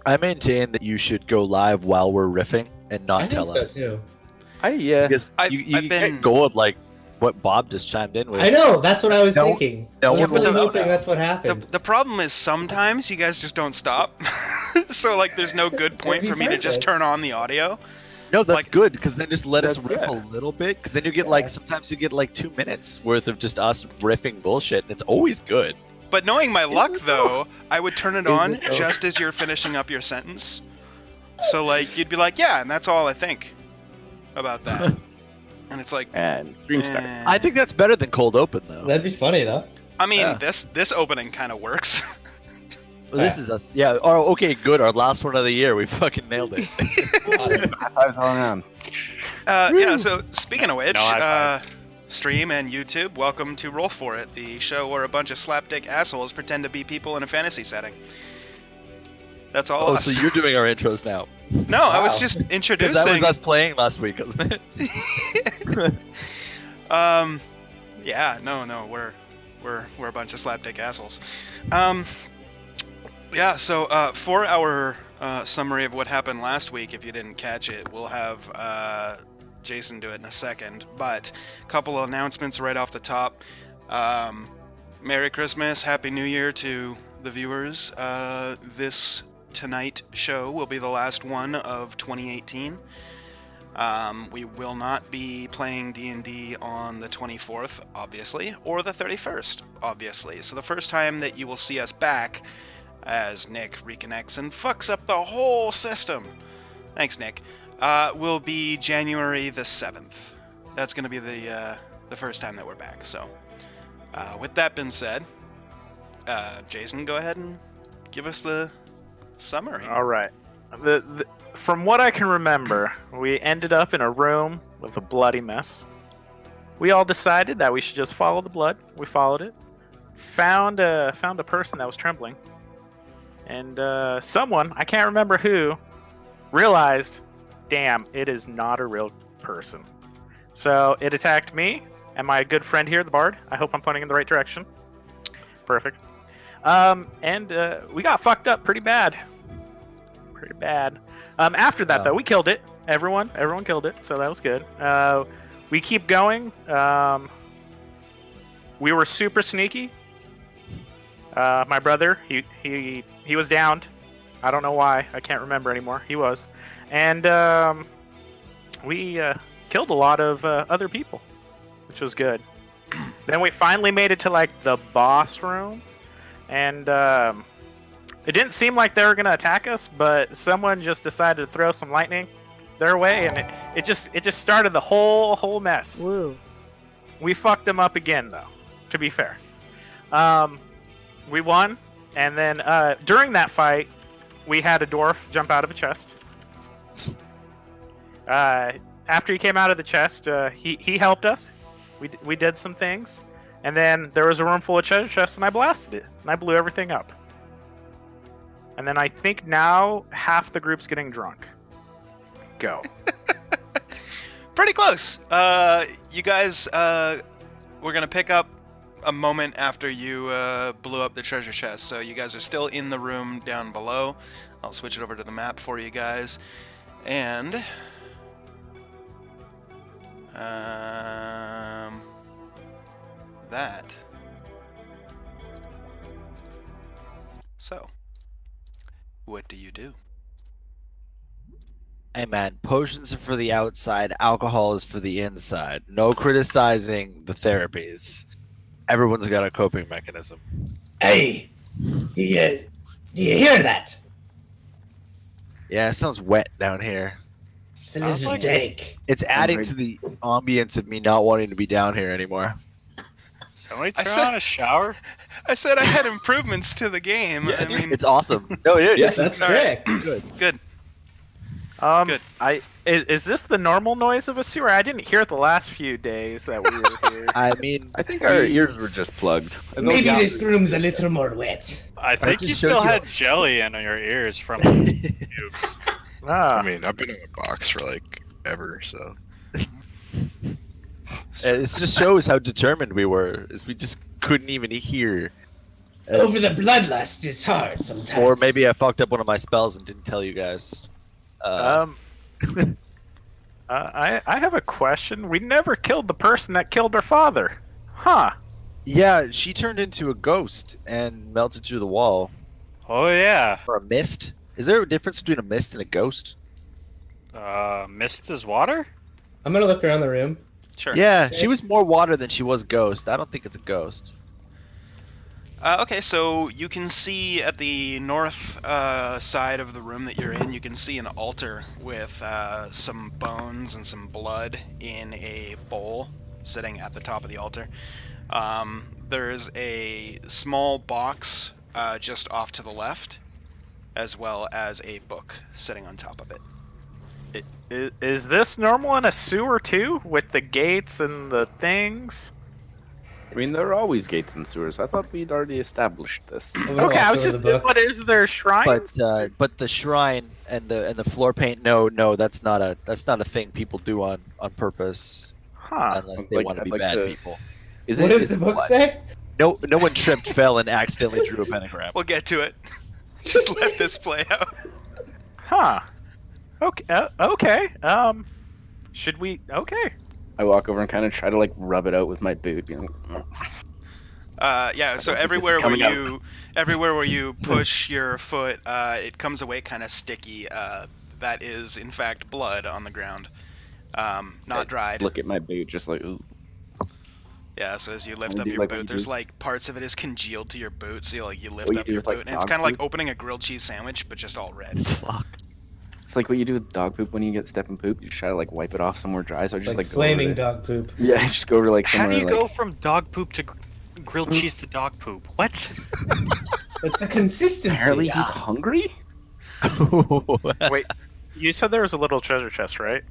I maintain that you should go live while we're riffing and I not tell think us. so too. Because I've you been- get gold like what Bob just chimed in with. I know, that's what I was No- thinking. no I was one will really know hoping now. that's what happened. The problem is sometimes you guys just don't stop. So like there's no good point That'd for be me to just perfect. turn on the audio. No, that's like- good because then just let us That's riff good. a little bit because then you get like Yeah. sometimes you get like 2 minutes worth of just us riffing bullshit and it's always good. But knowing my luck though, I would turn it Is on it though? just as you're finishing up your sentence. So like you'd be like, yeah, and that's all I think about that. And it's like, And stream start. eh. I think that's better than cold open though. That'd be funny though. I mean, Yeah. this opening kind of works. Well, this is us. Yeah. Oh, okay. Good. Our last one of the year. We fucking nailed it. High fives all around. Yeah. So speaking of which, No high stream and YouTube, welcome to Roll For It, the show where a bunch of slapdick assholes pretend to be people in a fantasy setting. That's all. Oh, us. so you're doing our intros now? No, I was Wow. just Because introducing. that was us playing last week, wasn't it? Yeah, no, we're a bunch of slapdick assholes. Yeah, so for our summary of what happened last week, if you didn't catch it, we'll have Jason do it in a second. But a couple of announcements right off the top. Merry Christmas, Happy New Year to the viewers. This tonight show will be the last one of 2018. We will not be playing D&D on the 24th, obviously, or the 31st, obviously. So the first time that you will see us back, as Nick reconnects and fucks up the whole system, thanks Nick, will be January the 7th. That's going to be the first time that we're back. So with that being said, Jason, go ahead and give us the summary. All right. From what I can remember, we ended up in a room with a bloody mess. We all decided that we should just follow the blood. We followed it. Found a person that was trembling. And someone, I can't remember who, realized, damn, it is not a real person. So it attacked me and my good friend here, the bard. I hope I'm pointing in the right direction. Perfect. And we got fucked up pretty bad. Pretty bad. After that, though, we killed it. Everyone killed it, so that was good. We keep going. We were super sneaky. My brother, he was downed. I don't know why. I can't remember anymore. He was. And we killed a lot of other people, which was good. Then we finally made it to, like, the boss room. And it didn't seem like they were going to attack us, but someone just decided to throw some lightning their way, and it just started the whole mess. Woo. We fucked them up again, though, to be fair. We won, and then during that fight, we had a dwarf jump out of a chest. After he came out of the chest, he helped us. We did some things, and then there was a room full of treasure chests, and I blasted it, and I blew everything up. And then I think now half the group's getting drunk. Go. Pretty close. You guys, we're gonna pick up a moment after you blew up the treasure chest. So you guys are still in the room down below. I'll switch it over to the map for you guys. And that. So, what do you do? Hey man, potions are for the outside, alcohol is for the inside. No criticizing the therapies. Everyone's got a coping mechanism. Hey, do you hear that? Yeah, it sounds wet down here. It's a Sounds little like- dank. It's adding to the ambience of me not wanting to be down here anymore. Somebody I turn said- on a shower? I said I had improvements to the game. I mean, It's awesome. No, it Yeah, is. that's alright. sick. good. good. Good. Is this the normal noise of a sewer? I didn't hear it the last few days that we were here. I mean, I think our ears were just plugged. Maybe this room's a little more wet. I think just you shows still you- had jelly in your ears from the pubes. Ah, I mean, I've been in a box for like ever, so it just shows how determined we were. Is we just couldn't even hear. Over It's- the bloodlust is hard sometimes. or maybe I fucked up one of my spells and didn't tell you guys. I have a question. We never killed the person that killed her father. Huh. Yeah, she turned into a ghost and melted through the wall. Oh yeah. Or a mist. Is there a difference between a mist and a ghost? Mist is water? I'm gonna look around the room. Sure. Yeah, she was more water than she was ghost. I don't think it's a ghost. Okay, so you can see at the north side of the room that you're in, you can see an altar with some bones and some blood in a bowl sitting at the top of the altar. There's a small box just off to the left, as well as a book sitting on top of it. Is this normal in a sewer too, with the gates and the things? I mean, there are always gates and sewers. I thought we'd already established this. I'm gonna Okay, I walk was over just. the book. What is there shrines? But the shrine and the floor paint, no, that's not a thing people do on purpose Huh. unless I'd they like- want to I'd be like bad to- people. Is What it, does the book what? say? No one tripped, fell, and accidentally drew a pentagram. We'll get to it. Just let this play out. Huh. Okay. Okay. Should we? Okay. I walk over and kind of try to like rub it out with my boot. You know? Yeah. So think this is everywhere where coming out. everywhere where you push your foot, it comes away kind of sticky. That is in fact blood on the ground, not dried. Look at my boot, just like ooh. Yeah. So as you lift Wanna up do your like what boot, you there's do? like parts of it is congealed to your boot. So you lift What you up do your with, like, boot, and it's dog kind of like poop? opening a grilled cheese sandwich, but just all red. Fuck. It's like what you do with dog poop when you get step and poop. You try to like wipe it off somewhere dry. So I just Like like go over flaming to- dog poop. Yeah, just go over like How somewhere do you like. go from dog poop to grilled cheese to dog poop? What? It's the consistency. Apparently he's hungry. Wait. You said there was a little treasure chest, right?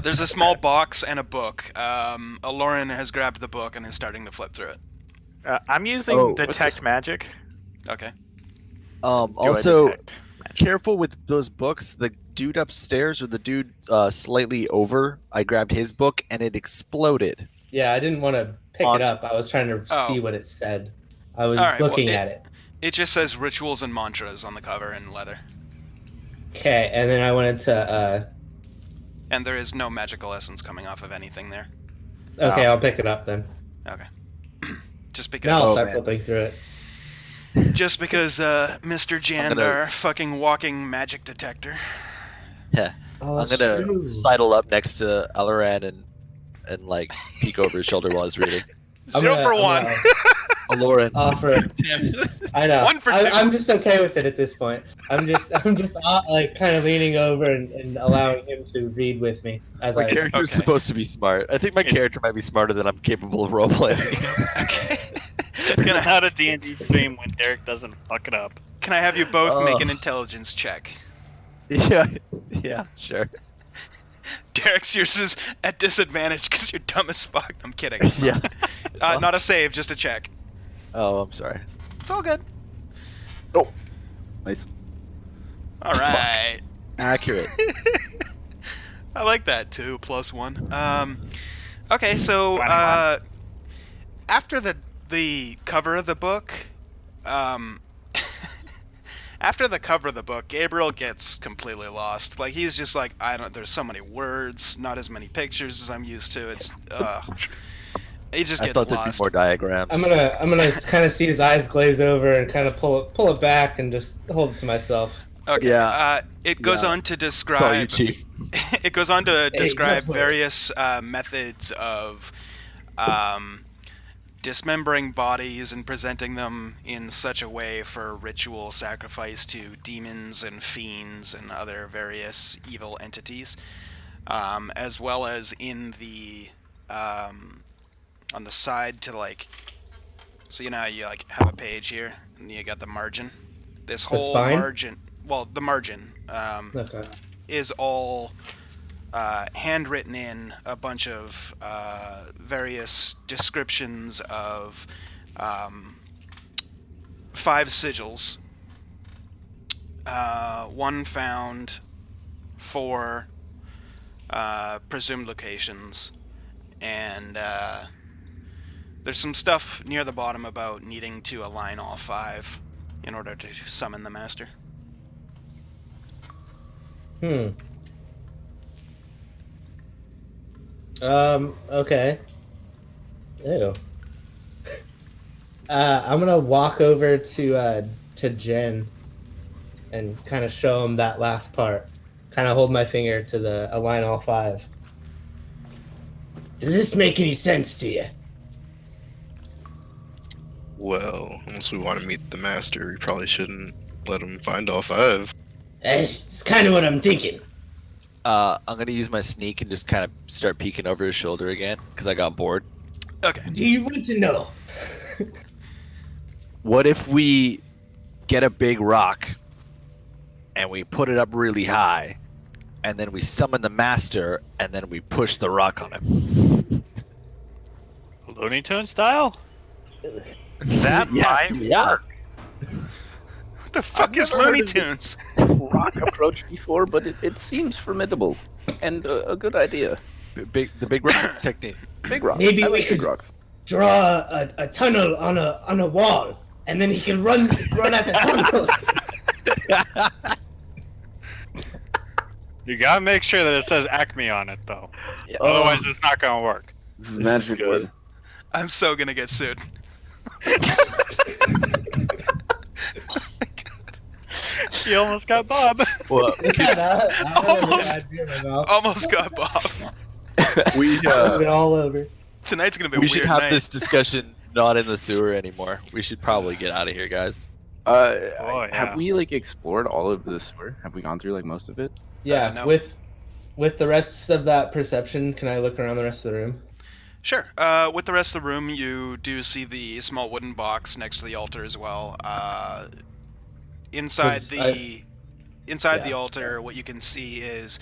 There's a small box and a book. Aloran has grabbed the book and is starting to flip through it. I'm using Oh, detect magic. Okay. Do I Also, detect magic? careful with those books. The dude upstairs or the dude slightly over, I grabbed his book and it exploded. Yeah, I didn't want to pick On- it up. I was trying to Oh. see what it said. I was Alright, well, looking at it. It just says rituals and mantras on the cover in leather. Okay, and then I wanted to. And there is no magical essence coming off of anything there. Okay, I'll pick it up then. Okay. Just Now I'll because start man. flipping through it. Mr. Jan, gonna- our fucking walking magic detector. Oh, I'm that's gonna true. sidle up next to Alaran and like peek over his shoulder while he's reading. I'm 0 gonna- for I'm 1. gonna Aloran. Offer. I know. 1 for 2. I'm just okay with it at this point. I'm just like kind of leaning over and allowing him to read with me as My I. character's Okay. supposed to be smart. I think my character might be smarter than I'm capable of roleplaying. Okay. It's not a D&D stream when Derek doesn't fuck it up. Can I have you both Oh. make an intelligence check? yeah, sure. Derek's yours is at disadvantage because you're dumb as fuck. I'm kidding. It's Yeah. not. Not a save, just a check. Oh, I'm sorry. It's all good. Nice. All right. Accurate. I like that too. +1. Okay, so 21. after the cover of the book, after the cover of the book, Gabriel gets completely lost. Like he's just like, there's so many words, not as many pictures as I'm used to. It's he just I gets thought there'd be lost. more diagrams. I'm gonna kind of see his eyes glaze over and kind of pull it back and just hold it to myself. Okay. Yeah. It goes Yeah. on to It's all you, describe. Chief. It goes on to describe that's what- various methods of dismembering bodies and presenting them in such a way for ritual sacrifice to demons and fiends and other various evil entities, as well as in the on the side to like, so you know how you like have a page here and you got the margin. This whole spine? margin, well, the margin Okay. is all handwritten in a bunch of various descriptions of 5 sigils. One found 4 presumed locations, and There's some stuff near the bottom about needing to align all 5 in order to summon the master. Okay. Ew. I'm gonna walk over to Jen and kind of show him that last part. Kind of hold my finger to the align all 5. Does this make any sense to you? Well, unless we want to meet the master, we probably shouldn't let him find all 5. It's kind of what I'm thinking. I'm gonna use my sneak and just kind of start peeking over his shoulder again because I got bored. Okay. Do you want to know? What if we get a big rock and we put it up really high, and then we summon the master, and then we push the rock on him? Looney Tunes style? That might work. What the fuck is never heard Looney of it. Tunes? Rock approach before, but it seems formidable and a good idea. The big rock technique. Big rocks. Maybe I we like big could- rocks. Draw a tunnel on a wall, and then he can run at the tunnel. You gotta make sure that it says Acme on it, though. Yeah. Otherwise, it's not gonna work. Magic good. word. I'm so gonna get sued. You almost got Bob. Well, Yeah, that Almost. idea, my mouth. Almost got Bob. we Move it all over. Tonight's gonna be a we weird should have night. this discussion not in the sewer anymore. We should probably get out of here, guys. yeah. Have we like explored all of the sewer? Have we gone through like most of it? Yeah, no. with the rest of that perception, can I look around the rest of the room? Sure. With the rest of the room, you do see the small wooden box next to the altar as well. Inside 'Cause the yeah. altar, what you can see is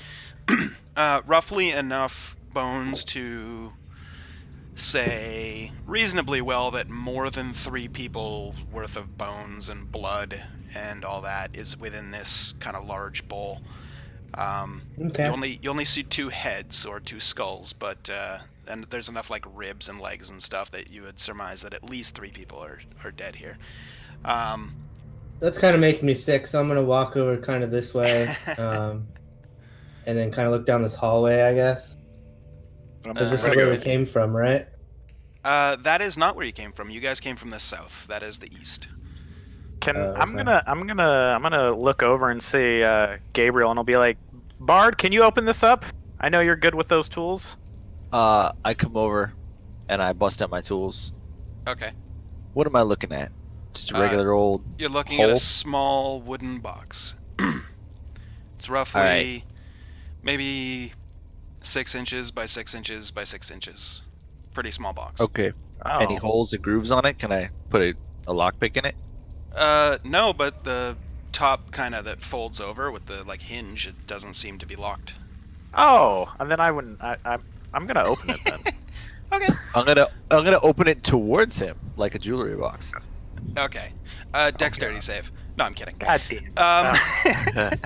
roughly enough bones to say reasonably well that more than 3 people worth of bones and blood and all that is within this kind of large bowl. Okay. You only see 2 heads or 2 skulls, but and there's enough like ribs and legs and stuff that you would surmise that at least 3 people are dead here. That's kind of making me sick, so I'm gonna walk over kind of this way, and then kind of look down this hallway, I guess. Because this is very where we good. came from, right? That is not where you came from. You guys came from the south. That is the east. Can I'm okay. gonna look over and see Gabriel, and I'll be like, Bard, can you open this up? I know you're good with those tools. I come over and I bust out my tools. Okay. What am I looking at? Just a Uh, regular old. You're looking at a Hole? small wooden box. It's roughly Alright. maybe 6 inches by 6 inches by 6 inches. Pretty small box. Okay. Oh. Any holes and grooves on it? Can I put a lockpick in it? No, but the top kind of that folds over with the like hinge, it doesn't seem to be locked. Oh, and then I wouldn't. I'm gonna open it then. Okay. I'm gonna open it towards him like a jewelry box. Okay. Dexterity save. No, I'm kidding. God damn.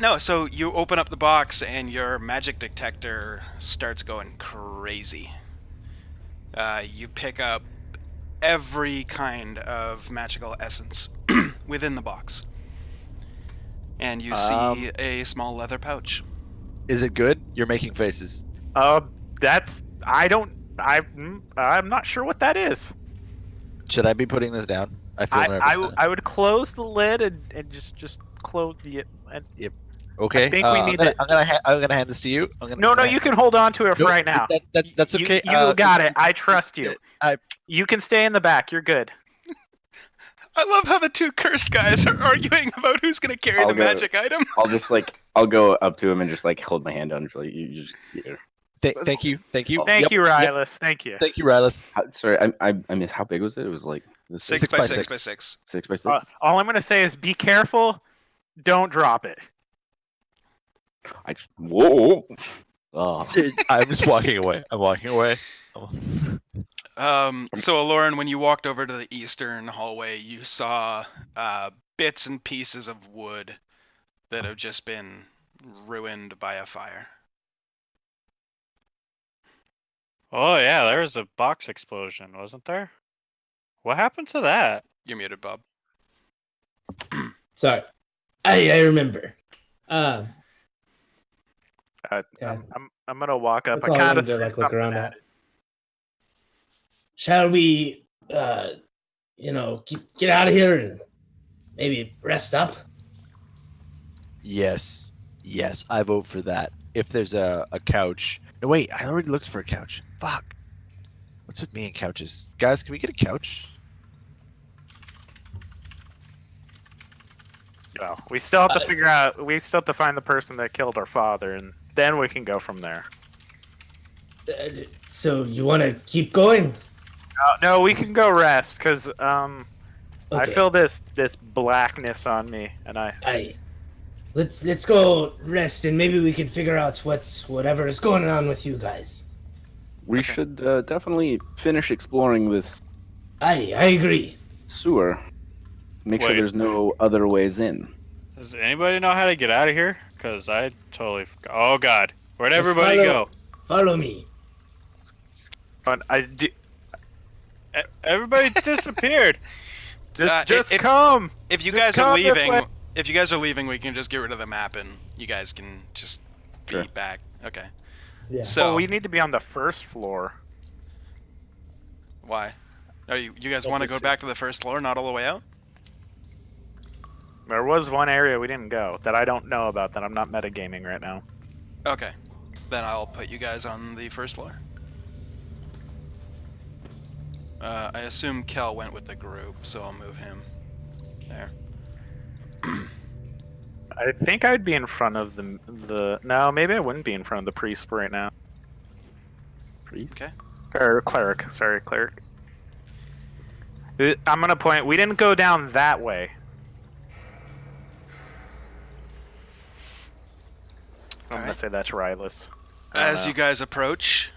No, so you open up the box and your magic detector starts going crazy. You pick up every kind of magical essence within the box. And you see a small leather pouch. Is it good? You're making faces. That's I'm not sure what that is. Should I be putting this down? I feel nervous. now. I would close the lid and just close the. And, Okay. I think we need I'm gonna hand this to you. no, you can hold on to it for Nope, right now. That's You- okay. You, got it. I trust you. I- You can stay in the back. You're good. I love how the 2 cursed guys are arguing about who's going to carry I'll the go. magic item. I'll go up to him and just like hold my hand down. Like you just. Yeah. Thank you. Thank you, Yep. Rylus. Thank you. Thank you, Rylas. Sorry, I missed. How big was it? It was like this 6 6 by by 6 6. by 6. 6 by 6. All I'm gonna say is be careful. Don't drop it. Whoa. Oh. I'm just walking away. I'm walking away. So, Lauren, when you walked over to the eastern hallway, you saw bits and pieces of wood that have just been ruined by a fire. Oh yeah, there was a box explosion, wasn't there? What happened to that? You're muted, Bob. Sorry. I remember. Uh, Okay. I'm gonna walk up. That's I all kind I'm of gonna like look around at. Shall we, get out of here and maybe rest up? Yes. Yes, I vote for that. If there's a couch. No, wait, I already looked for a couch. Fuck. What's with me and couches? Guys, can we get a couch? Well, we still have to figure out. We still have to find the person that killed our father, and then we can go from there. So you want to keep going? No, we can go rest because I Okay. feel this blackness on me, and Let's go rest and maybe we can figure out whatever is going on with you guys. We should definitely finish exploring this I agree. sewer. Make sure Wait. there's no other ways in. Does anybody know how to get out of here? Cause I totally forgot. Oh god, where'd Just everybody go? Follow me. but Everybody disappeared. just if- come. If you Just guys are come this leaving, way. we can just get rid of the map and you guys can just be Sure. back. Okay. Yeah. So Well, we need to be on the first floor. why? Are you guys want to go Obviously. back to the first floor, not all the way out? There was one area we didn't go that I don't know about that I'm not metagaming right now. Okay. Then I'll put you guys on the first floor. I assume Kel went with the group, so I'll move him there. I think I'd be in front of the. No, maybe I wouldn't be in front of the priest right now. Priest? Okay. Or cleric. Sorry, cleric. I'm gonna point. We didn't go down that way. I'm gonna Alright. say that's Rylus. As you guys approach,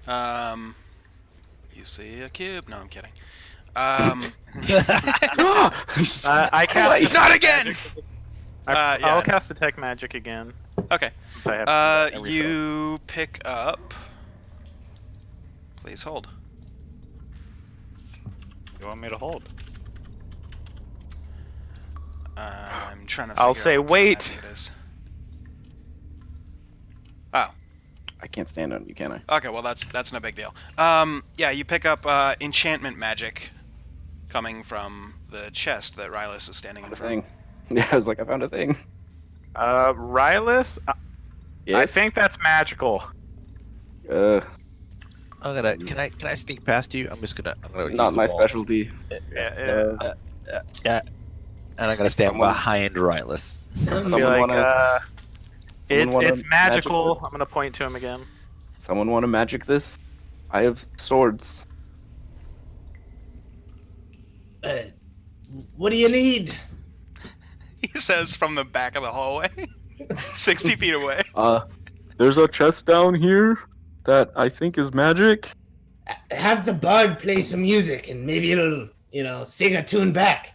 you see a cube. No, I'm kidding. I cast. Not again! I'll yeah. cast detect magic again. Okay. Since I have to do that every so- You pick up. Please hold. You want me to hold? I'm trying to. I'll figure say out what wait. magic it is. Oh, I can't stand on you, can I? okay. Well, that's no big deal. Yeah, you pick up enchantment magic coming from the chest that Rylus is standing in The front of. thing. Yeah, I was like, I found a thing. Rylus, Yeah. I think that's magical. Uh, I'm gonna. Can I sneak past you? I'm gonna not use my the wall. specialty. I Yeah. And I'm gonna stand Someone- behind Rylus. feel Someone like wanna- it's wanna it's magical. magic this? I'm gonna point to him again. Someone want to magic this? I have swords. What do you need? He says from the back of the hallway, 60 feet away. There's a chest down here that I think is magic. Have the bard play some music and maybe it'll, sing a tune back.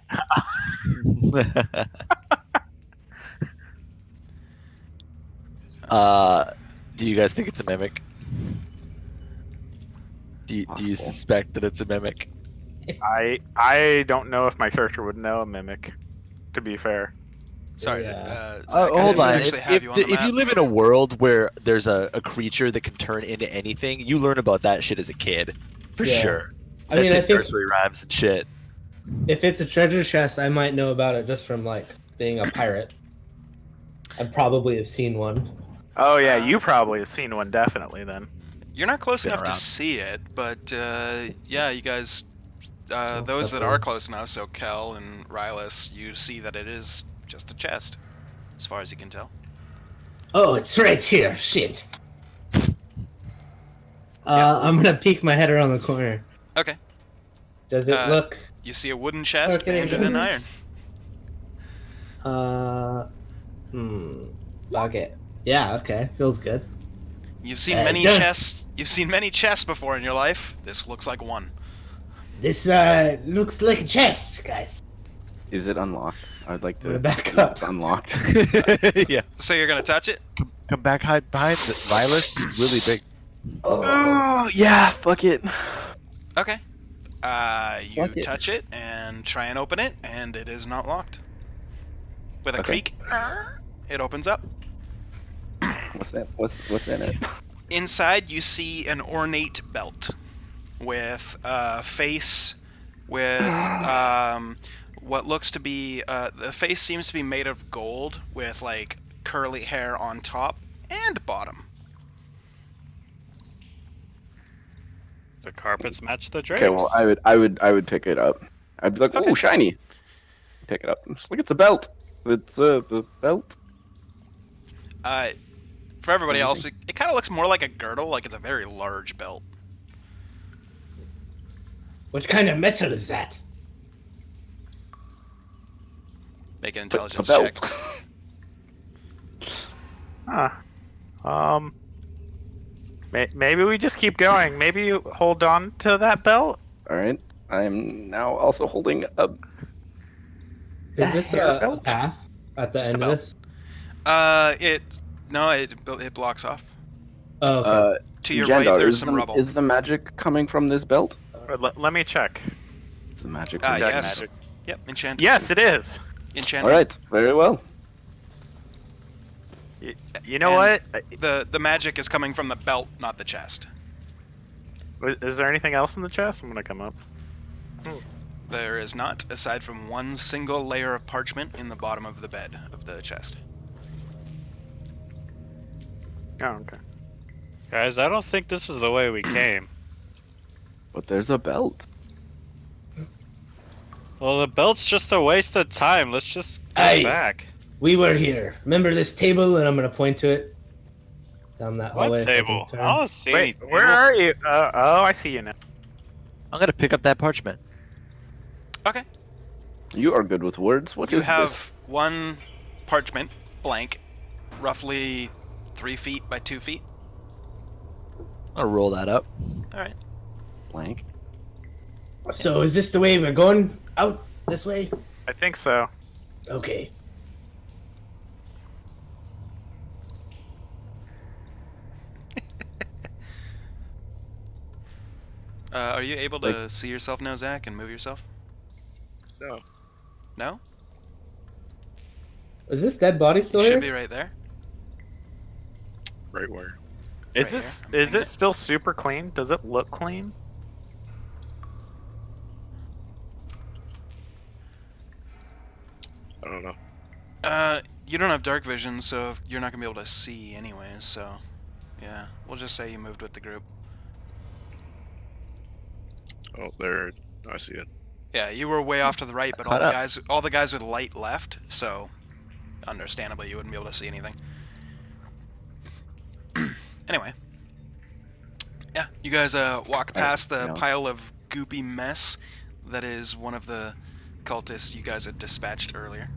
Do you guys think it's a mimic? Do you Possible. suspect that it's a mimic? I don't know if my character would know a mimic. To be fair. Sorry. Yeah. Zach, I Hold didn't on. actually have you on the If you map. live in a world where there's a creature that can turn into anything, you learn about that shit as a kid, for Yeah. sure. I mean, That's I in think nursery rhymes and shit. if it's a treasure chest, I might know about it just from being a pirate. I probably have seen one. Oh yeah, you probably have seen one definitely then. You're not close Been enough around. to see it, but yeah, you guys, I'll those step that are over. close enough, so Kel and Rylus, you see that it is just a chest, as far as you can tell. Oh, it's right here. Shit. I'm gonna peek my head around the corner. Okay. Does it look? You see a wooden chest Okay, painted in iron. Fuck it. Yeah. Okay. Feels good. You've seen Uh, many don't. chests. You've seen many chests before in your life. This looks like one. This looks like a chest, guys. Is it unlocked? I'd like I'm gonna to. back up. It's unlocked. Yeah. So you're gonna touch it? Come back, hide behind Rylus. He's really big. Oh, Oh yeah, fuck it. Okay. You Fuck it. touch it and try and open it, and it is not locked. With a Okay. creak, it opens up. What's that? What's in it? Inside, you see an ornate belt with a face with what looks to be the face seems to be made of gold with like curly hair on top and bottom. The carpets match the drapes. Okay, well I would pick it up. I'd be like, Okay. oh, shiny. Pick it up. Just look, it's a belt. It's the belt. For everybody else, it kind of looks more like a girdle, like it's a very large belt. what kind of metal is that? Make an But it's a intelligence belt. check. Huh. Maybe we just keep going. Maybe you hold on to that belt. All right. I am now also holding a. Is this hair a belt? path at the Just a end of belt. this? It blocks off. Oh, okay. To your Jandar, right, there's is some the, rubble. Is the magic coming from this belt? Let me check. Is the magic. Ah, from this yes. magic? Yep, enchanted. Yes, it is. Enchanted. All right. Very well. You know And what? The magic is coming from the belt, not the chest. Is there anything else in the chest? I'm gonna come up. There is not, aside from one single layer of parchment in the bottom of the bed of the chest. Oh, okay. Guys, I don't think this is the way we came. But there's a belt. Well, the belt's just a waste of time. Let's just go Hey. back. We were here. Remember this table? And I'm gonna point to it. Down that What hallway. if I can table? turn. I don't see any Wait, where table. are you? Oh, I see you now. I'm gonna pick up that parchment. Okay. You are good with words. What You is have this? one parchment, blank, roughly 3 feet by 2 feet. I'll roll that up. Alright. Blank. So is this the way we're going? Out this way? I think so. Okay. Are you able to see yourself now, Zach, and move yourself? No. No? Is this dead body still Should here? be right there. Right where? Is Right this here. I'm is pinging it still super clean? Does it look clean? I don't know. You don't have dark vision, so you're not gonna be able to see anyways, so yeah. We'll just say you moved with the group. Oh, there. I see it. Yeah, you were way off to the right, but Caught up. all the guys with light left, so understandably you wouldn't be able to see anything. Anyway. Yeah, you guys walk past the no. pile of goopy mess that is one of the cultists you guys had dispatched earlier.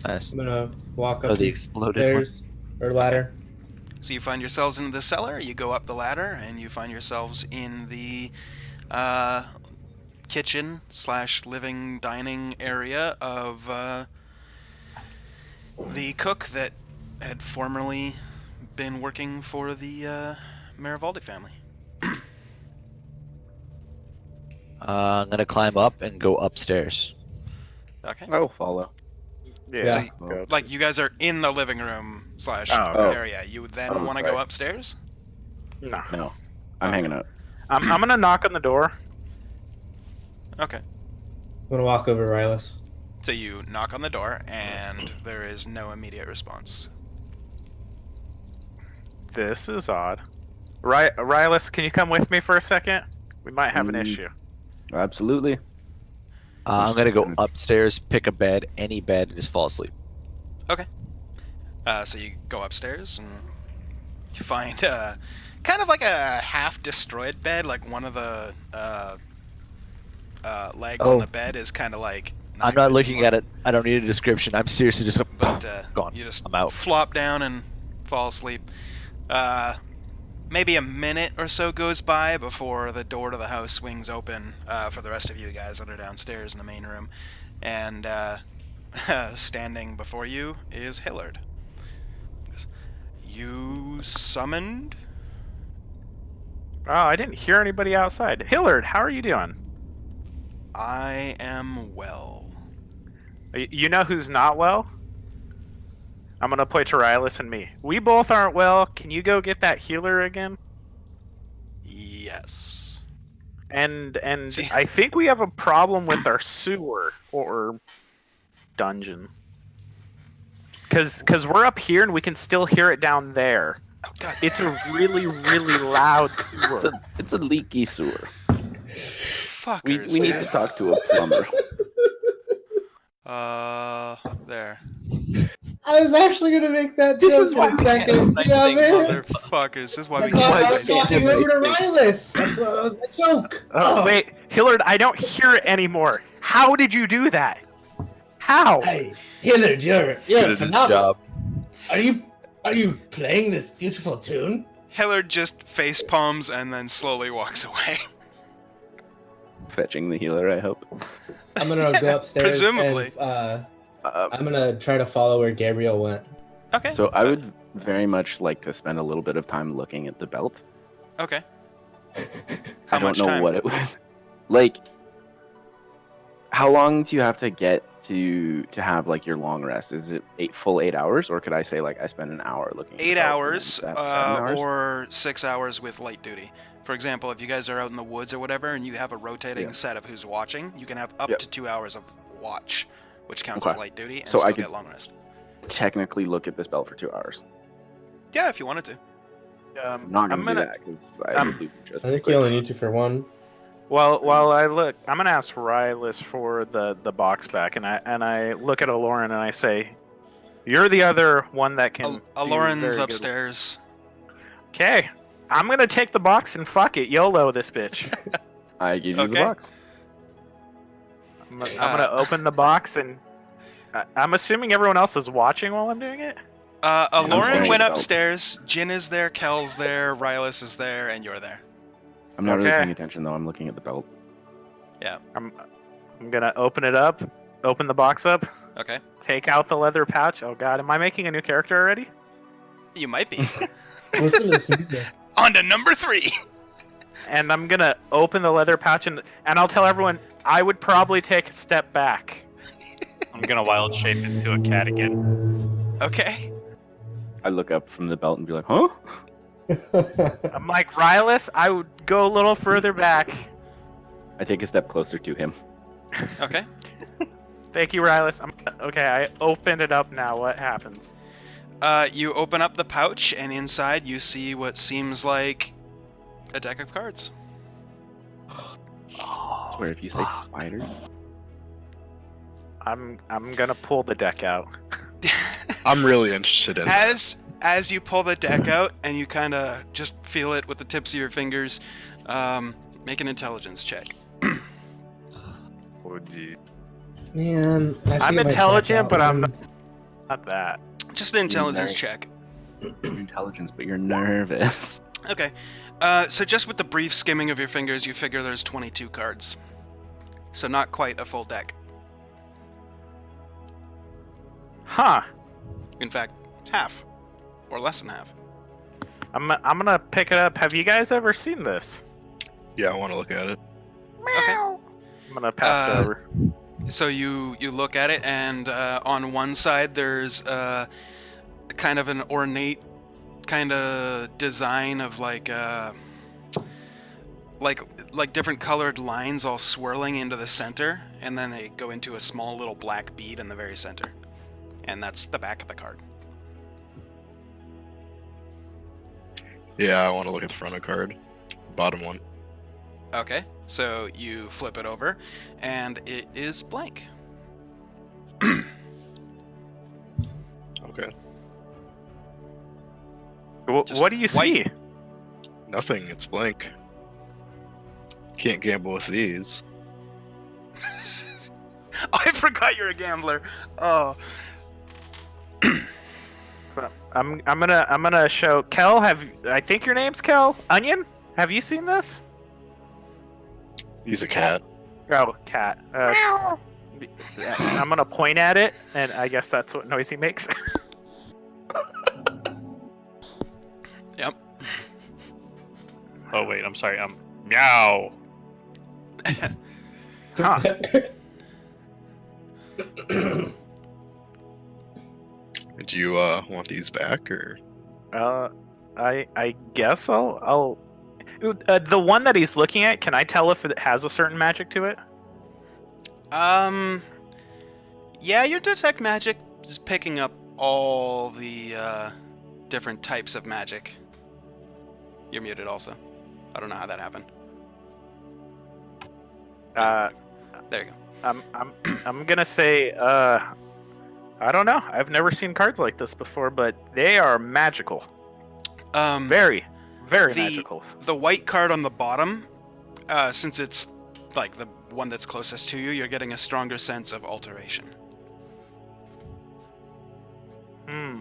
Nice. I'm gonna walk up Oh, the these exploded one. stairs or ladder. So you find yourselves in the cellar, you go up the ladder, and you find yourselves in the kitchen / living dining area of the cook that had formerly been working for the Marivaldi family. I'm gonna climb up and go upstairs. Okay. Oh, follow. Yeah. Yeah. Oh. Like you guys are in the living room / Oh, okay. area. You then Oh, want to go right. upstairs? No. No, I'm hanging out. I'm gonna knock on the door. Okay. I'm gonna walk over to Rylus. So you knock on the door, and there is no immediate response. This is odd. Rylus, can you come with me for a second? We might have an Mm. issue. Absolutely. I'm gonna go upstairs, pick a bed, any bed, and just fall asleep. So you go upstairs and you find kind of like a half-destroyed bed. Like one of the legs on Oh. the bed is kind of like. I'm not looking at it. I don't need a description. I'm seriously just But gone. you just I'm out. flop down and fall asleep. Maybe a minute or so goes by before the door to the house swings open for the rest of you guys that are downstairs in the main room, and standing before you is Hillard. He goes, "You summoned Oh, I didn't hear anybody outside. Hillard, how are you doing? I am well. You know who's not well? I'm gonna play Tyrillus and me. We both aren't well. Can you go get that healer again? Yes. And See- I think we have a problem with our sewer or dungeon. Cause we're up here and we can still hear it down there. Oh god. It's a really, really loud sewer. It's a leaky sewer. Fuckers. We need to talk to a plumber. There. I was actually gonna make that This joke is why in a we can't second. do Yeah, anything, man. Motherfuckers. This is why we That's why can't I play was talking Sims. over to Rylus. That's what was the joke. Oh. Wait, Hillard, I don't hear it anymore. How did you do that? How? Hey, Hillard, you're Good at his phenomenal. job. Are you playing this beautiful tune? Hillard just face palms and then slowly walks away. Fetching the healer, I hope. I'm gonna go upstairs. Presumably. And, I'm gonna try to follow where Gabriel went. Okay. So I would very much like to spend a little bit of time looking at the belt. Okay. How I don't much know time? what it would like. How long do you have to get to have like your long rest? Is it full 8 hours, or could I say like I spend an hour looking? at the 8 belt and hours, then that's 7 hours? or 6 hours with light duty. For example, if you guys are out in the woods or whatever, and you have a rotating Yeah. set of who's watching, you can have up Yep. to 2 hours of watch, which counts Okay. as light duty, and So still I could- get long rest. technically look at this belt for 2 hours. Yeah, if you wanted to. I'm not I'm gonna do gonna. that because I would lose interest. I think you only need to for one. While I look, I'm gonna ask Rylus for the box back, and I look at Aloran and I say, "You're the other one that can." do Aloran's very good- upstairs. Okay, I'm gonna take the box and fuck it, YOLO this bitch. I give you the Okay. box. I'm gonna open the box and I'm assuming everyone else is watching while I'm doing it. Aloran sorry. went upstairs. Jin is there. Kel's there. Rylus is there, and you're there. I'm not really Okay. paying attention though. I'm looking at the belt. I'm gonna open it up, open the box up, Okay. take out the leather pouch. Oh god, am I making a new character already? You might be. Listen to this music. On to number 3. And I'm gonna open the leather pouch and I'll tell everyone I would probably take a step back. I'm gonna wild shape into a cat again. Okay. I look up from the belt and be like, huh? I'm like, Rylus, I would go a little further back. I take a step closer to him. Okay. Thank you, Rylus. Okay, I opened it up now. What happens? You open up the pouch, and inside you see what seems like a deck of cards. I swear, if you say spiders, I'm gonna pull the deck out. I'm really interested in that. As you pull the deck out and you kind of just feel it with the tips of your fingers, make an intelligence check. Man, I'm intelligent, but I'm not that. Just an intelligence Nice. check. your intelligence, but you're nervous. Okay. So just with the brief skimming of your fingers, you figure there's 22 cards. So not quite a full deck. Huh. In fact, half. Or less than half. I'm gonna pick it up. Have you guys ever seen this? Yeah, I want to look at it. Okay. I'm gonna pass it over. So you look at it, and on one side there's kind of an ornate kind of design of like different colored lines all swirling into the center, and then they go into a small little black bead in the very center, and that's the back of the card. Yeah, I want to look at the front of the card. Bottom one. Okay, so you flip it over, and it is blank. Okay. Just What do you white. see? Nothing. It's blank. Can't gamble with these. I forgot you're a gambler. Oh. I'm gonna show Kel. I think your name's Kel Onion? Have you seen this? He's a cat. Oh, cat. I'm gonna point at it, and I guess that's what noise he makes. Yep. Oh wait, I'm sorry. Meow. Huh. Do you want these back or? I guess I'll. The one that he's looking at, can I tell if it has a certain magic to it? Yeah, your detect magic is picking up all the different types of magic. You're muted also. I don't know how that happened. There you go. I'm gonna say, I don't know. I've never seen cards like this before, but they are magical. Very, very magical. The white card on the bottom, since it's like the one that's closest to you, you're getting a stronger sense of alteration.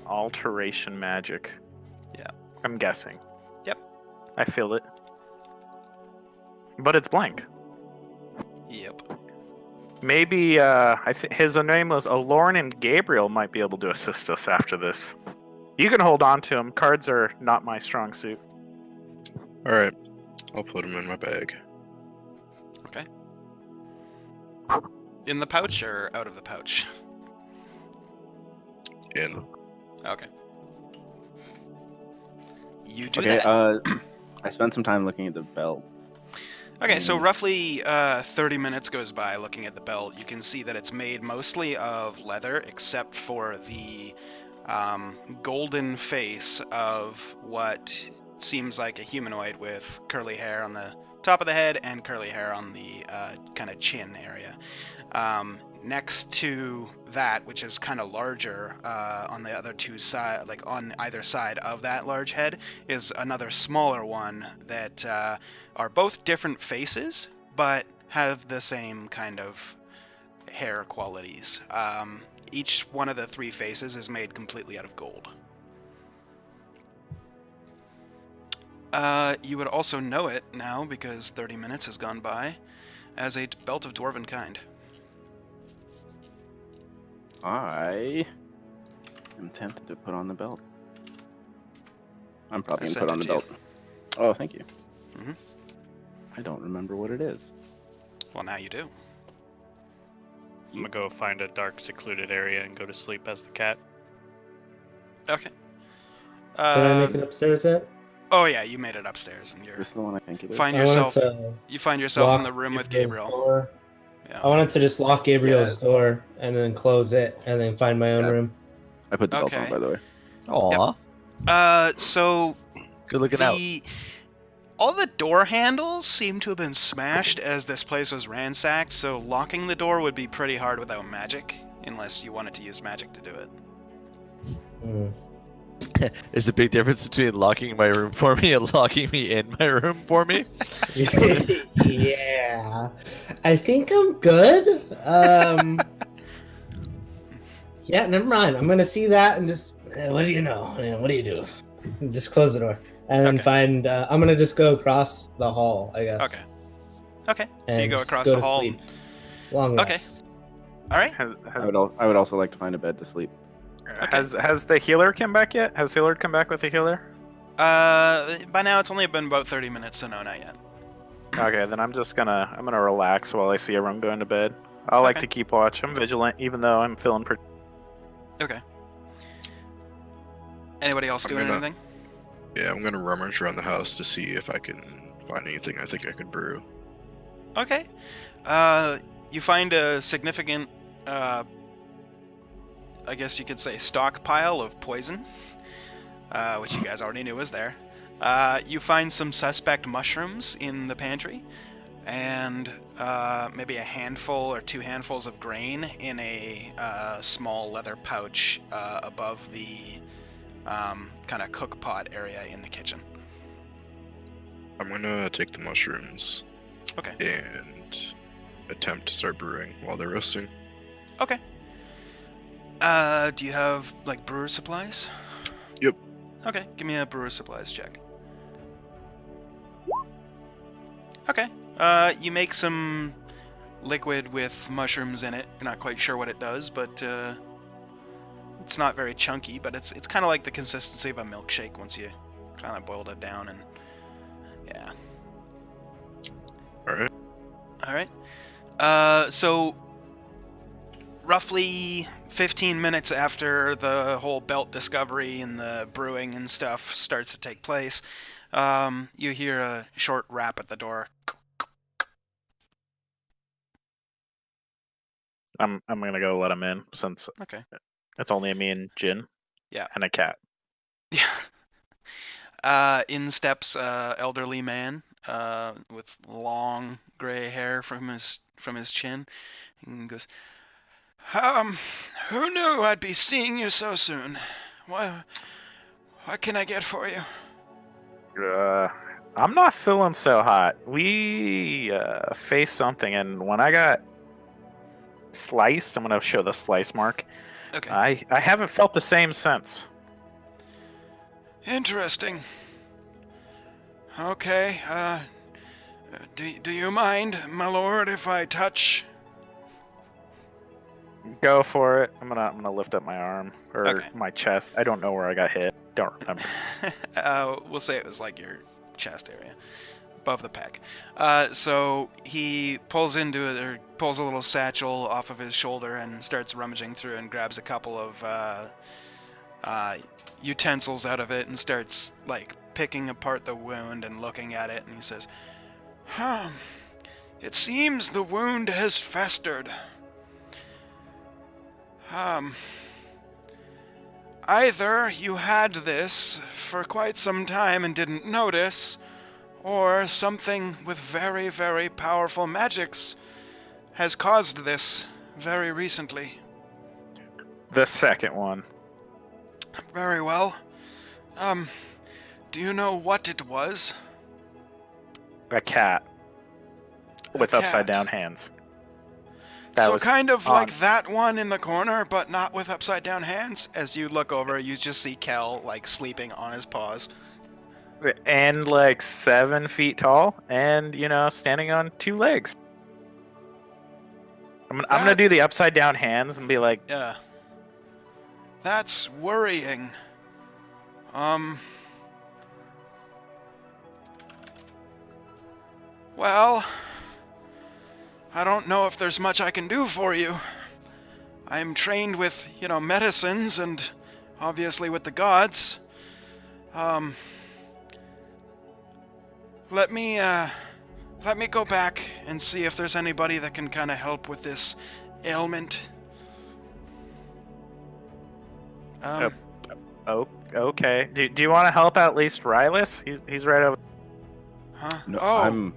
Alteration magic. Yeah. I'm guessing. Yep. I feel it. But it's blank. Yep. Maybe I think his name was Alorn, and Gabriel might be able to assist us after this. You can hold on to him. Cards are not my strong suit. All right, I'll put them in my bag. Okay. In the pouch or out of the pouch? In. Okay. You do Okay, that. I spent some time looking at the belt. Okay, so roughly 30 minutes goes by looking at the belt. You can see that it's made mostly of leather, except for the golden face of what seems like a humanoid with curly hair on the top of the head and curly hair on the kind of chin area. Next to that, which is kind of larger on the other two sides, like on either side of that large head, is another smaller one that are both different faces, but have the same kind of hair qualities. Each one of the three faces is made completely out of gold. You would also know it now, because 30 minutes has gone by, as a belt of dwarven kind. I am tempted to put on the belt. I'm probably I going to put on the sent it belt. Oh, thank you. Mhm. I don't remember what it is. Well, now you do. I'm gonna go find a dark, secluded area and go to sleep as the cat. Okay. Did I make it upstairs yet? Oh yeah, you made it upstairs, and you're This is the one I think it is. find I wanted yourself. to You find yourself in lock the room with Gabriel's Gabriel. door. Yeah. I wanted to just lock Gabriel's door and then close it and then find my own Yeah. room. I put the belt on, Okay. by the way. Aw. So Good looking out. all the door handles seem to have been smashed as this place was ransacked, so locking the door would be pretty hard without magic, unless you wanted to use magic to do it. Hmm. There's a big difference between locking my room for me and locking me in my room for me. Yeah, I think I'm good. Yeah, never mind. I'm gonna see that and just what do you know? What do you do? Just close the door and then Okay. find. I'm gonna just go across the hall, I guess. Okay. Okay. So you and go just across go the to hall. sleep. Long Okay. rest. All right. I would also like to find a bed to sleep. Has the healer come back yet? Has healer come back with a healer? By now it's only been about 30 minutes, so no, not yet. Okay, then I'm gonna relax while I see everyone going to bed. I like Okay. to keep watch. I'm vigilant, even though I'm feeling pretty. Okay. Anybody else I'm doing gonna- anything? Yeah, I'm gonna rummage around the house to see if I can find anything I think I could brew. Okay. You find a significant, I guess you could say, stockpile of poison, which you guys already knew was there. You find some suspect mushrooms in the pantry, and maybe a handful or 2 handfuls of grain in a small leather pouch above the kind of cook pot area in the kitchen. I'm gonna take the mushrooms Okay. and attempt to start brewing while they're roasting. Okay. Do you have, like, brewer supplies? Yep. Okay, give me a brewer supplies check. Okay. You make some liquid with mushrooms in it. You're not quite sure what it does, but it's not very chunky, but it's kind of like the consistency of a milkshake once you kind of boiled it down, and yeah. Alright. All right. So roughly 15 minutes after the whole belt discovery and the brewing and stuff starts to take place, you hear a short rap at the door. I'm gonna go let him in since Okay. it's only me and Jin. Yeah. And a cat. Yeah. In steps elderly man with long gray hair from his chin, and goes, who knew I'd be seeing you so soon? What can I get for you? I'm not feeling so hot. We faced something, and when I got sliced, I'm gonna show the slice mark. Okay. I haven't felt the same since. Interesting. Okay, do you mind, my lord, if I touch? Go for it. I'm gonna lift up my arm or Okay. my chest. I don't know where I got hit. Don't remember. We'll say it was like your chest area, above the pec. So he pulls a little satchel off of his shoulder and starts rummaging through and grabs a couple of utensils out of it and starts like picking apart the wound and looking at it, and he says, it seems the wound has festered. Either you had this for quite some time and didn't notice, or something with very, very powerful magics has caused this very recently. The second one. Very well. Do you know what it was? A cat. With cat. upside down hands. So was kind of on. like that one in the corner, but not with upside down hands. As you look over, you just see Kel like sleeping on his paws. And like 7 feet tall, and standing on 2 legs. I'm gonna do the upside down hands and be like, Yeah. That's worrying. Well, I don't know if there's much I can do for you. I'm trained with, medicines and obviously with the gods. Let me go back and see if there's anybody that can kind of help with this ailment. oh, okay. Do you want to help at least Rylus? He's right over. Huh? No, Oh,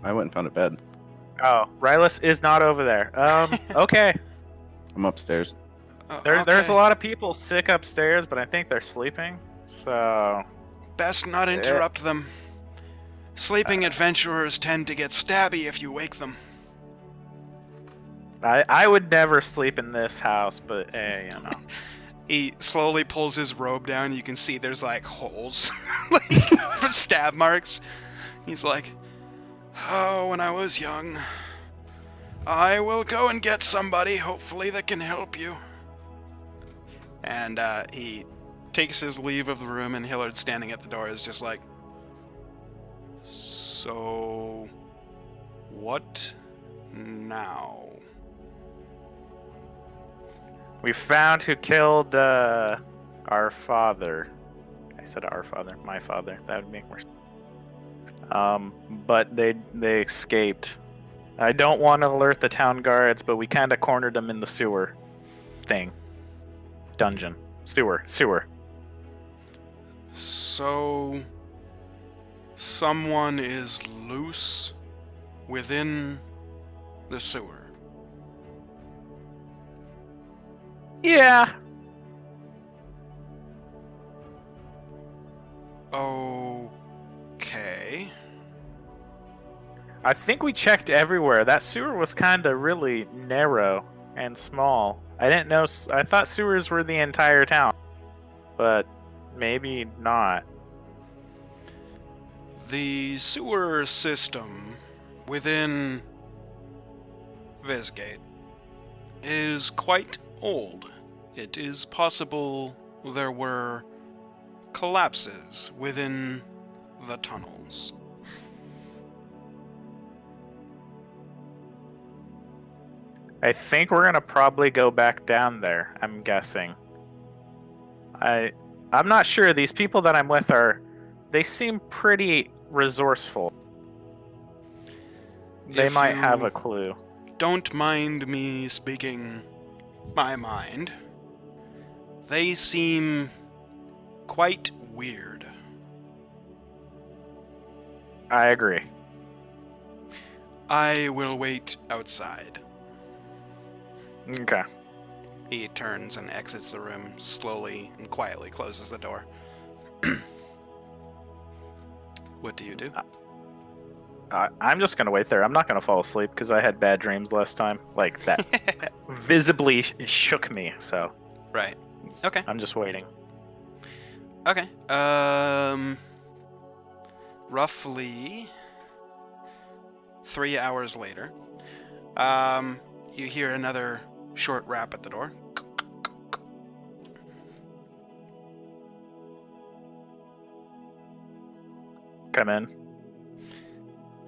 I went and found a bed. Oh, Rylus is not over there. Okay. I'm upstairs. There's okay. a lot of people sick upstairs, but I think they're sleeping. So Best not interrupt them. Sleeping adventurers tend to get stabby if you wake them. I would never sleep in this house, but hey, He slowly pulls his robe down. You can see there's like holes, like for stab marks. He's like, "Oh, when I was young, I will go and get somebody, hopefully, that can help you." And he takes his leave of the room, and Hillard, standing at the door, is just like, "So, what now?" we found who killed our father. I said our father, my father. That would make more sense. But they escaped. I don't want to alert the town guards, but we kind of cornered them in the sewer thing. Dungeon. Sewer. So, someone is loose within the sewer. Yeah. Okay. I think we checked everywhere. That sewer was kind of really narrow and small. I didn't know. I thought sewers were the entire town, but maybe not. The sewer system within Visgate is quite old. It is possible there were collapses within the tunnels. I think we're gonna probably go back down there. I'm guessing. I'm not sure. These people that I'm with they seem pretty resourceful. They If might have you a clue. Don't mind me speaking my mind. They seem quite weird. I agree. I will wait outside. Okay. He turns and exits the room, slowly and quietly closes the door. What do you do? I'm just gonna wait there. I'm not gonna fall asleep because I had bad dreams last time. Like that visibly shook me. So Right. Okay. I'm just waiting. Okay. Roughly 3 hours later, you hear another short rap at the door. Come in.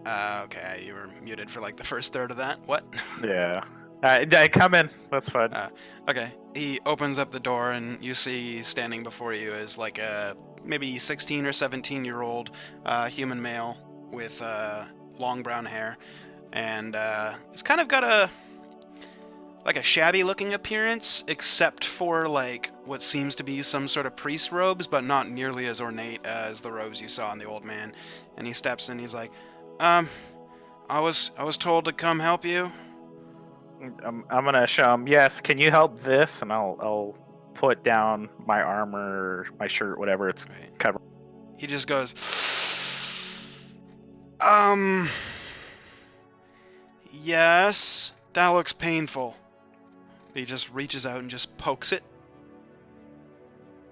Okay, you were muted for like the first third of that. What? Yeah. I come in. That's fine. Okay. He opens up the door and you see standing before you is like a maybe 16 or 17-year-old human male with long brown hair, and he's kind of got a shabby looking appearance, except for like what seems to be some sort of priest robes, but not nearly as ornate as the robes you saw on the old man. And he steps in. He's like, I was told to come help you. I'm gonna show him. Yes. Can you help this? And I'll put down my armor, my shirt, whatever it's Right. covered. He just goes, yes, that looks painful. He just reaches out and just pokes it.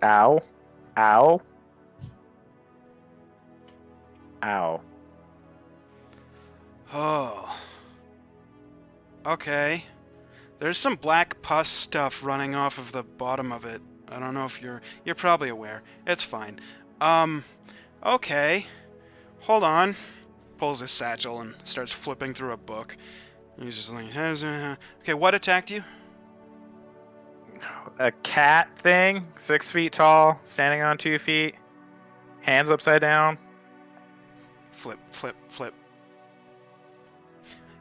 Ow. Ow. Ow. Oh. Okay. There's some black pus stuff running off of the bottom of it. I don't know if you're probably aware. It's fine. Okay. Hold on. Pulls his satchel and starts flipping through a book. He's just like, okay, what attacked you? A cat thing, 6 feet tall, standing on 2 feet, hands upside down. Flip, flip, flip.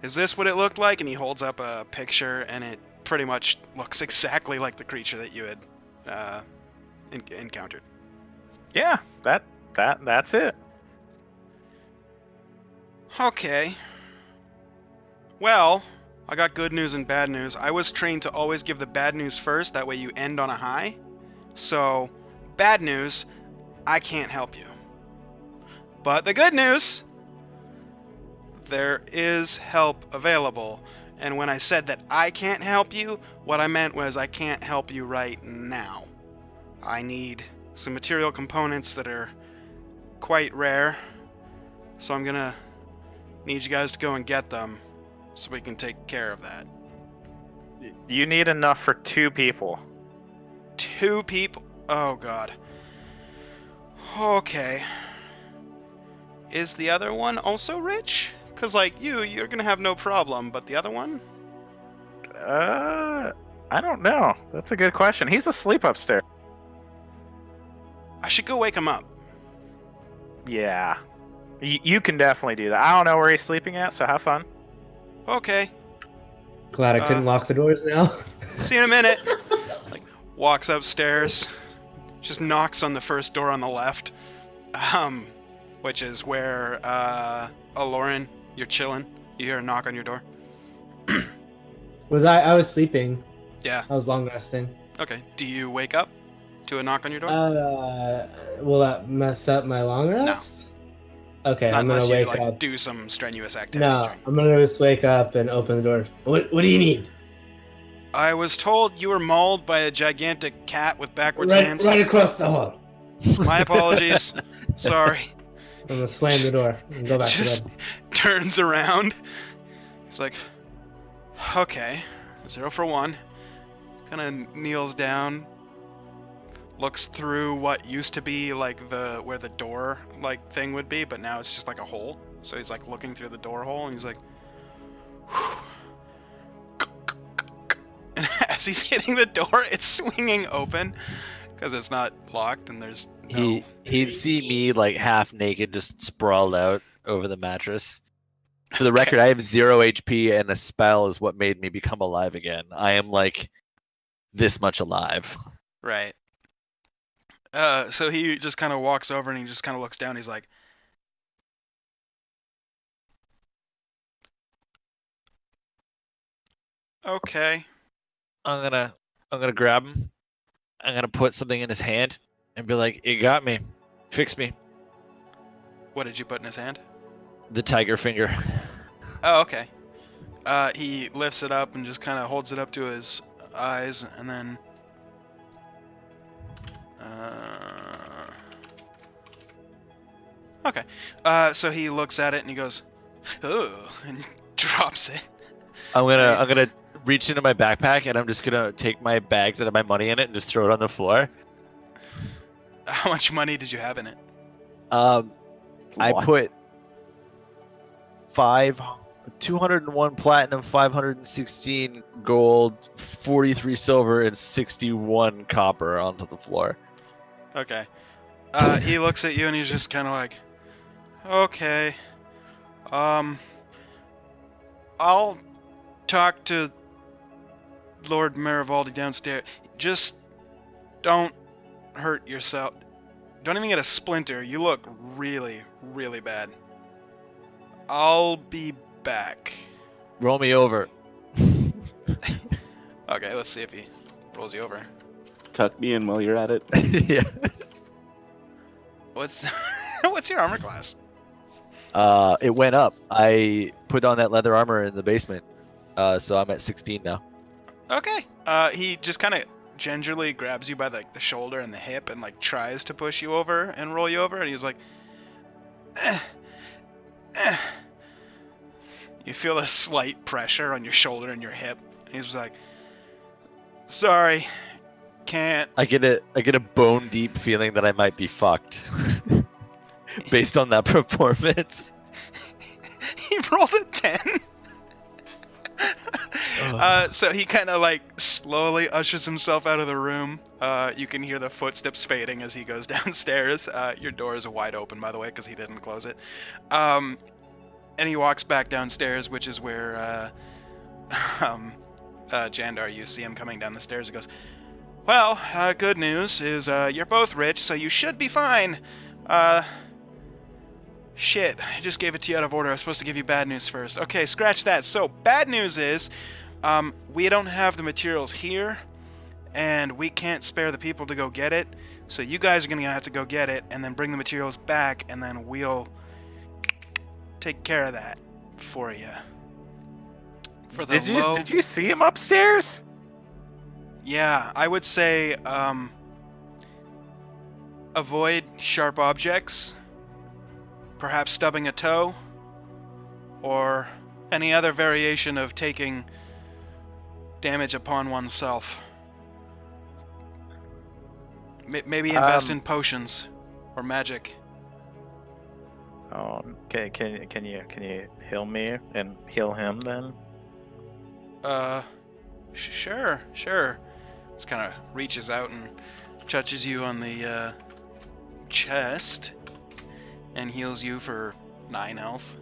Is this what it looked like? And he holds up a picture, and it pretty much looks exactly like the creature that you had encountered. Yeah, that's it. Okay. Well, I got good news and bad news. I was trained to always give the bad news first, that way you end on a high. So, bad news, I can't help you. But the good news, there is help available. And when I said that I can't help you, what I meant was I can't help you right now. I need some material components that are quite rare. So I'm gonna need you guys to go and get them so we can take care of that. You need enough for 2 people. 2 people? Oh god. Okay. Is the other one also rich? Because, like, you're gonna have no problem, but the other one? I don't know. That's a good question. He's asleep upstairs. I should go wake him up. Yeah. You can definitely do that. I don't know where he's sleeping at, so have fun. Okay. Glad I couldn't lock the doors now. See you in a minute. Like, walks upstairs, just knocks on the first door on the left, which is where, Lauren, you're chilling. You hear a knock on your door. I was sleeping. Yeah. I was long resting. Okay. Do you wake up to a knock on your door? Will that mess up my long rest? Okay, Not I'm gonna unless wake you, like, up. do some strenuous activity. No, I'm gonna just wake up and open the door. What do you need? I was told you were mauled by a gigantic cat with backwards Right, hands. right across the hall. My apologies. Sorry. I'm gonna slam the door and go back Just to bed. turns around. He's like, okay, 0 for 1. Kind of kneels down, looks through what used to be like where the door like thing would be, but now it's just like a hole. So he's like looking through the door hole, and he's like, as he's hitting the door, it's swinging open because it's not locked and there's no. He'd see me like half naked, just sprawled out over the mattress. For the record, I have 0 HP, and a spell is what made me become alive again. I am like this much alive. Right. So he just kind of walks over and he just kind of looks down. He's like, "Okay." I'm gonna grab him. I'm gonna put something in his hand and be like, "You got me. Fix me." What did you put in his hand? The tiger finger. Oh, okay. He lifts it up and just kind of holds it up to his eyes, and then okay. So he looks at it and he goes, "Ugh," and drops it. I'm gonna reach into my backpack and I'm just gonna take my bags that have my money in it and just throw it on the floor. How much money did you have in it? I What? put 201 platinum, 516 gold, 43 silver, and 61 copper onto the floor. Okay. He looks at you and he's just kind of like, "Okay. I'll talk to Lord Marivaldi downstairs. Just don't hurt yourself. Don't even get a splinter. You look really, really bad. I'll be back." Roll me over. Okay, let's see if he rolls you over. Tuck me in while you're at it. Yeah. What's what's your armor class? It went up. I put on that leather armor in the basement. So I'm at 16 now. Okay. He just kind of gingerly grabs you by the shoulder and the hip and like tries to push you over and roll you over, and he's like, eh. You feel a slight pressure on your shoulder and your hip. And he's like, "Sorry, can't." I get a bone deep feeling that I might be fucked. Based on that performance. He rolled a 10. So he kind of like slowly ushers himself out of the room. You can hear the footsteps fading as he goes downstairs. Your door is wide open, by the way, because he didn't close it. And he walks back downstairs, which is where Jandar, you see him coming down the stairs. He goes, "Well, good news is you're both rich, so you should be fine. Shit, I just gave it to you out of order. I was supposed to give you bad news first. Okay, scratch that. So, bad news is, we don't have the materials here, and we can't spare the people to go get it. So you guys are going to have to go get it, and then bring the materials back, and then we'll take care of that for you." For the Did you see him upstairs? Yeah, I would say, avoid sharp objects. Perhaps stubbing a toe, or any other variation of taking damage upon oneself. Maybe invest in potions or magic. Can you heal me and heal him then? Sure. Just kind of reaches out and touches you on the chest. And heals you for 9 health,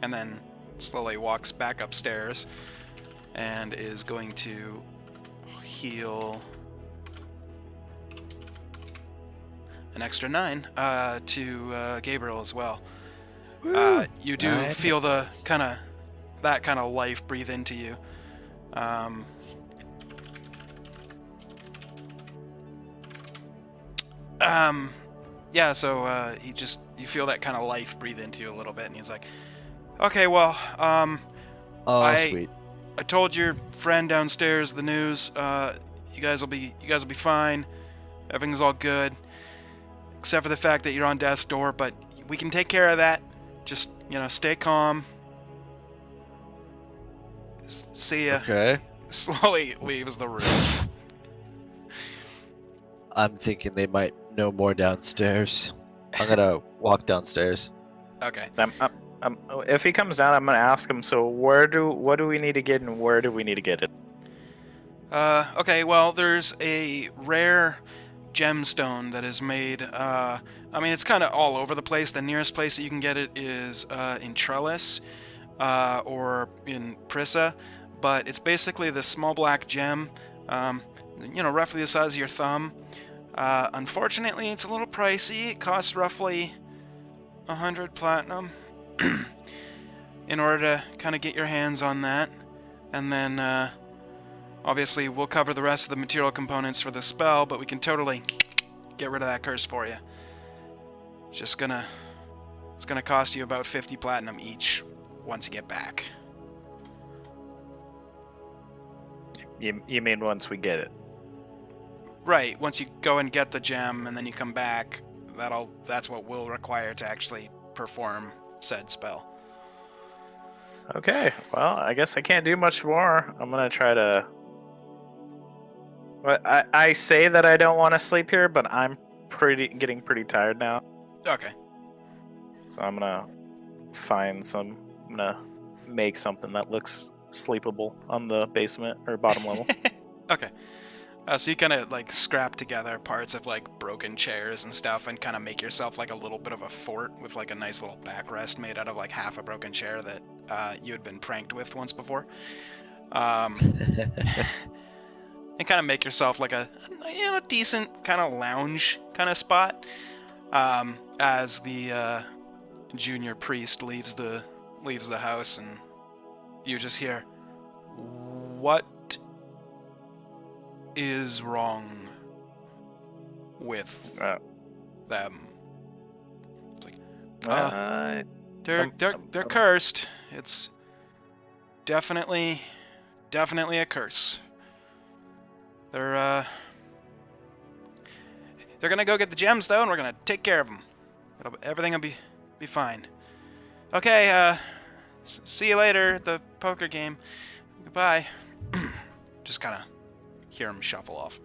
and then slowly walks back upstairs and is going to heal an extra 9 to Gabriel as well. You do Nice. feel the that kind of life breathe into you. Yeah, so you feel that kind of life breathe into you a little bit, and he's like, "Okay, well, Oh, sweet. I told your friend downstairs the news. You guys will be fine. Everything's all good, except for the fact that you're on death's door. But we can take care of that. Just stay calm. See ya." Okay. Slowly leaves the room. I'm thinking they might know more downstairs. I'm gonna walk downstairs. Okay. If he comes down, I'm gonna ask him. So what do we need to get, and where do we need to get it? Okay, well, there's a rare gemstone that is made. I mean, it's kind of all over the place. The nearest place that you can get it is in Trellis or in Prissa, but it's basically the small black gem, roughly the size of your thumb. Unfortunately, it's a little pricey. It costs roughly 100 platinum in order to kind of get your hands on that. And then, obviously, we'll cover the rest of the material components for the spell, but we can totally get rid of that curse for you. It's gonna cost you about 50 platinum each once you get back. You mean once we get it? Right, once you go and get the gem and then you come back, that's what we'll require to actually perform said spell. Okay, well, I guess I can't do much more. I'm gonna try to... I say that I don't want to sleep here, but I'm getting pretty tired now. Okay. So I'm gonna I'm gonna make something that looks sleepable on the basement or bottom level. Okay. So you kind of like scrap together parts of like broken chairs and stuff and kind of make yourself like a little bit of a fort with like a nice little backrest made out of like half a broken chair that you had been pranked with once before. And kind of make yourself like a decent kind of lounge kind of spot as the junior priest leaves the house, and you just hear, "What is wrong with them?" It's like, they're cursed. It's definitely a curse. They're gonna go get the gems though, and we're gonna take care of them. Everything will be fine. Okay, see you later at the poker game. Goodbye. Just kind of hear him shuffle off.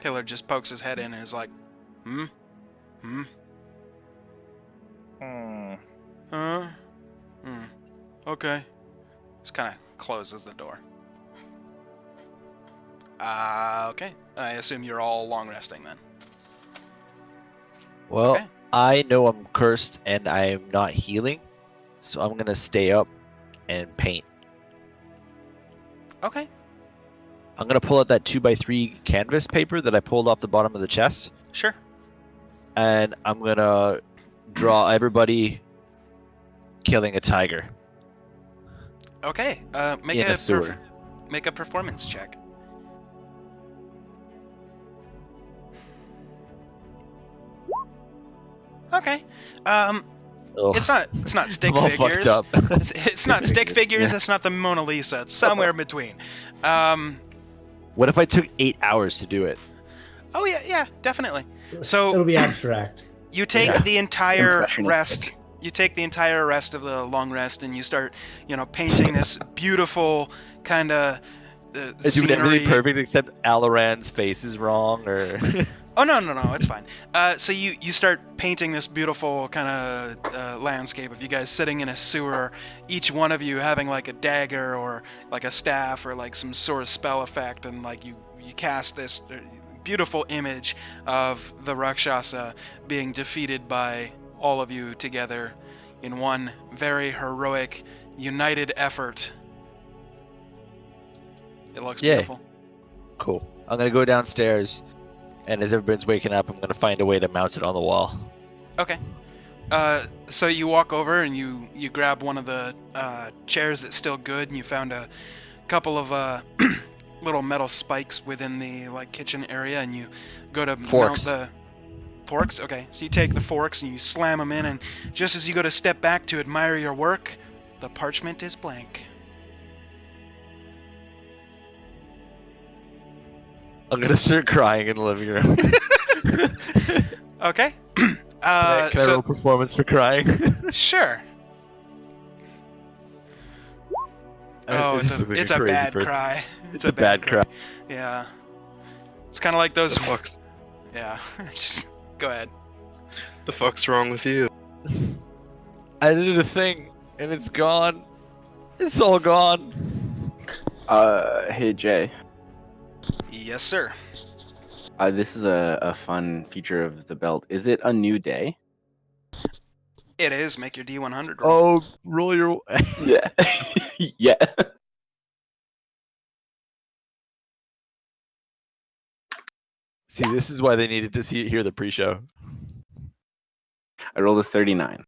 Hillard just pokes his head in and is like, Okay. Just kind of closes the door. Okay. I assume you're all long resting then. Well, Okay. I know I'm cursed and I'm not healing, so I'm gonna stay up and paint. Okay. I'm gonna pull out that 2x3 canvas paper that I pulled off the bottom of the chest, Sure. and I'm gonna draw everybody killing a tiger Okay. Make in a sewer. make a performance check. Okay. Ugh. It's not stick I'm all figures. fucked up. It's not stick figures. It's not the Mona Lisa. It's somewhere in between. What if I took 8 hours to do it? Oh yeah, definitely. So It'll be abstract. you take Yeah. the entire Impressionistic. rest. You take the entire rest of the long rest, and you start, painting this beautiful kind of Doing scenery. everything perfect except Alaran's face is wrong, or Oh no, it's fine. So you start painting this beautiful kind of landscape of you guys sitting in a sewer, each one of you having like a dagger or like a staff or like some sort of spell effect, and like you cast this beautiful image of the Rakshasa being defeated by all of you together in one very heroic, united effort. It looks Yay. beautiful. cool. I'm gonna go downstairs, and as everybody's waking up, I'm gonna find a way to mount it on the wall. Okay. So you walk over and you grab one of the chairs that's still good, and you found a couple of little metal spikes within the kitchen area, and you go to Forks. mount the forks. Okay, so you take the forks and you slam them in, and just as you go to step back to admire your work, the parchment is blank. I'm gonna start crying in the living room. Okay. Can I roll performance for crying? Sure. Oh, I just look like it's a crazy bad person. cry. It's a bad cry. Yeah. It's kind of like those. The fuck's Yeah. Just go ahead. the fuck's wrong with you? I did a thing, and it's gone. It's all gone. Hey Jay. Yes, sir. This is a fun feature of the belt. Is it a new day? It is. Make your D100 roll. Oh, roll your. Yeah. Yeah. See, this is why they needed to hear the pre-show. I rolled a 39.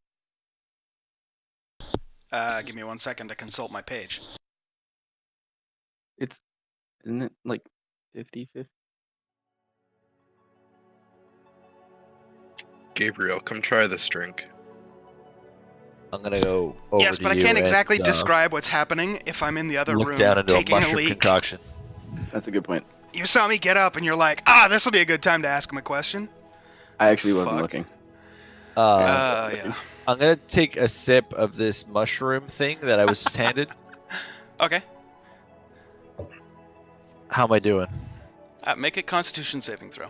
Give me 1 second to consult my page. Isn't it like 50-50? Gabriel, come try this drink. I'm gonna go over Yes, to but I you can't and, exactly describe what's happening if I'm in the other look room down into a taking a mushroom leak. concoction. That's a good point. You saw me get up and you're like, this will be a good time to ask him a question. I actually wasn't Fuck. looking. Yeah. I'm gonna take a sip of this mushroom thing that I was handed. Okay. How am I doing? Make a Constitution saving throw.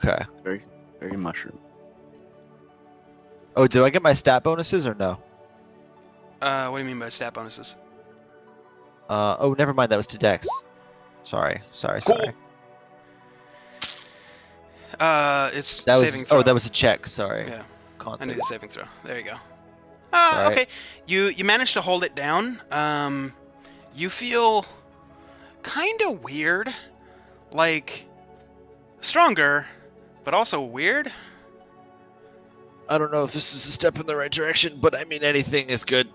Okay. Very, very mushroom. Oh, did I get my stat bonuses or no? What do you mean by stat bonuses? Oh, never mind. That was to Dex. Sorry. It's That saving was. throw. Oh, that was a check. Sorry. Yeah. I Content. need a saving throw. There you go. Alright. Okay. You managed to hold it down. You feel kind of weird, like stronger, but also weird. I don't know if this is a step in the right direction, but I mean anything is good.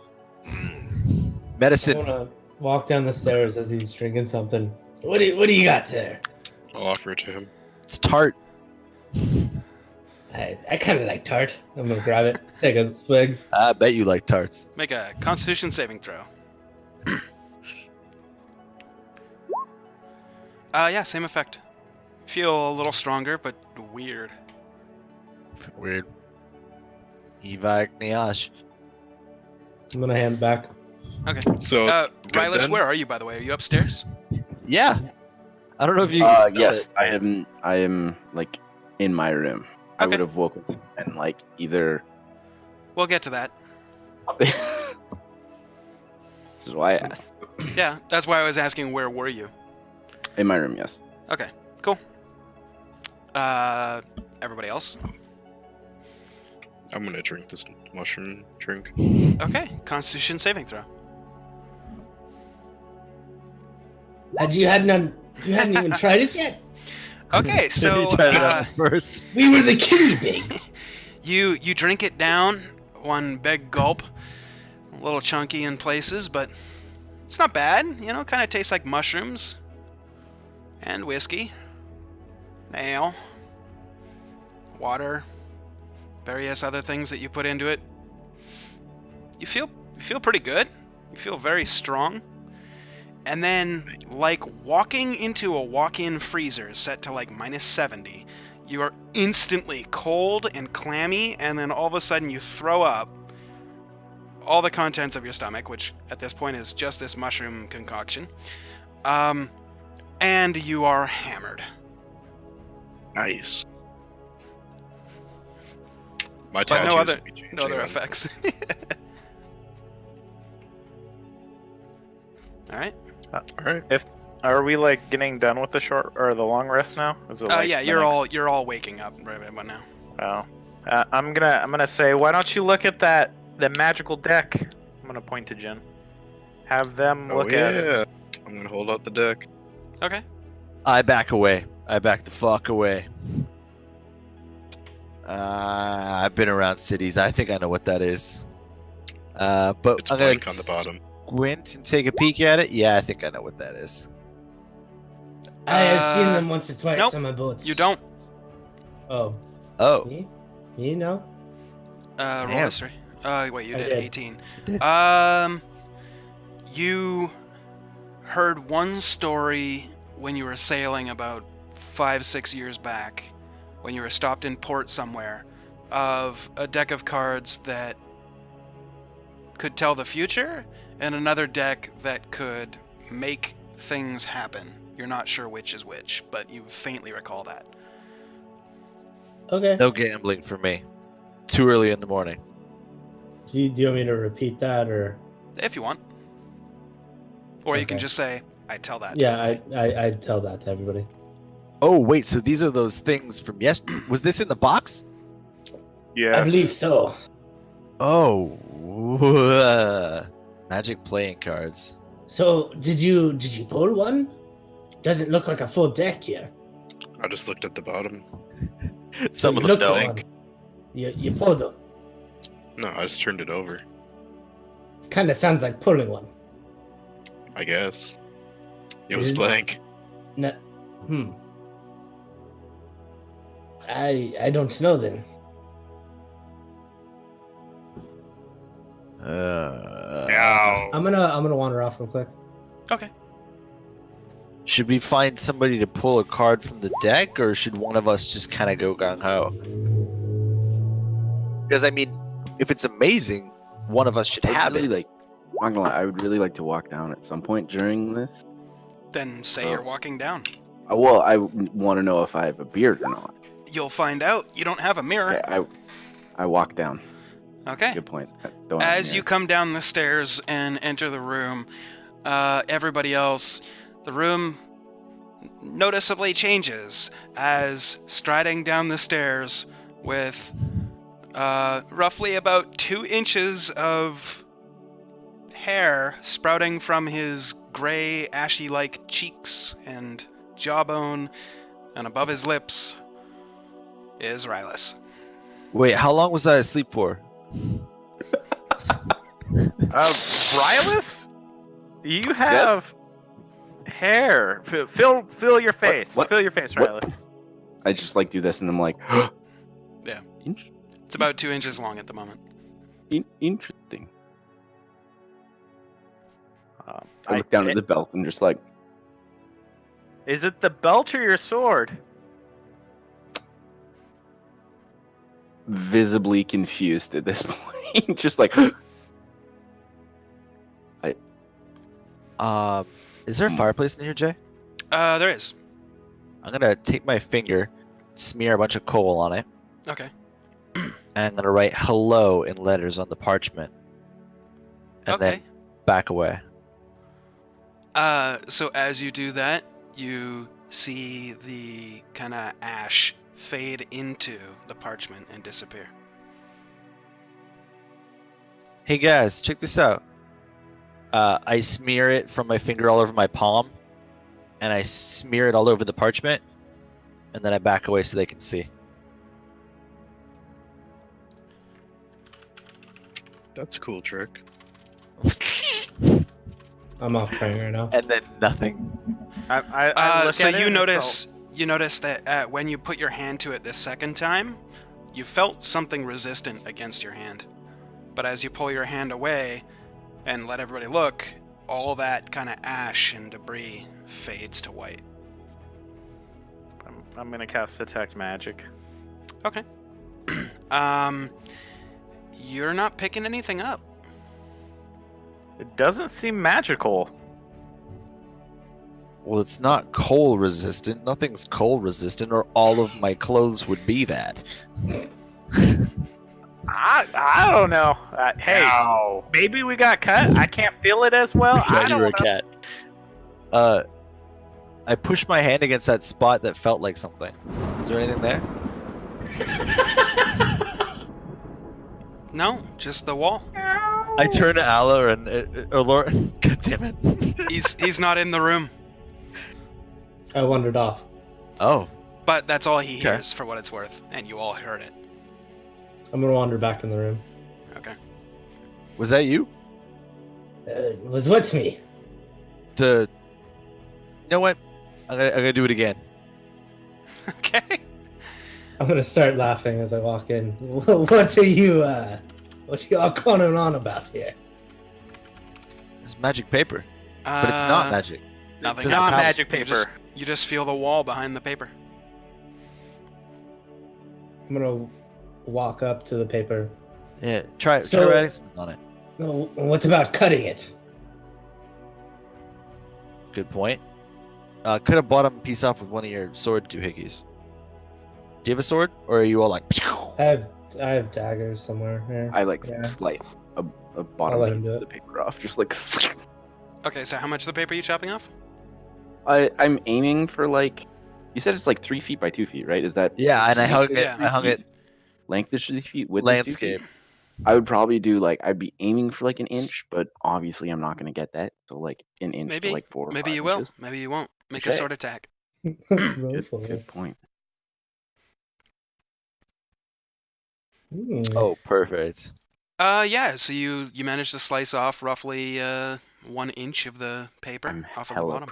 Medicine. I want to walk down the stairs as he's drinking something. What do you got there? I'll offer it to him. It's tart. I kind of like tart. I'm gonna grab it, take a swig. I bet you like tarts. Make a Constitution saving throw. Yeah, same effect. Feel a little stronger, but weird. Weird. Eva Niash. I'm gonna hand it back. So, good Rylas, then? where are you, by the way? Are you upstairs? Yeah. I don't know if you can smell Yes, it. I am like in my room. I Okay. would have woken up and like either. We'll get to that. This is why I asked. Yeah, that's why I was asking where were you. In my room, yes. Okay, cool. Everybody else? I'm gonna drink this mushroom drink. Okay, Constitution saving throw. You hadn't even tried it yet. Okay, so you tried it out first. We were the guinea pigs. you drink it down, one big gulp, a little chunky in places, but it's not bad. You know, kind of tastes like mushrooms and whiskey, ale, water, various other things that you put into it. You feel pretty good. You feel very strong. And then, like walking into a walk-in freezer set to like -70, you are instantly cold and clammy, and then all of a sudden you throw up all the contents of your stomach, which at this point is just this mushroom concoction, and you are Nice. My But tattoos no other- will be changing no other then. effects. All right. Alright. Are we like getting done with the short or the long rest now? Is it like Yeah, the you're next- all waking up right about now. Oh. I'm gonna say, why don't you look at the magical deck? I'm gonna point to Jin. Have them Oh look at it. yeah. I'm gonna hold out the deck. Okay. I back away. I back the fuck away. I've been around cities. I think I know what that is. But It's I'm gonna blank on the bottom. squint and take a peek at it. Yeah, I think I know what that is. I have seen them once or twice nope, on my boats. You don't. Oh, Oh, me? You know? Roll Damn. history. Wait, you I did did. 18. did. You heard one story when you were sailing about 5-6 years back, when you were stopped in port somewhere, of a deck of cards that could tell the future, and another deck that could make things happen. You're not sure which is which, but you faintly recall that. Okay. no gambling for me. Too early in the morning. Do you want me to repeat that or? If you want. Or you can Okay. just say, I tell that. to Yeah, everybody." I'd tell that to everybody. Oh wait, so these are those things from yesterday. Was this in the box? Yes. I believe so. Oh, magic playing cards. So did you pull one? Doesn't look like a full deck here. I just looked at the bottom. Some You of them looked at don't. one. You pulled them. No, I just turned it over. Kind of sounds like pulling one. I guess. It was Is- blank. No. I don't know then. No. I'm gonna wander off real quick. Okay. Should we find somebody to pull a card from the deck, or should one of us just kind of go gung ho? Because I mean, if it's amazing, one of us should have really it. like. I'm not gonna lie, I would really like to walk down at some point during this. Then say Oh. you're walking down. Well, I want to know if I have a beard or not. You'll find out. You don't have a mirror. I walk down. Okay. Good point. I don't have a As you mirror. come down the stairs and enter the room, everybody else, the room noticeably changes as striding down the stairs with roughly about 2 inches of hair sprouting from his gray, ashy-like cheeks and jawbone, and above his lips is Rylus. Wait, how long was I asleep for? Rylus, you have hair. Fill your face. What? Fill your face, What? Rylus. I just like do this and I'm like, Yeah. In- It's about 2 inches long at the moment. interesting. Um, I look down at the belt and just like, Is it the belt or your sword? visibly confused at this point. Just like, Is there a fireplace in here, Jay? There is. I'm gonna take my finger, smear a bunch of coal on it, Okay. and I'm gonna write "hello" in letters on the parchment, and Okay. then back away. So as you do that, you see the kind of ash fade into the parchment and disappear. Hey guys, check this out. I smear it from my finger all over my palm, and I smear it all over the parchment, and then I back away so they can see. That's a cool trick. I'm off train right now. And then nothing. I look So at it you and notice that when you put your hand to it the second time, you felt something resistant against your hand. But as you pull your hand away and let everybody look, all that kind of ash and debris fades to white. I'm gonna cast Detect Magic. Okay. You're not picking anything up. It doesn't seem magical. Well, it's not coal resistant. Nothing's coal resistant, or all of my clothes would be that. I don't know. Hey, maybe we got cut. I can't feel it as well. I you don't were a know. cat. I pushed my hand against that spot that felt like something. Is there anything there? No, just the wall. I turn to Ala or Laura. God damn it. He's not in the room, I wandered off. Oh, but that's all he Okay. hears for what it's worth, and you all heard it. I'm gonna wander back in the room. Okay. was that you? It was what's me? You know what? I'm gonna do it again. Okay. I'm gonna start laughing as I walk in. What are you all going on about here? It's magic paper, but it's not magic. Nothing It's not happens. magic You paper. just feel the wall behind the paper. I'm gonna walk up to the paper. Yeah, try So- writing something on it. No, what's about cutting it? Good point. Could have bought him a piece off with one of your sword doohickeys. Do you have a sword, or are you all like? I have daggers somewhere here. I like Yeah. slice a I'll bottom let piece him do of it. the paper off, just like. Okay, so how much of the paper are you chopping off? I'm aiming for like. You said it's like 3 feet by 2 feet, right? Is that Yeah, and I hung it. Yeah. I hung it length is 3 feet, width is 2 feet? landscape. I would probably do like I'd be aiming for like an inch, but obviously I'm not gonna get that. So like an inch Maybe. to like 4 or Maybe 5 you will. inches. Maybe you won't. Make a Touche. sword attack. Roll Good, for it. good point. Oh, perfect. Yeah. So you managed to slice off roughly 1 inch of the paper I'm off of the hella bottom.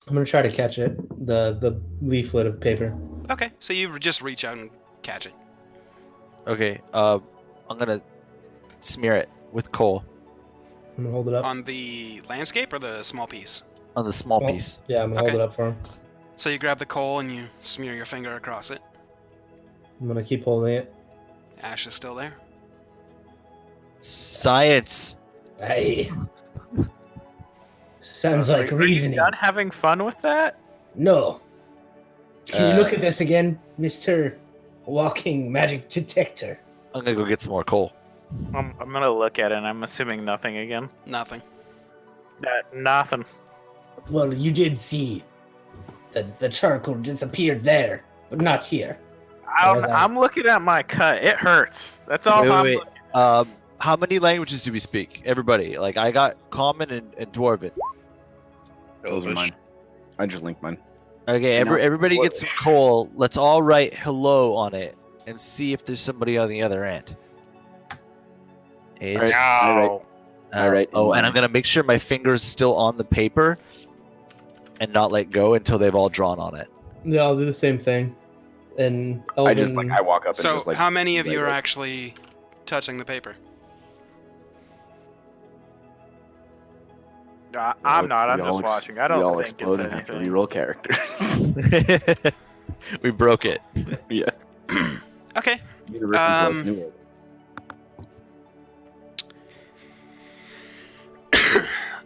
I'm gonna try to catch it. The leaflet of paper. Okay, so you just reach out and catch it. Okay. I'm gonna smear it with coal I'm gonna hold it up. On the landscape or the small piece? on the small Well, piece. Yeah, I'm gonna Okay. hold it up for him. So you grab the coal and you smear your finger across it. I'm gonna keep holding it. Ash is still there. Science. Hey. Sounds Are like you reasoning. done having fun with that? No. Can you look Uh, at this again, Mr. Walking Magic Detector? I'm gonna go get some more coal. I'm gonna look at it, and I'm assuming nothing again. Nothing. Nothing. Well, you did see that the charcoal disappeared there, but not here. Where's that? I'm looking at my cut. It hurts. That's all Wait, I'm wait, looking wait. How many languages do we speak? Everybody. Like I got Common and Dwarven. Those are Elvish. mine. I just linked mine. Okay, You know, everybody what- get some coal. Let's all write hello on it and see if there's somebody on the other end. H- Alright. No. Alright, Oh, and mine. I'm gonna make sure my finger's still on the paper and not let go until they've all drawn on it. Yeah, I'll do the same thing. And I Elvin, just like I walk up and So just like. how many of you are like- actually touching the paper? I'm not. I'm we just all watching. I we all don't think it's explode and have to anything. reroll characters. We broke it. yeah. Okay. Universal Um, Plus New World.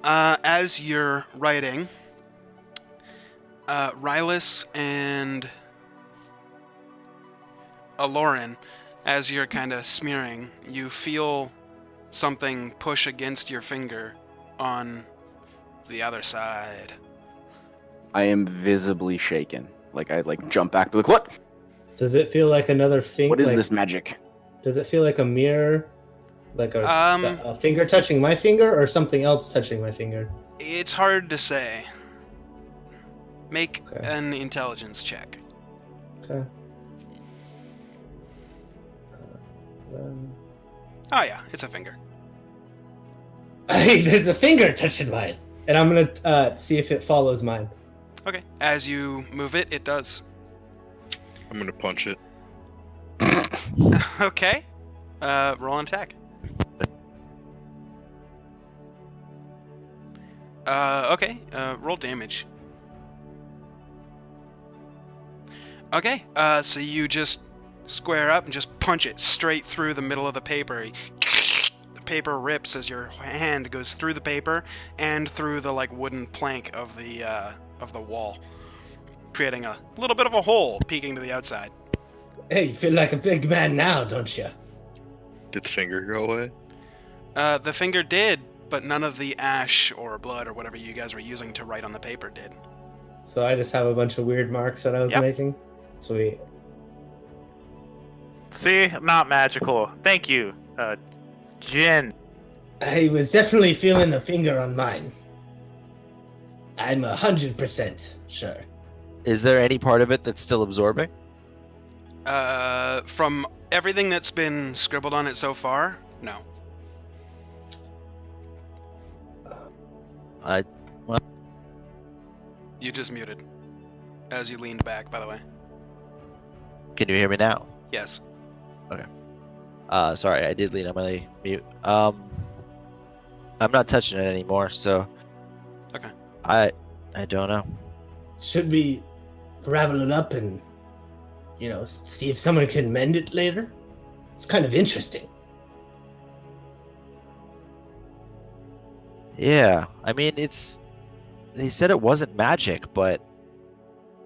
As you're writing, Rylus and Aloran, as you're kind of smearing, you feel something push against your finger on the other side. I am visibly shaken. Like I like jump back, be like, what? does it feel like another finger? What is this magic? Does it feel like a mirror? Like Um, a finger touching my finger or something else touching my finger? It's hard to say. Make Okay. an intelligence check. Okay. Oh yeah, it's a finger. Hey, there's a finger touching mine. And I'm gonna see if it follows mine. Okay. As you move it, it does. I'm gonna punch it. Okay. Roll an attack. Okay. Roll damage. Okay. So you just square up and just punch it straight through the middle of the paper. The paper rips as your hand goes through the paper and through the like wooden plank of the wall, creating a little bit of a hole peeking to the outside. Hey, you feel like a big man now, don't you? Did the finger go away? The finger did, but none of the ash or blood or whatever you guys were using to write on the paper did. So I just have a bunch of weird marks that I was Yep. making. Sweet. See, not magical. Thank you, Jin. I was definitely feeling the finger on mine. I'm 100% sure. Is there any part of it that's still absorbing? From everything that's been scribbled on it so far, no. I You just muted. As you leaned back, by the way. Can you hear me now? Yes. Sorry, I did lean on my mute. I'm not touching it anymore, so. Okay. I don't know. Should we ravel it up and, see if someone can mend it later? It's kind of interesting. Yeah, I mean it's. They said it wasn't magic, but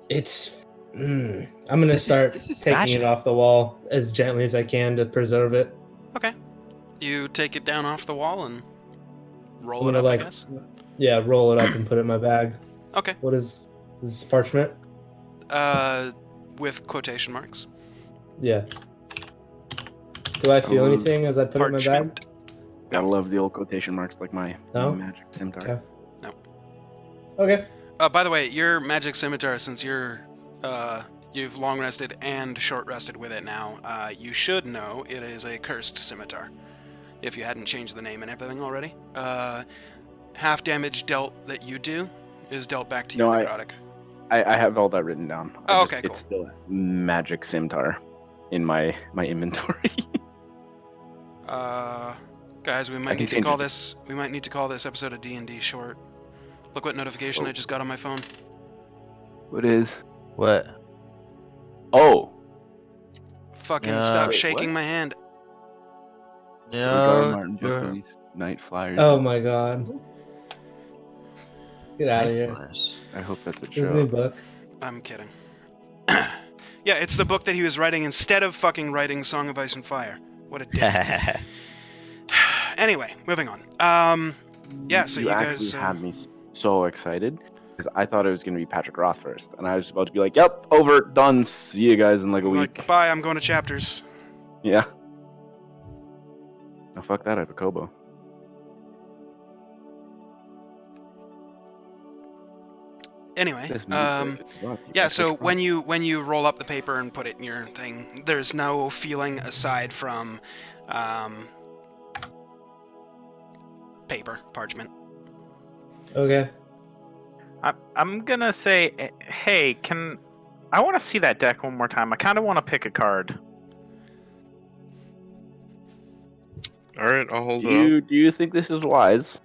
It's. I'm gonna This is- start this is taking magic. it off the wall as gently as I can to preserve it. Okay. You take it down off the wall and roll I'm it gonna up, like, I guess. yeah, roll it up and put it in my bag. Okay. What is this parchment? With quotation marks. Yeah. Do I feel Oh, anything as I put it in my bag? Parchment. Gotta love the old quotation marks like my No? magic scimitar. Okay. Okay. By the way, your magic scimitar, since you've long rested and short rested with it now, you should know it is a cursed scimitar. If you hadn't changed the name and everything already. Half damage dealt that you do is dealt back to you, No, necrotic. I have all that written down. Oh, okay, It's still a magic scimitar in my inventory. Guys, we might can need to change call it. this. We might need to call this episode of D&D short. Look what notification I just got on my phone. What is? What? Oh, Fucking Yeah. stop Wait, shaking what? my hand. Gar No. Martin book you're- release, Night Flyers. Oh my god. Get out of here. Flash. I hope that's a This is a new joke. book. I'm kidding. Yeah, it's the book that he was writing instead of fucking writing Song of Ice and Fire. What a dick. Anyway, moving on. Yeah, so you actually guys. had me so excited because I thought it was gonna be Patrick Roth first, and I was about to be like, "Yep, over, done. See you guys in like a I'm week." like, bye, I'm going to chapters. Yeah. Oh fuck that! I have a Kobo. Anyway, This movie is brought to you yeah, by so Patrick Roth. when you roll up the paper and put it in your thing, there's no feeling aside from paper, parchment. Okay. I'm gonna say, hey, I want to see that deck one more time. I kind of want to pick a card. All right, I'll hold it up. Do you think this is wise?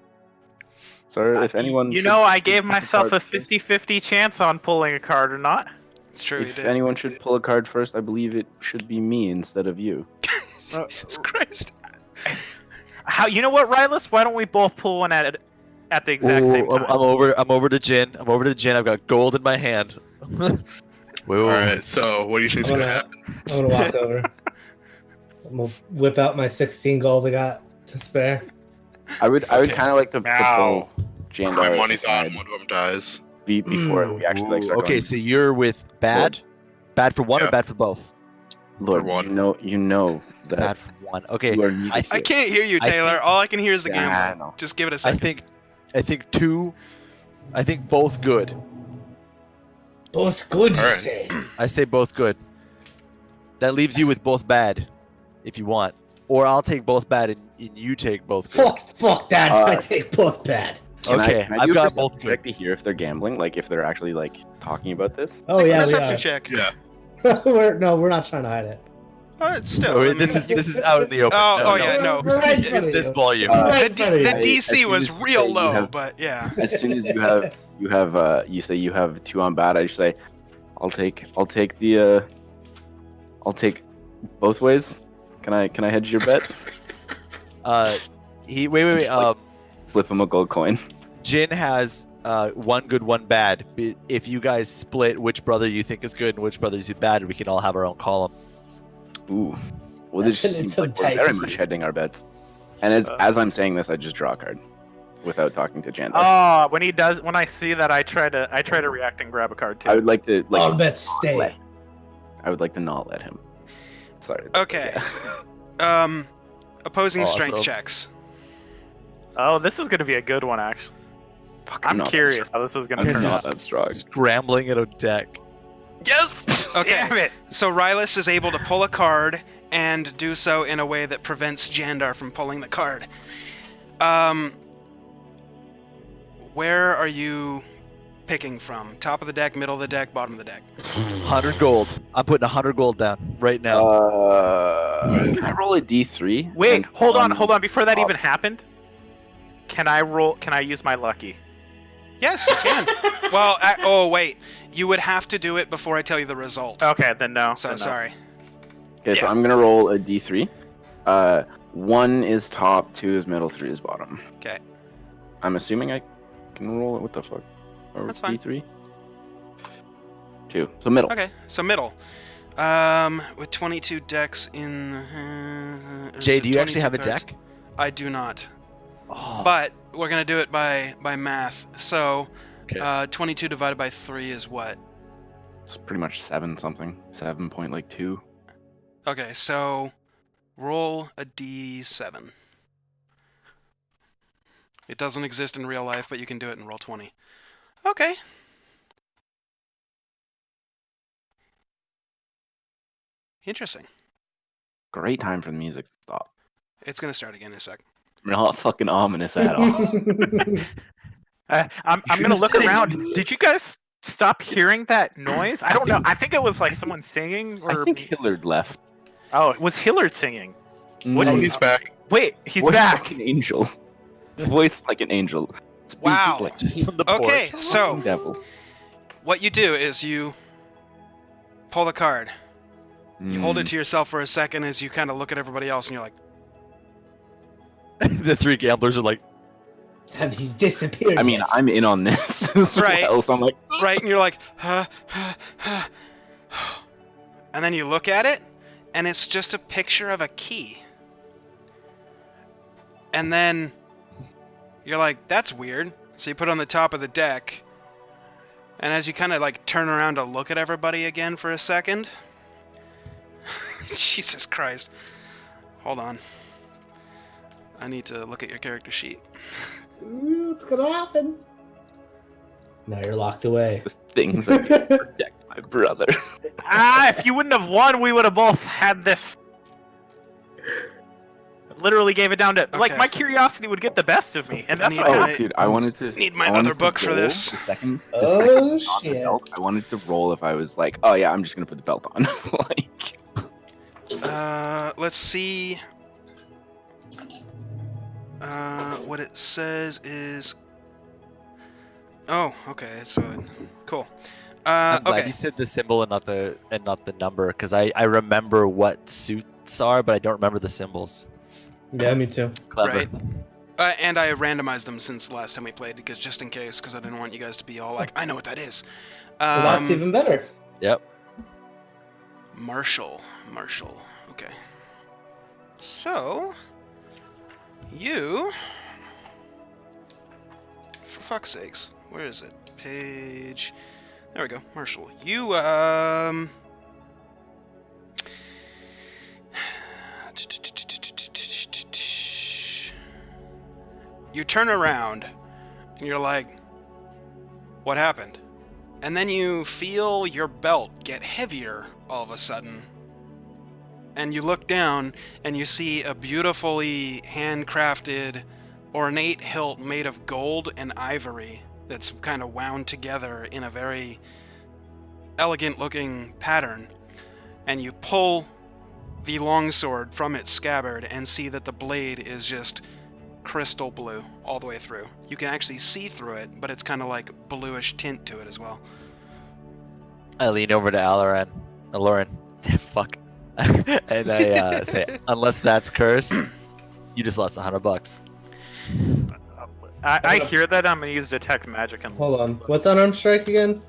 Sir, if anyone You should know, I pick gave a myself a card first- 50-50 chance on pulling a card or not. It's true, you If did. anyone should pull a card first, I believe it should be me instead of you. Jesus Christ. How? You know what, Rylus? Why don't we both pull one at the exact same Ooh, time? I'm over to Jin. I'm over to Jin. I've got gold in my hand. Whoa. All right, so what do you think's I'm gonna gonna, happen? I'm gonna walk over. I'm gonna whip out my 16 gold I got to spare. I would Okay. kind of like to Ow. pull Jandar My money's aside on one of them dies. before we actually like start Okay, going. so you're with bad? Bad for one or Yeah. bad for both? Look, for one. you know that Bad for one. Okay. you are needed I I here. can't hear you, I Taylor. think- All I can hear is the Yeah, I gambling. know. Just give it a I second. think two. I think both good. Both good, you Alright. say. I say both good. That leaves you with both bad, if you want. Or I'll take both bad and you take both good. Fuck that. Uh, I take both bad. Can Okay, can I've do a got perception both good. check to hear if they're gambling, like if they're actually like talking about this. Oh Make a yeah, we perception are. check. Yeah. we're not trying to hide it. It's still. Oh, I mean, this is out in the open. Oh, No, oh no. yeah, no. We're right in Speak front in of this you. volume. Right The, in front of the you. As DC soon was as you real say you low, have- but yeah. As soon as you say you have two on bad, I just say, I'll take both ways. Can I hedge your bet? Wait. Flip him a gold coin. Jin has one good, one bad. If you guys split which brother you think is good and which brother is bad, we can all have our own column. Ooh. Well, That's this an seems like we're very enticing. much hedging our bets. And as I'm saying this, I just draw a card without talking to Jandar. Oh, when I see that, I try to react and grab a card too. I would like to All bets stay. let- I would like to not let him. Sorry. Okay. Yeah. Opposing Awesome. strength checks. Oh, this is gonna be a good one, actually. Fuck, I'm not that curious how this is gonna strong. Guys turn I'm are out. not that strong. Scrambling at a deck. Yes. Okay. Damn it! So Rylus is able to pull a card and do so in a way that prevents Jandar from pulling the card. Where are you picking from? Top of the deck, middle of the deck, bottom of the deck? 100 gold. I'm putting 100 gold down right now. Can I roll a D3? Wait, and hold on. Before that top. even happened, can I use my lucky? Yes, you can. Well, oh wait, you would have to do it before I tell you the result. Okay, then no. So then no. sorry. Okay, so Yeah. I'm gonna roll a D3. 1 is top, 2 is middle, 3 is bottom. Okay. I'm assuming I can roll it. What the fuck? Or That's fine. D3. 2. So middle. Okay, so middle. With 22 decks in. Jay, so do you actually 22 have a cards. deck? I do not. Oh, But we're gonna do it by math. So, Okay. 22 divided by 3 is what? It's pretty much 7 something. 7.2. Okay, so roll a d7. It doesn't exist in real life, but you can do it in roll 20. Okay. Interesting. Great time for the music to stop. It's gonna start again in a sec. Not fucking ominous at all. I'm gonna look around. Did you guys stop hearing that noise? I don't know. I think it was like someone singing, I or think Hillard left. oh, it was Hillard singing. What- Oh, No, he's back. Wait, he's voice back. like an angel. Voice like an angel. Speaking Wow. like Just on the Okay, porch. so devil. what you do is you pull the card. You hold it to yourself for a second as you kind of look at everybody else, and you're like, The 3 gamblers are like, Have you disappeared? I mean, yet? I'm in on this as Right. well, so I'm like, right, and you're like, huh, huh, huh. And then you look at it, and it's just a picture of a key. And then you're like, that's weird. So you put it on the top of the deck, and as you kind of like turn around to look at everybody again for a second, Jesus Christ. Hold on. I need to look at your character sheet. Ooh, what's gonna happen? Now you're locked away. things I can protect my brother. If you wouldn't have won, we would have both had this. Literally gave it down to like Okay. my curiosity would get the best of me, and that's need what to- happened. Oh, dude, I wanted to. Need my I wanted other to book for roll this. The second, Oh, on the shit. belt. I wanted to roll if I was like, oh yeah, I'm just gonna put the belt on. Like, Let's see. What it says is. Oh, okay. So, cool. I'm glad Okay. you said the symbol and not the number, because I remember what suits are, but I don't remember the symbols. It's Yeah, me too. clever. Right. And I randomized them since the last time we played, because just in case, because I didn't want you guys to be all like, I know what that is. So that's even better. Yep. Marshall. Okay. So, you. For fuck's sakes, where is it? Page. There we go. Marshall. You, You turn around and you're like, what happened? And then you feel your belt get heavier all of a sudden. And you look down and you see a beautifully handcrafted, ornate hilt made of gold and ivory that's kind of wound together in a very elegant looking pattern. And you pull the longsword from its scabbard and see that the blade is just crystal blue all the way through. You can actually see through it, but it's kind of like bluish tint to it as well. I lean over to Aloran. Fuck. And I say, unless that's cursed, you just lost $100. I hear that. I'm gonna use detect magic and Hold on. What's unarmed strike again?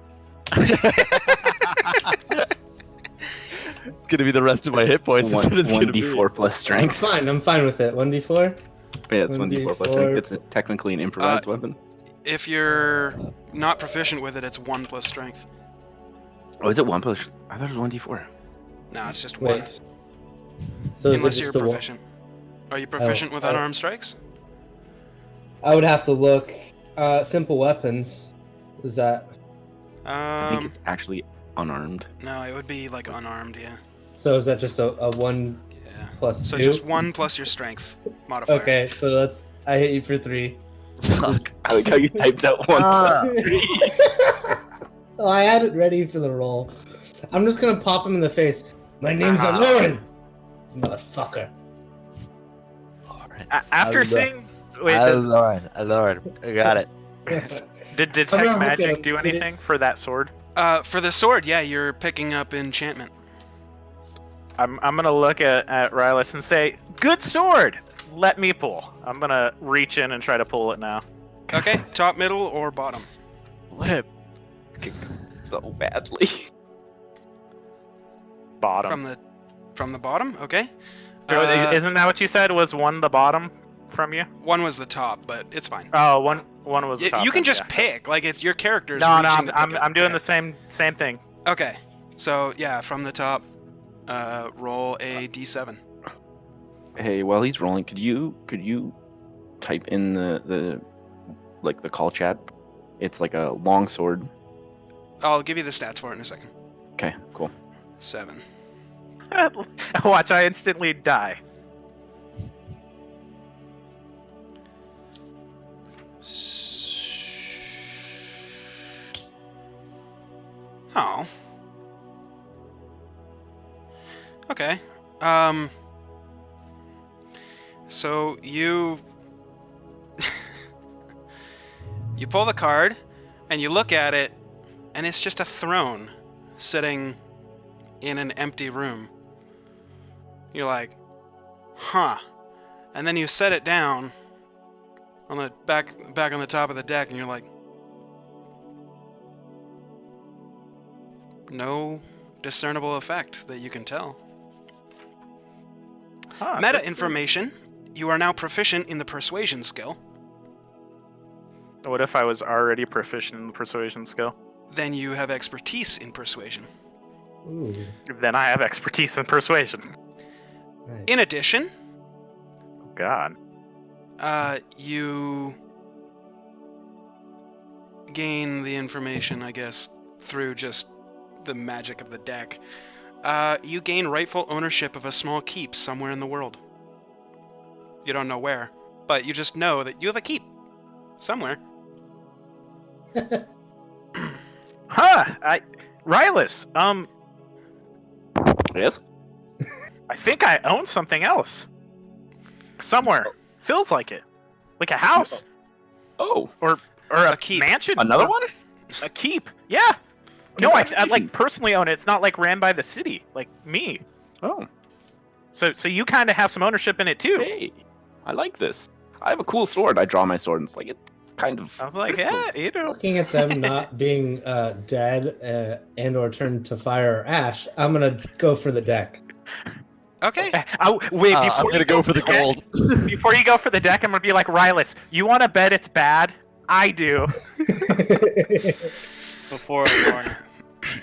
It's gonna be the rest of my hit points. is what it's gonna be. 1d4 plus strength. I'm fine with it. 1d4? Yeah, it's 1d4 plus 1d4. strength. It's technically an improvised weapon. If you're not proficient with it, it's 1 plus strength. Oh, is it 1 plus? I thought it was 1d4. No, it's just 1. Wait. So is Unless it you're just a one? proficient. Are you proficient with oh. unarmed strikes? I would have to look. Simple weapons. Is that... I think it's actually unarmed. No, it would be like unarmed, yeah. So is that just a 1 Yeah. plus So 2? just 1 plus your strength modifier. Okay, so that's... I hit you for 3. Fuck. I like how you typed out 1 Ah. plus 3. Oh, I had it ready for the roll. I'm just gonna pop him in the face. My name's Aloran! Motherfucker. after Aloran. seeing. Wait, does, Aloran. I got it. did I'm detect gonna look magic at it. do anything for that sword? For the sword, yeah, you're picking up enchantment. I'm gonna look at Rylus and say, "Good sword. Let me pull." I'm gonna reach in and try to pull it now. Okay, top, middle, or bottom? Whip. So badly. Bottom. From the bottom, okay. Isn't that what you said? Was 1 the bottom? from you? One was the top, but it's fine. Oh, one was the top. You can then, just yeah. pick. Like it's your character's. No, no, reaching to pick it. I'm doing Okay. the same thing. Okay, so yeah, from the top, roll a d7. Hey, while he's rolling, could you type in the call chat? It's like a long sword. I'll give you the stats for it in a second. Okay, cool. 7. Watch, I instantly die. Oh. Okay. So you you pull the card and you look at it and it's just a throne sitting in an empty room. You're like, "Huh." And then you set it down on the back on the top of the deck and you're like, no discernible effect that you can tell. Huh, Meta this is- information. You are now proficient in the persuasion skill. What if I was already proficient in the persuasion skill? Then you have expertise in persuasion. Ooh, Then I have expertise in persuasion. nice. In addition, Oh, God. you gain the information, I guess, through just the magic of the deck. You gain rightful ownership of a small keep somewhere in the world. You don't know where, but you just know that you have a keep somewhere. Huh! Rylus, Yes. I think I own something else. Somewhere. Feels like it. Like a house. Oh, Or a, A keep. mansion. another one? A keep. Yeah. No, I like personally own it. It's not like ran by the city, like me. Oh, So you kind of have some ownership in it too. hey, I like this. I have a cool sword. I draw my sword, and it's like it kind of. I was like, crystal. yeah, you know. Looking at them not being dead and or turned to fire or ash, I'm gonna go for the deck. Okay. Wait, I'm before gonna you go for the deck- gold. Before you go for the deck, I'm gonna be like, Rylus, you want to bet it's bad? I do. Before Lauren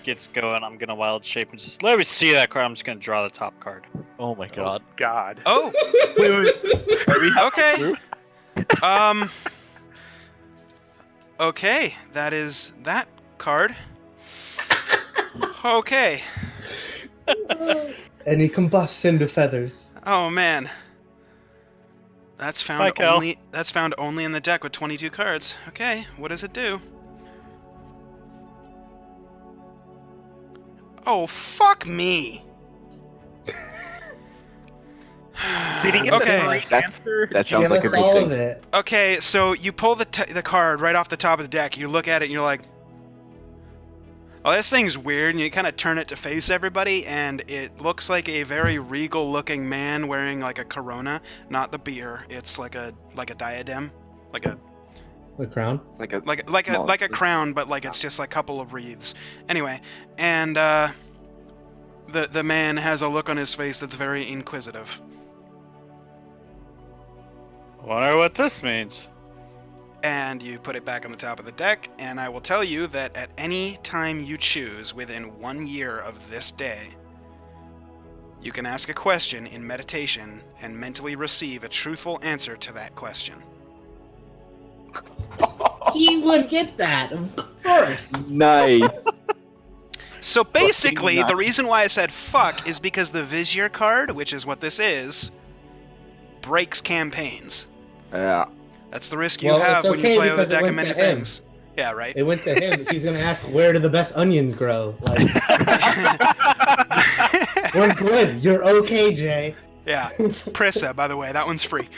gets going, I'm gonna wild shape and just let me see that card. I'm just gonna draw the top card. Oh my god. God. Oh, okay. Okay, that is that card. Okay. And he combusts into feathers. Oh man. That's Hi, found Cal. only in the deck with 22 cards. Okay, what does it do? Oh, fuck me. Did he get Okay. the right That's- answer? That sounds Give like a us good all thing. of it. Okay, so you pull the card right off the top of the deck. You look at it and you're like, oh, this thing's weird. And you kind of turn it to face everybody, and it looks like a very regal-looking man wearing like a Corona, not the beer. It's like a diadem, like a The crown. Like a like a small- crown, but like it's just like a couple of wreaths. Anyway, and the man has a look on his face that's very inquisitive. Wonder what this means. And you put it back on the top of the deck, and I will tell you that at any time you choose within 1 year of this day, you can ask a question in meditation and mentally receive a truthful answer to that question. He would get that, of course. Nice. So basically, nuts. the reason why I said fuck is because the Vizier card, which is what this is, breaks campaigns. Yeah. That's the risk you Well, have it's when you okay play with a because it deck of went many to him. things. Yeah, right. It went to him. He's gonna ask where do the best onions grow. Like, we're good. You're okay, Jay. Yeah. Prissa, by the way, that one's free.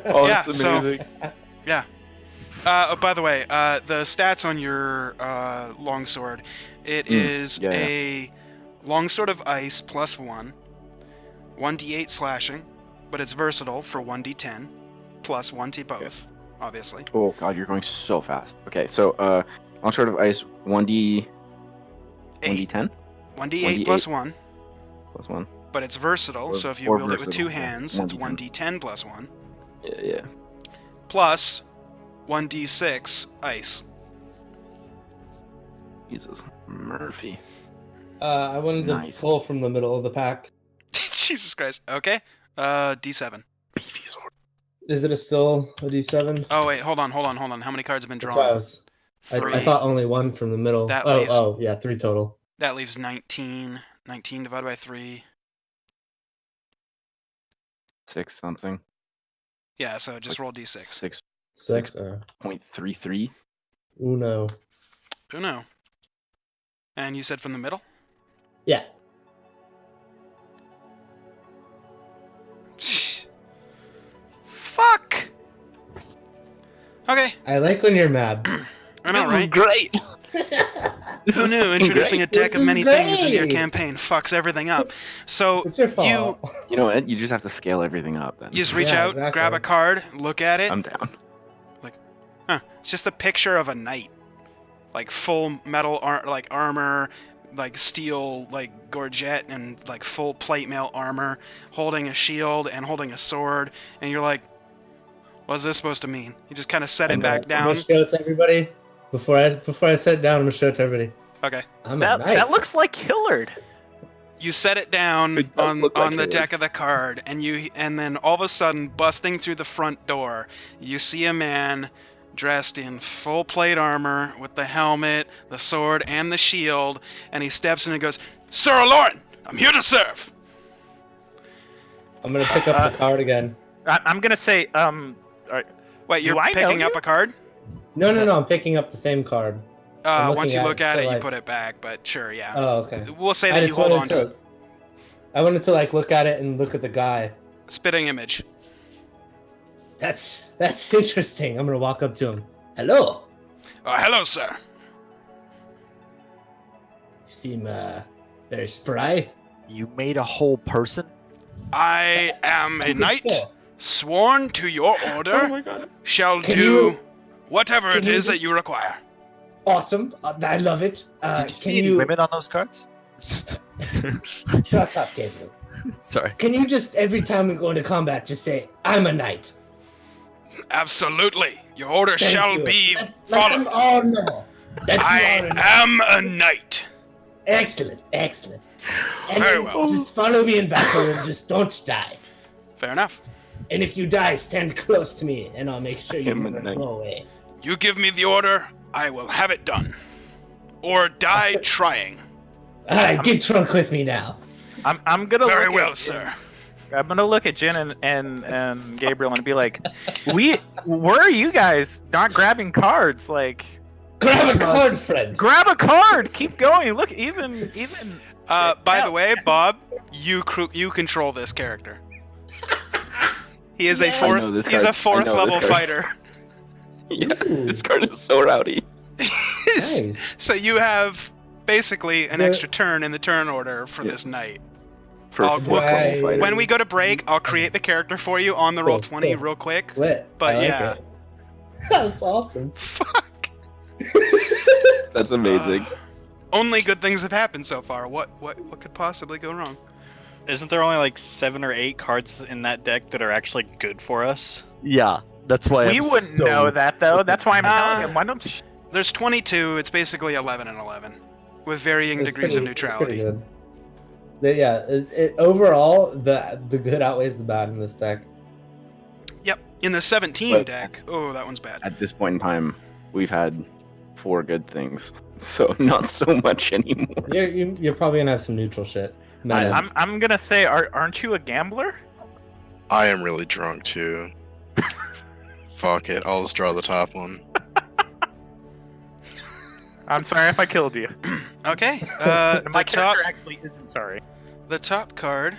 Oh, Yeah, that's so- amazing. By the way, the stats on your longsword, it is yeah. a longsword of ice +1, 1d8 slashing, but it's versatile for 1d10, plus 1 to both, obviously. Oh god, you're going so fast. Okay, so Longsword of Ice 1d 8, 1d10 1d8 1d8. plus 1, plus 1. but it's versatile. Or- So if you or wield it with two versatile, yeah. hands, it's 1d10. 1d10 plus 1, Yeah. plus 1d6 ice. Jesus, Murphy. I wanted to Nice. pull from the middle of the pack. Jesus Christ. Okay. D7. Beefy sword. Is it still a D7? Oh wait, hold on. How many cards have been That's why drawn? I 3. thought only one from the middle. That oh, leaves- oh, yeah, 3 total. That leaves 19. 19 divided by 3. 6 something. Yeah, so just roll d6. 6. 6.33. Uno. Uno. And you said from the middle? Yeah. Fuck! Okay, I like when you're mad. I know, right? Great. Who knew introducing a deck This of is many things into your great. campaign fucks everything up? So It's your you fault. You know what? You just have to scale everything up then. you just reach Yeah, out, exactly. grab a card, look at it. I'm down. Huh. It's just a picture of a knight. Like full metal armor, like steel like gorget and like full plate mail armor, holding a shield and holding a sword, and you're like, what's this supposed to mean? You just kind of set it back I'm down. gonna show it to everybody. Before I set it down, I'm gonna show it to everybody. Okay. I'm a That, knight. that looks like Hillard. You set it down It does on look like the it deck of the card, and then all of a sudden, busting through the front door, you see a man dressed in full plate armor with the helmet, the sword, and the shield, and he steps in and goes, "Sir Aloran, I'm here to serve." I'm gonna pick up the card again. I'm gonna say, Wait, you're Do I know picking you? up a card? No, I'm picking up the same card. I'm Once looking you at look it, at so, it, you like- put it back, but sure, yeah. Oh, okay. We'll say I that you just hold on wanted to it. I wanted to like look at it and look at the guy. Spitting image. That's interesting. I'm gonna walk up to him. Hello. Hello, sir. You seem very spry. You made a whole person? I am a knight, sworn to your order, Oh my god. shall Can do you- whatever it can you is do- that you require. Awesome. I love it. Did you can see any women on those cards? Shut up, Gabriel. Sorry. Can you just every time we go into combat just say I'm a knight? Absolutely. Your order Thank shall you. be Let them followed. all know that you I are a knight. am a knight. Excellent. And Very then well. just follow me in battle and just don't die. Fair enough. And if you die, stand close to me, and I'll make sure you am a never knight. go away. You give me the order, I will have it done. Or die trying. All right, get drunk with me now. I'm gonna Very look well, at, sir. I'm gonna look at Jen and Gabriel and be like, where are you guys not grabbing cards? Like, Grab a card, friend. grab a card. Keep going. Look, even. By the way, Bob, you control this character. He is a Yeah. I know fourth. this He's card. a I fourth know level this card. fighter. Yeah, this card is so rowdy. Nice. So you have basically an The- extra turn in the turn order for Yeah. this night. For I'll- a fourth level Why- fighter. When we go to break, I'll create the character for you on the roll Cool, 20 cool. real quick. Lit. But I like yeah. it. That's awesome. Fuck. That's amazing. Only good things have happened so far. What could possibly go wrong? Isn't there only like 7 or 8 cards in that deck that are actually good for us? Yeah, that's why We I'm wouldn't so- know that though. That's why I'm telling Uh, him. Why don't you? There's 22. It's basically 11 and 11, with varying It's degrees of pretty- it's pretty neutrality. good. Yeah, overall, the good outweighs the bad in this deck. Yep. In the 17 But- deck. Oh, that one's bad. At this point in time, we've had 4 good things, so not so much anymore. You're probably gonna have some neutral shit. Meta. I'm gonna say, aren't you a gambler? I am really drunk too. Fuck it, I'll just draw the top one. I'm sorry if I killed you. Okay. My The character top, actually isn't sorry. the top card.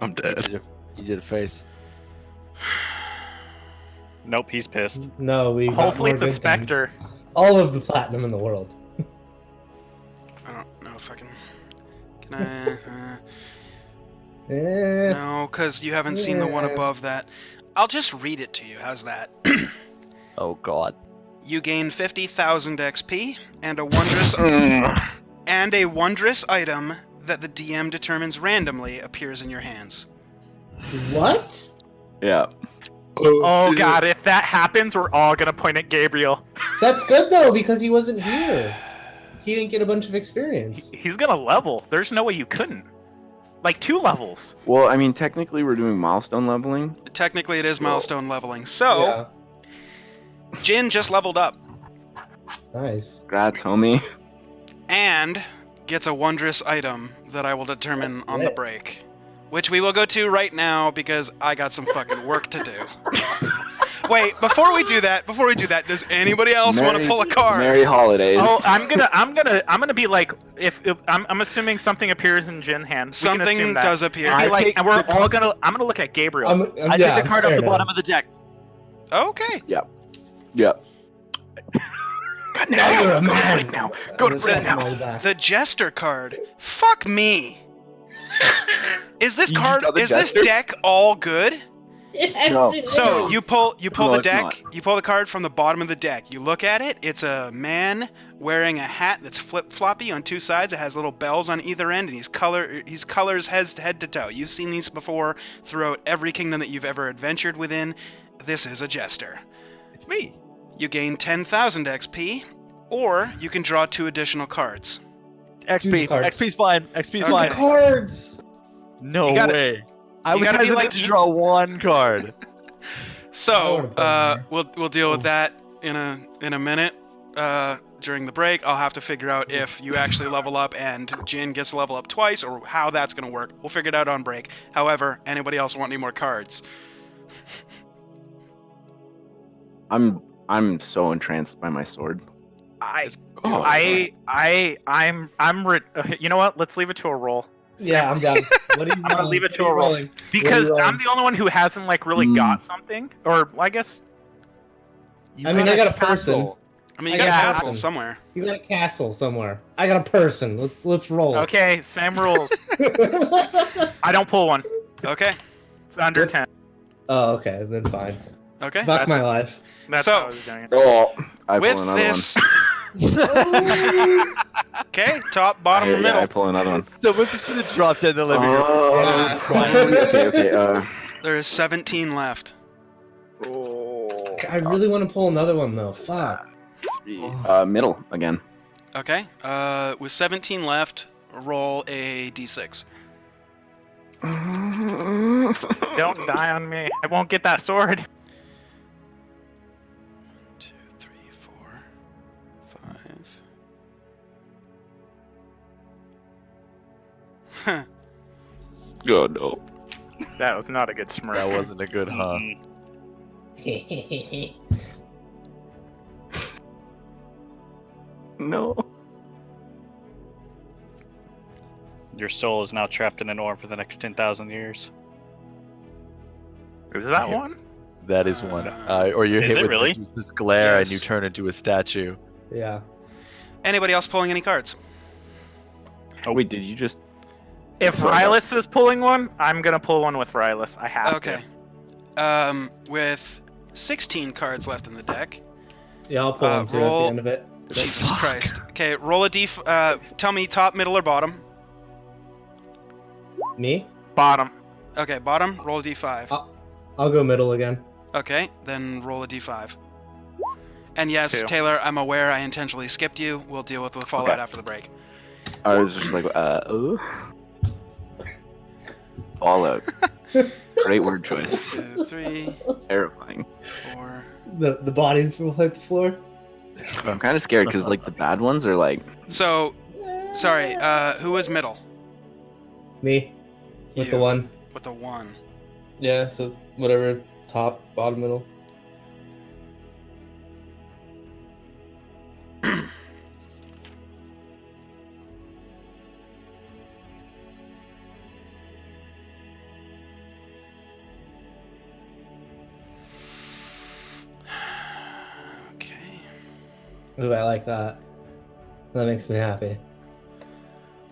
I'm dead. You did a face. Nope, he's pissed. No, we. got Hopefully, more it's a good specter. things. All of the platinum in the world. I don't know if I can. Can I? Eh, No, because you haven't seen the one Yeah. above that. I'll just read it to you. How's that? Oh God. you gain 50,000 XP and a wondrous item that the DM determines randomly appears in your hands. What? Yeah. Oh god, if that happens, we're all gonna point at Gabriel. That's good though because he wasn't here. He didn't get a bunch of experience. He's gonna level. There's no way you couldn't. Like 2 levels. Well, I mean, technically we're doing milestone leveling. Technically, it is milestone leveling. So, Jin just leveled up Nice. Congrats, homie. and gets a wondrous item that I will determine That's on the lit. break. Which we will go to right now because I got some fucking work to do. Wait, before we do that, does anybody else want to pull a card? Merry holidays. Oh, I'm gonna be like, if I'm assuming something appears in Jin hand. We can assume Something that. does appear. I Be like, take and we're the- all gonna. I'm gonna look at Gabriel. I take the card off the bottom of the deck. Okay. Yep. Now you're a man. Now. Go to I'm bed gonna now. set my back. The Jester card. Fuck me. Is this You card? got the Is this Jester? deck all good? Yes, No. it So is. you pull No, the it's deck. not. You pull the card from the bottom of the deck. You look at it. It's a man wearing a hat that's flip floppy on 2 sides. It has little bells on either end, and he's colors head to toe. You've seen these before throughout every kingdom that you've ever adventured within. This is a Jester. It's me. You gain 10,000 XP, or you can draw 2 additional cards. XP. cards. XP's fine. XP's Okay. fine. Cards. No You gotta- way. I you was gotta be hesitant like to me. draw 1 card. So I we'll deal with that in a minute. During the break, I'll have to figure out if you actually level up and Jin gets to level up twice, or how that's gonna work. We'll figure it out on break. However, anybody else want any more cards? I'm so entranced by my sword. You know what? Let's leave it to a roll. Yeah, I'm down. What are you I'm gonna rolling? leave it What to are you a roll. rolling? Because What are you I'm the only one who hasn't like really got something, or I guess You I mean, I got a person. castle. I mean, you I got got a castle nothing. somewhere. You got a castle somewhere. I got a person. Let's roll. okay, same rules. I don't pull one. Okay. It's under What's- 10. Oh, okay, then fine. Okay. Fuck my life. That's So- how I was doing it. Oh, I With pull another this. one. Okay. Top, bottom, or I middle. pull another one. Someone's just gonna drop dead in the living room. Oh, okay. There is 17 left. I really want to pull another one though. Fuck. Middle again. Okay. With 17 left, roll a d6. Don't die on me. I won't get that sword. 2, 3, 4, 5. Oh no. That was not a good smirk. That wasn't a good huh. No. Your soul is now trapped in an orb for the next 10,000 years. Is that Yeah. one? That is one. Or you're Is hit it with really? this glare and Yes. you turn into a statue. Yeah. Anybody else pulling any cards? Oh wait, did you just? If Rylus is pulling one, I'm gonna pull one with Rylus. I have Okay. With 16 cards left in the deck. Yeah, I'll pull one too at roll- the end of it. Jesus Christ. Okay, roll a tell me top, middle, or bottom. Me? to. Bottom. Okay, bottom, roll a d5. I'll go middle again. Okay, then roll a d5. And yes, 2. Taylor, I'm aware I intentionally skipped you. We'll deal with the fallout Okay. after the break. I was just like, oh. Fallout. Great word choice. 2, 3, Terrifying. 4. The bodies will hit the floor. I'm kind of scared because like the bad ones are like. So, sorry, who was middle? Me. With the You. one. With the 1. Yeah, so whatever. Top, bottom, middle. Okay. Ooh, I like that. That makes me happy.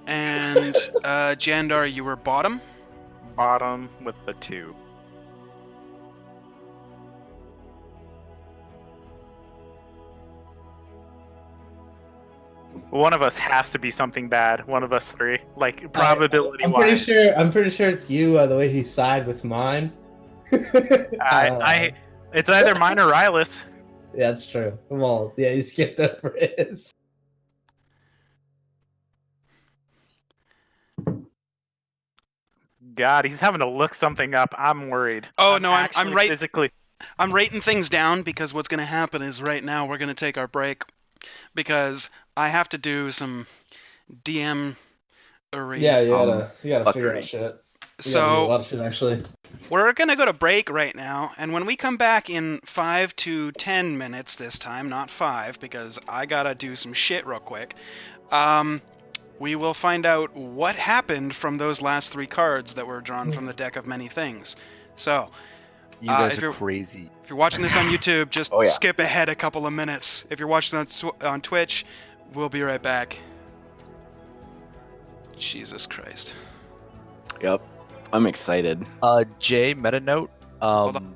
And, Jandar, you were bottom? Bottom with the 2. One of us has to be something bad. One of us three, like probability I'm pretty wise. sure. I'm pretty sure it's you. The way he sighed with mine. It's either mine or Rylus. Yeah, that's true. Well, yeah, you skipped over his. God, he's having to look something up. I'm worried. Oh, no, I'm actually right. Physically. I'm writing things down because what's going to happen is right now we're going to take our break because I have to do some DM Yeah, you gotta figure fuckery. out shit. You gotta do a So lot of shit, actually. we're going to go to break right now, and when we come back in 5 to 10 minutes this time, not 5, because I got to do some shit real quick, we will find out what happened from those last 3 cards that were drawn from the deck of many things. So, You guys if are you're- crazy. if you're watching this on YouTube, just Oh, yeah. skip ahead a couple of minutes. If you're watching on Twitch, we'll be right back. Jesus Christ. Yep. I'm excited. Jay, meta note. Hold on.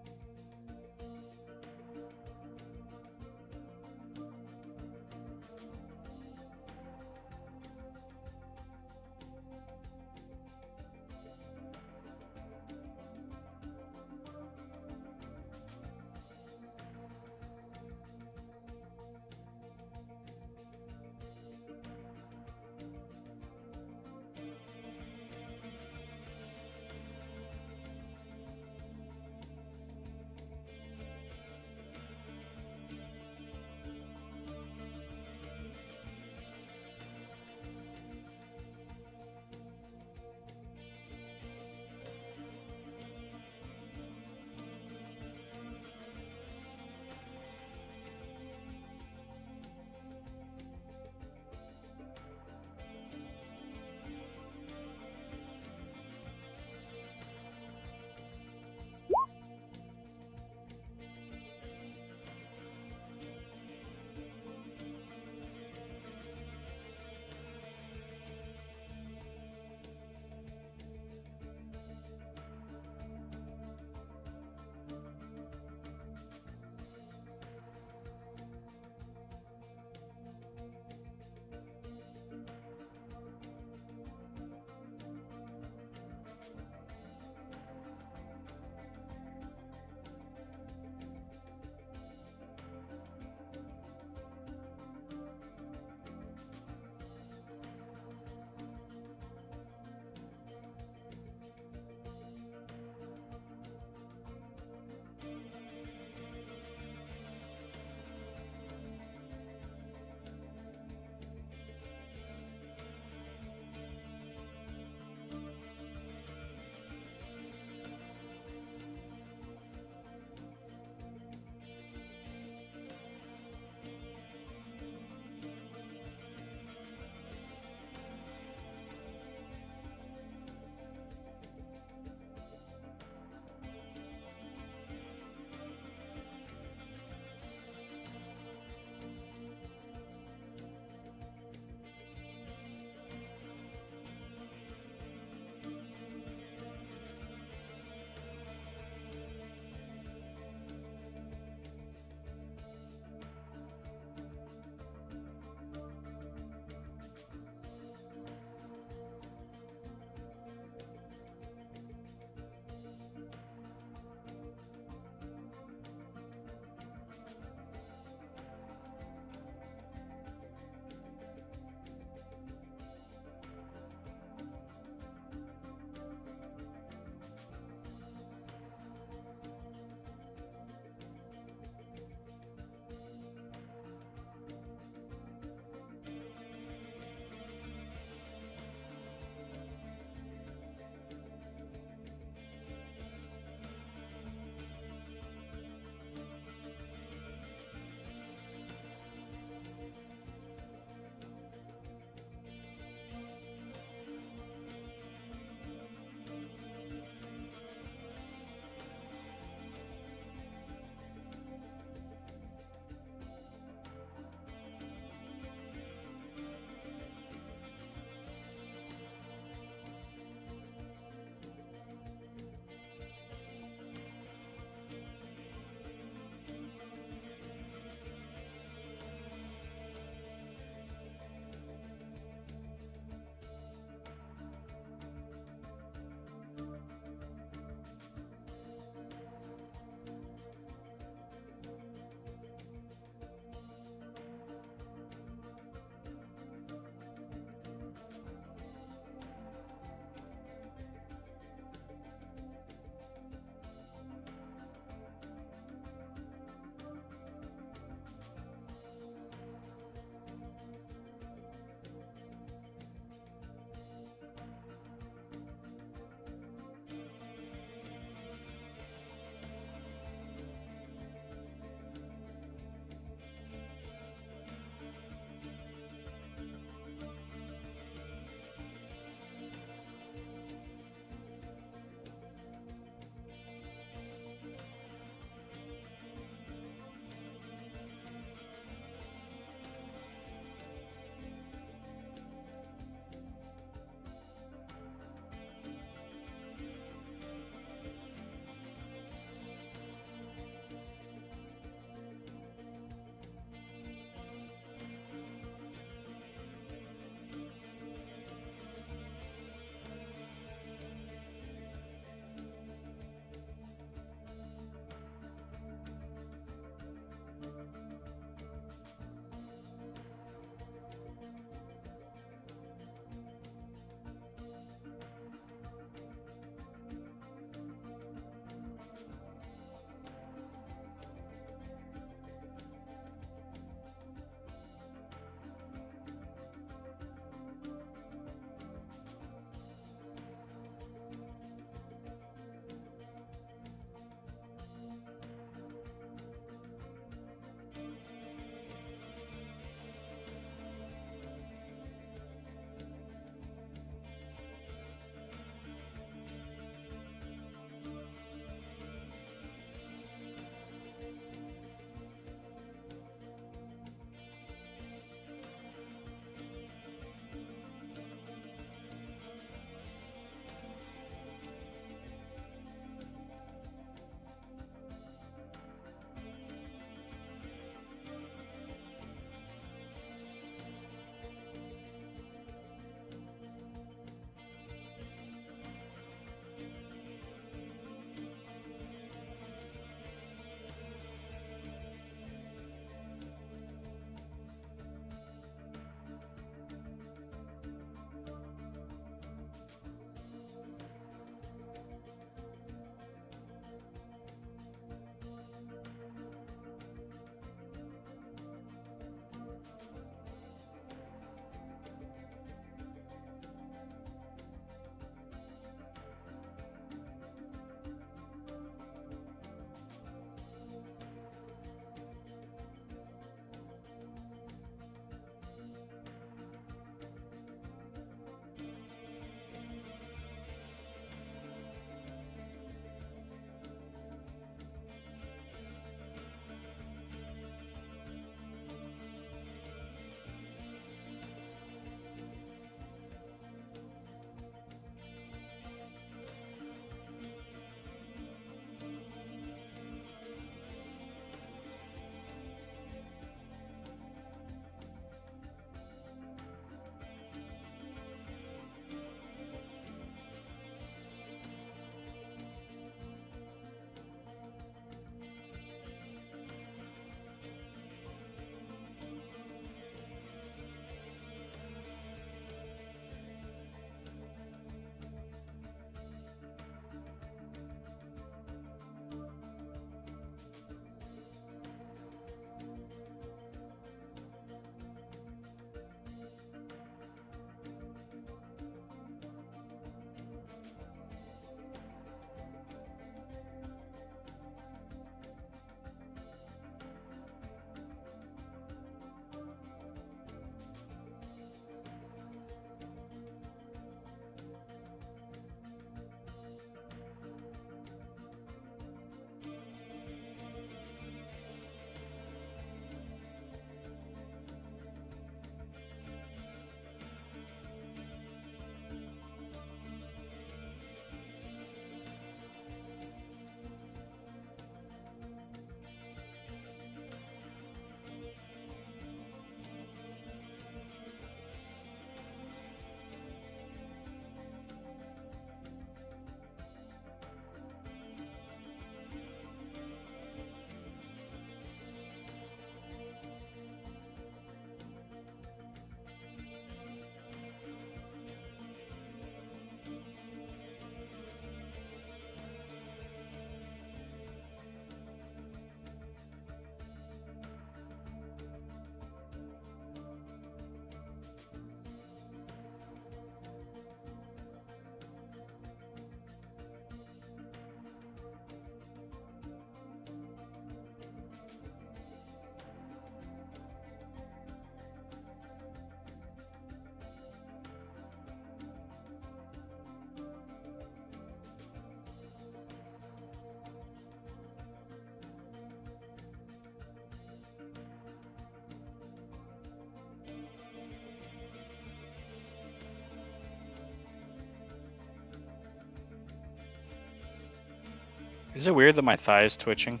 Is it weird that my thigh is twitching?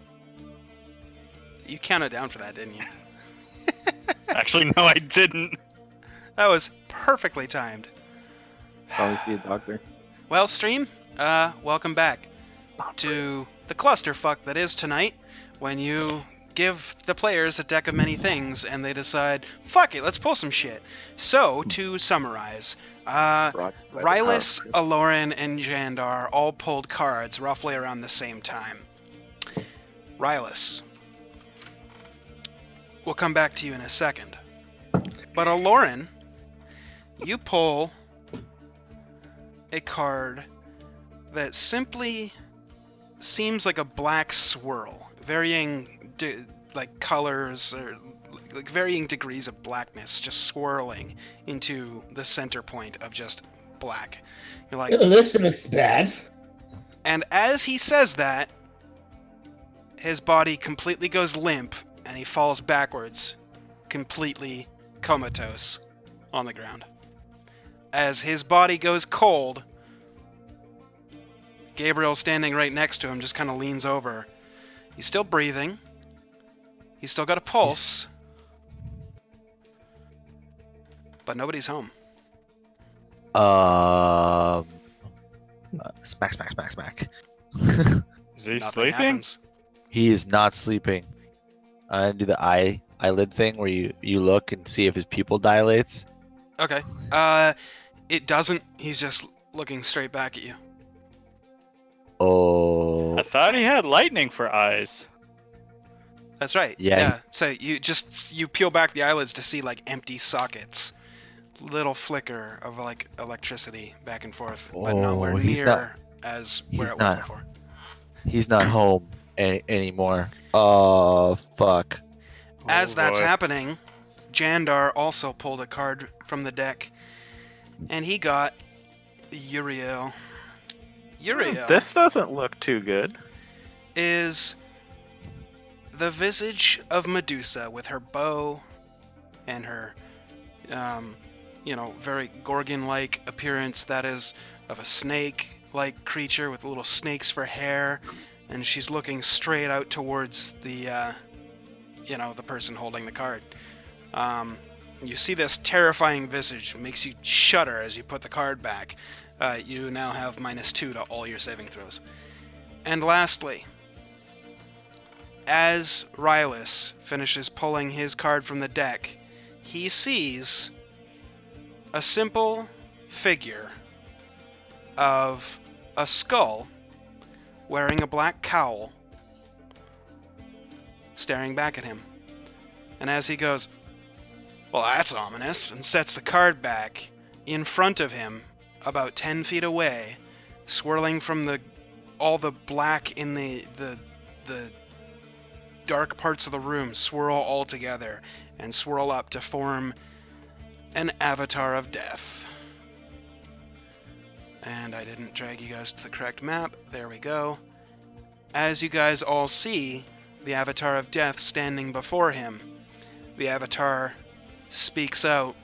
You counted down for that, didn't you? Actually, no, I didn't. That was perfectly timed. Probably see a doctor. Well, stream, welcome back to the clusterfuck that is tonight, when you give the players a deck of many things and they decide, fuck it, let's pull some shit. So, to summarize, Brought by the Rylus, power of Aloran, and Jandar all pulled cards roughly around the same time. Rylus, we'll come back to you in a second. But Aloran, you pull a card that simply seems like a black swirl, varying like colors or like varying degrees of blackness, just swirling into the center point of just black. You're like, Oh, this looks bad. and as he says that, his body completely goes limp and he falls backwards, completely comatose on the ground. As his body goes cold, Gabriel, standing right next to him, just kind of leans over. He's still breathing. He's still got a pulse. But nobody's home. Smack, smack, smack, smack. Is he Nothing sleeping? happens. He is not sleeping. I do the eyelid thing where you look and see if his pupil dilates. Okay. It doesn't. He's just looking straight back at you. Oh, I thought he had lightning for eyes. That's right. Yeah. So you peel back the eyelids to see like empty sockets, little flicker of like electricity back and forth, but nowhere Oh, near he's not- as where he's it was not- before. he's not home anymore. Oh, fuck. As that's boy. happening, Jandar also pulled a card from the deck, and he got Uriel. Uriel This doesn't look too good. is the visage of Medusa with her bow and her, very Gorgon-like appearance that is of a snake-like creature with little snakes for hair, and she's looking straight out towards the person holding the card. You see this terrifying visage. It makes you shudder as you put the card back. You now have -2 to all your saving throws. And lastly, as Rylus finishes pulling his card from the deck, he sees a simple figure of a skull wearing a black cowl staring back at him. And as he goes, "Well, that's ominous," and sets the card back, in front of him, about 10 feet away, swirling from all the black in the dark parts of the room, swirl all together and swirl up to form an avatar of death. And I didn't drag you guys to the correct map. There we go. As you guys all see the avatar of death standing before him, the avatar speaks out.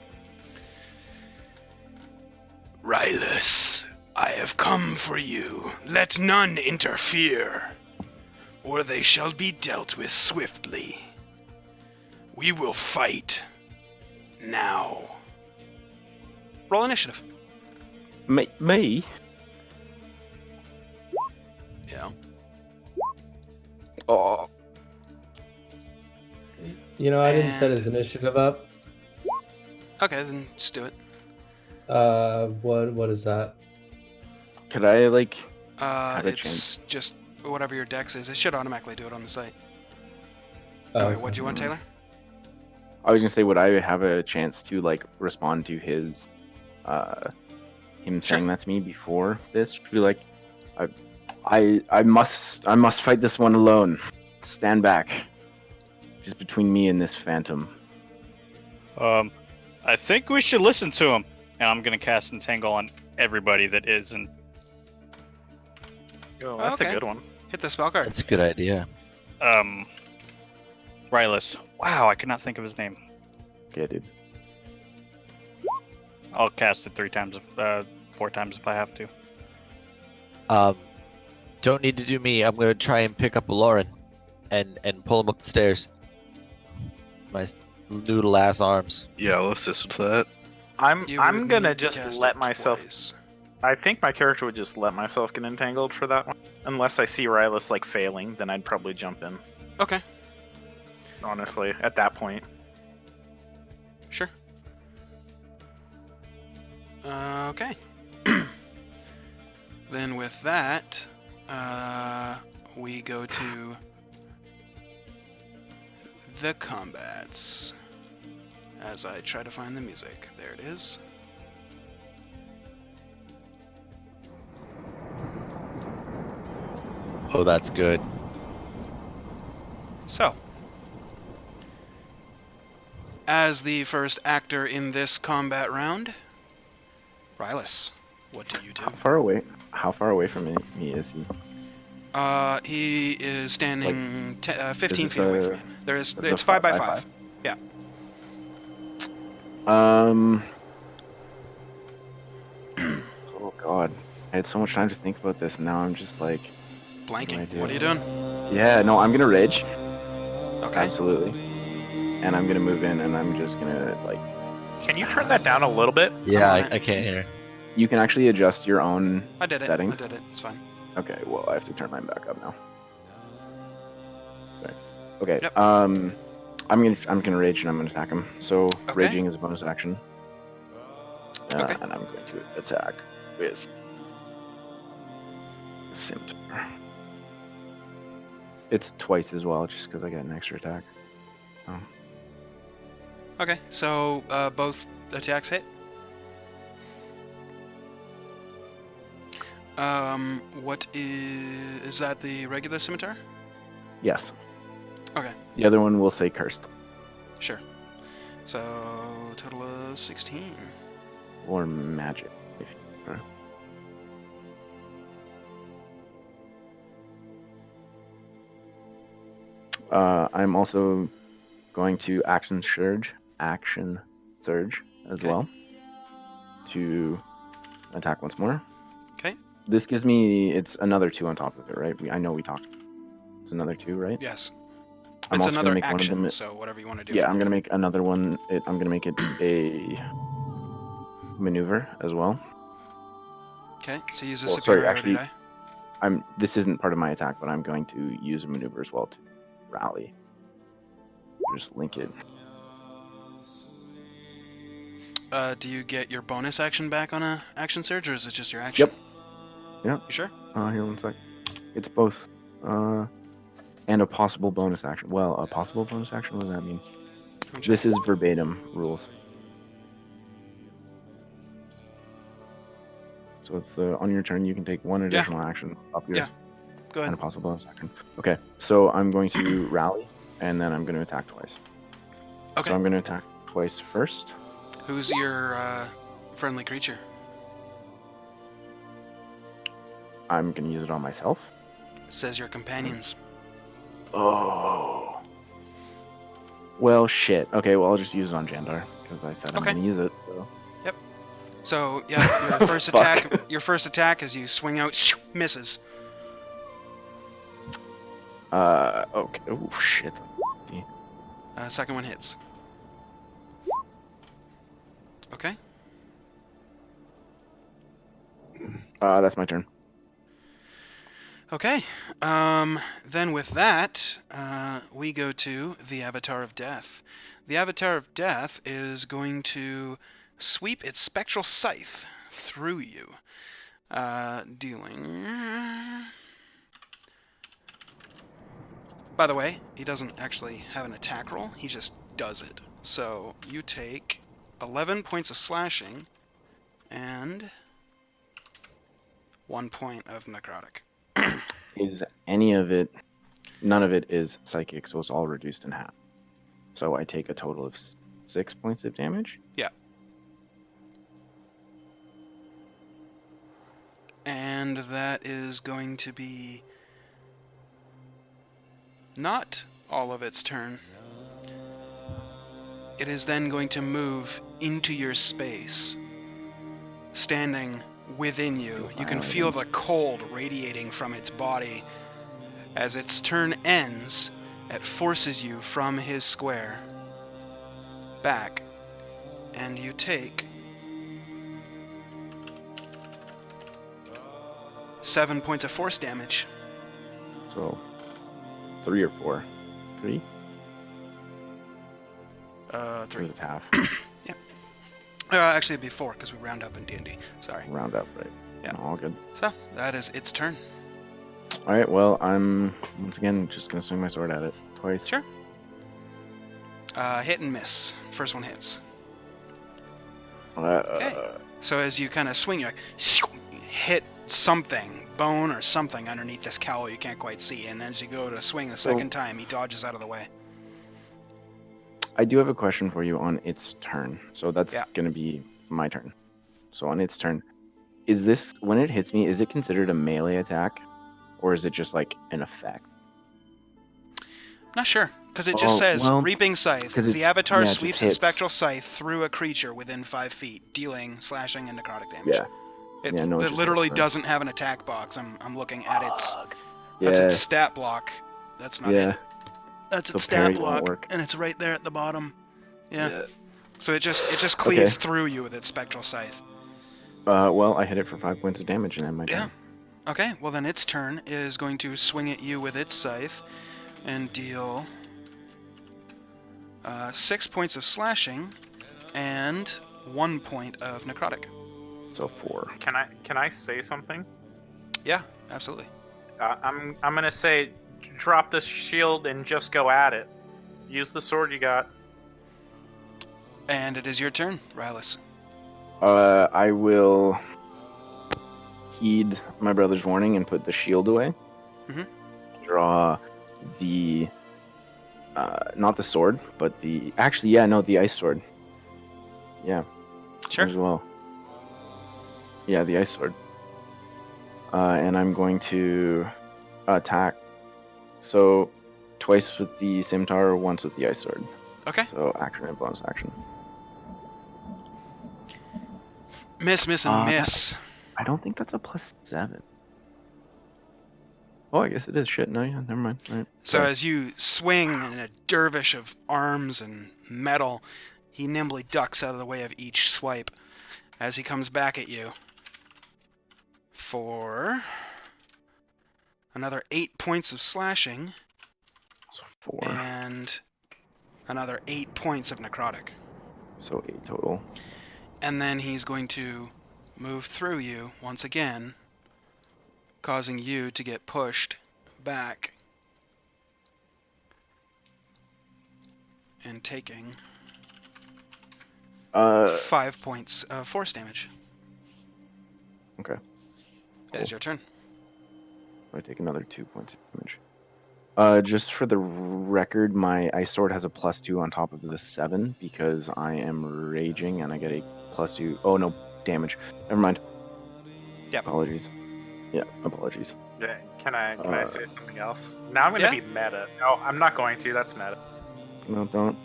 "Rylus, I have come for you. Let none interfere, or they shall be dealt with swiftly. We will fight now." Roll initiative. Me? Yeah. Oh, You know, I didn't set And- his initiative up. Okay, then just do it. What is that? could I Have a It's just whatever your dex is. It should automatically do it on the site. Oh, Wait, what do you want, Taylor? I was gonna say, would I have a chance to respond to his, him Sure. saying that to me before this? Be like, I must fight this one alone. Stand back. Just between me and this phantom. I think we should listen to him. And I'm gonna cast Entangle on everybody that isn't. Oh, that's Okay. a good one. Hit the spell card. That's a good idea. Rylus. Wow, I could not think of his name. Yeah, dude. I'll cast it 4 times if I have to. Don't need to do me. I'm gonna try and pick up Lauren, and pull him up the stairs. My noodle ass arms. Yeah, I'll assist with that. I'm You would gonna need to just cast let it myself. twice. I think my character would just let myself get entangled for that one. Unless I see Rylus like failing, then I'd probably jump in. Okay, Honestly, at that point. sure. Okay. Then with that, we go to the combats. As I try to find the music. There it is. Oh, that's good. So, as the first actor in this combat round, Rylus, what do you do? How far away from me is he? He is standing 15 this feet away a- from you. It's It's 5 by 5. Yeah. Oh god, I had so much time to think about this. And now I'm just like, Blanking. do? What are you doing? yeah, no, I'm gonna rage. Okay. Absolutely. And I'm gonna move in, and I'm just gonna like. Can you turn that down a little bit? Yeah, Alright. I can't hear. You can actually adjust your own. I did it. Settings? I did it. It's fine. Okay, well I have to turn mine back up now. Sorry. Okay. Yep. I'm gonna rage and I'm gonna attack him. So Okay. raging is a bonus action. Okay. And I'm going to attack with the scimitar. It's twice as well, just because I get an extra attack. Okay, so both attacks hit. What is that the regular scimitar? Yes. Okay, The other one will say cursed sure. So total of 16. or magic. If you prefer. I'm also going to action surge as Okay. well to attack once more. Okay. This gives me it's another 2 on top of it, right? I know we talked. It's another 2, right? Yes. I'm It's also another gonna make one of action, them. so whatever you want to do. Yeah, I'm gonna make another one. I'm gonna make it a maneuver as well. Okay, so use a Well, sorry, superiority actually- die. This isn't part of my attack, but I'm going to use a maneuver as well to rally. Just link it. Do you get your bonus action back on a action surge, or is it just your action? Yep. You sure? Here, one sec. It's both. And a possible bonus action. Well, a possible bonus action. What does that mean? Let me check. This is verbatim rules. So it's on your turn you can take one additional action up your Yeah. Go and ahead. a possible bonus action. Okay, so I'm going to rally and then I'm going to attack twice. Okay. So I'm going to attack twice first. Who's your friendly creature? I'm going to use it on myself. It says your companions. Oh. Well, shit. Okay, well I'll just use it on Jandar because I said I'm Okay. going to use it. So. So yeah, your first Fuck. attack. Your first attack as you swing out, misses. Okay. Oh shit. Second one hits. Okay. That's my turn. Okay. Then with that, we go to the Avatar of Death. The Avatar of Death is going to sweep its spectral scythe through you, dealing. By the way, he doesn't actually have an attack roll. He just does it. So you take 11 points of slashing and 1 point of necrotic. Is any of it? None of it is psychic, so it's all reduced in half. So I take a total of 6 points of damage. And that is going to be not all of its turn. It is then going to move into your space, standing within you. Feel You can fire feel within. the cold radiating from its body. As its turn ends, it forces you from his square back, and you take 7 points of force damage. So 3 or 4? 3? 3. It's half. Actually, it'd be 4 because we round up in D&D. Sorry. Round up, right? Yeah. No, all good. So that is its turn. All right. Well, I'm once again just gonna swing my sword at it twice. Sure. Hit and miss. First one hits. Okay. So as you kind of swing, you hit something, bone or something underneath this cowl you can't quite see, and as you go to swing the second time, he dodges out of the way. I do have a question for you on its turn. So that's Yeah. gonna be my turn. So on its turn, is this when it hits me? Is it considered a melee attack, or is it just like an effect? Not sure, because it just Oh, says well, Reaping Scythe. 'cause it- The avatar yeah, it just sweeps a hits. spectral scythe through a creature within 5 feet, dealing slashing and necrotic damage. Yeah. It, Yeah, no, it it just literally hits, right. doesn't have an attack box. I'm looking at its. Fuck. That's Yeah. its stat block. That's not Yeah. it. That's So its parry stat won't block, work. and it's right there at the bottom. Yeah. Yeah. So it just cleaves Okay. through you with its spectral scythe. Well, I hit it for 5 points of damage and end my Yeah. turn. Okay. Well, then its turn is going to swing at you with its scythe, and deal 6 points of slashing, and 1 point of necrotic. So 4. Can I say something? Yeah, absolutely. I'm gonna say, drop this shield and just go at it. Use the sword you got. And it is your turn, Rylus. I will heed my brother's warning and put the shield away. Mhm. Draw the not the sword, but the the ice sword. Yeah, Sure. as well. Yeah, the ice sword. And I'm going to attack. So twice with the scimitar, once with the ice sword. Okay. So action and bonus action. Miss, and miss. I don't think that's a +7. Oh, I guess it is. Shit, no, yeah, never mind. All right. So Sorry. as you swing in a dervish of arms and metal, he nimbly ducks out of the way of each swipe as he comes back at you for another 8 points of slashing So 4. and another 8 points of necrotic. So 8 total. And then he's going to move through you once again, causing you to get pushed back and taking 5 points of force damage. Okay. It is your turn. I take another 2 points of damage. Just for the record, my ice sword has a +2 on top of the 7 because I am raging and I get a +2. Oh no, damage. Never mind. Yep. Apologies. Yeah, apologies. Yeah, Can I say something else? Now I'm gonna be meta. No, I'm not going to. That's meta. No, don't.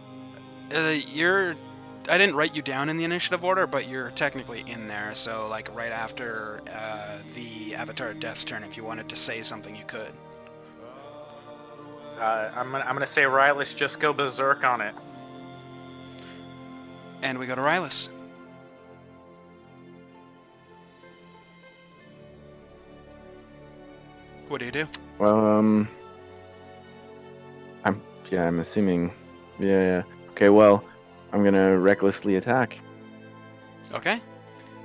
I didn't write you down in the initiative order, but you're technically in there. So, like, right after the Avatar of Death's turn, if you wanted to say something, you could. I'm gonna say, Rylus, just go berserk on it. And we go to Rylus. What do you do? Well, I'm assuming. Yeah. Okay, well, I'm gonna recklessly attack. Okay.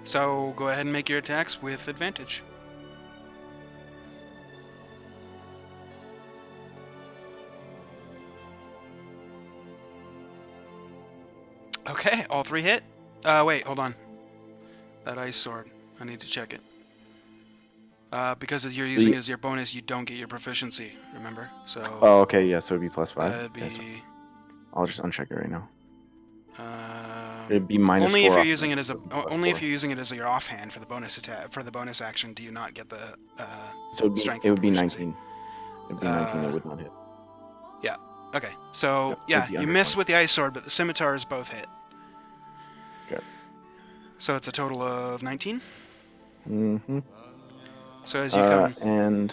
So go ahead and make your attacks with advantage. Okay, all 3 hit. Wait, hold on. That ice sword. I need to check it. Because you're using it as your bonus, you don't get your proficiency, remember? So Oh, okay, yeah, so it'd be +5. that'd be Okay, so I'll just uncheck it right now. um, It'd be -4. only if you're off using my- it as a +4. only if you're using it as your offhand for the bonus attack for the bonus action. Do you not get the So strength it would be proficiency? 19. It'd be 19 that would not hit. Okay, so Yep, yeah, it'd be you under miss 20. with the ice sword, but the scimitars both hit. Okay. So it's a total of 19. Mm-hmm. So as you come,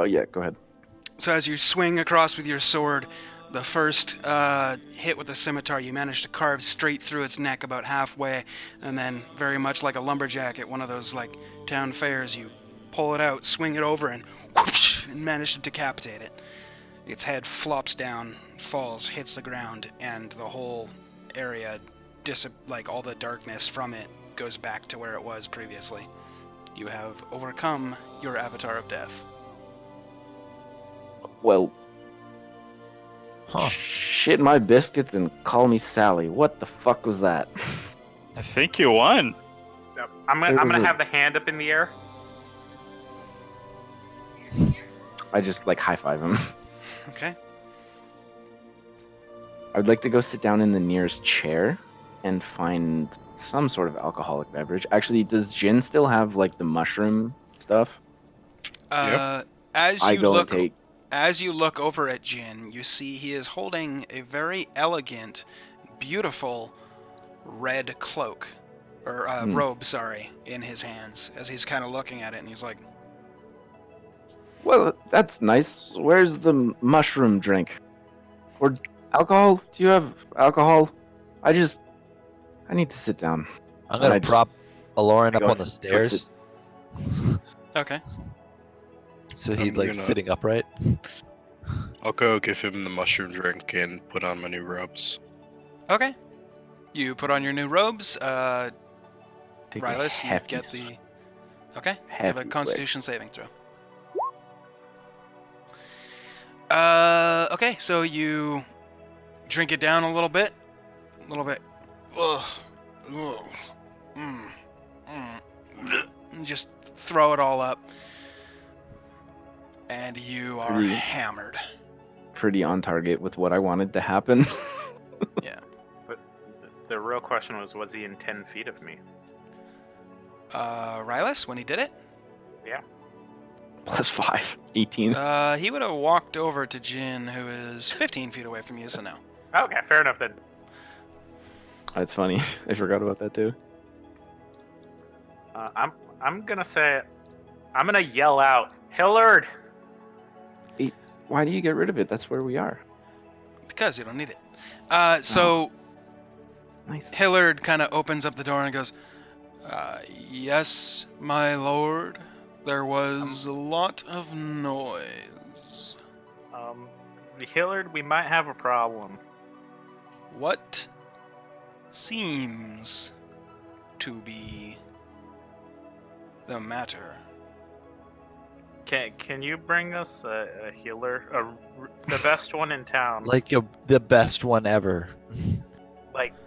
yeah, go ahead. so as you swing across with your sword, the first hit with the scimitar, you manage to carve straight through its neck about halfway, and then very much like a lumberjack at one of those like town fairs, you pull it out, swing it over, and whoosh, and manage to decapitate it. Its head flops down, falls, hits the ground, and the whole area, like all the darkness from it, goes back to where it was previously. You have overcome your avatar of death. Well, Huh. shit my biscuits and call me Sally. What the fuck was that? I think you won. Yep. I'm It was gonna a- have the hand up in the air. I just like high five him. Okay? I'd like to go sit down in the nearest chair and find some sort of alcoholic beverage. Actually, does Jin still have like the mushroom stuff? As I you go look and take. As you look over at Jin, you see he is holding a very elegant, beautiful red cloak, or robe, sorry, in his hands. As he's kind of looking at it, and he's like, Well, that's nice. Where's the mushroom drink? Or alcohol? Do you have alcohol? I need to sit down. I'm gonna I just- prop Aloran up go on the sit- stairs, "Okay, so he'd I'm like gonna- sitting upright. I'll go give him the mushroom drink and put on my new robes. okay." You put on your new robes. Take a Rylus, you hefty get s- the. Okay, have hefty a swig. Constitution saving throw. Okay, so you drink it down a little bit. Ugh. Ugh. And just throw it all up. And you are Pretty- hammered. Pretty on target with what I wanted to happen. But the real question was he in 10 feet of me? Rylus, when he did it, Plus 5, 18. he would have walked over to Jin, who is 15 feet away from you, so no. Okay, fair enough then. That's funny. I forgot about that too. I'm gonna yell out, Hillard! Why do you get rid of it? That's where we are. Because you don't need it. So Nice. Hillard kind of opens up the door and goes, yes, my lord. There was a lot of noise. Hillard, we might have a problem. What seems to be the matter? Can you bring us a healer, the best one in town? Like the best one ever.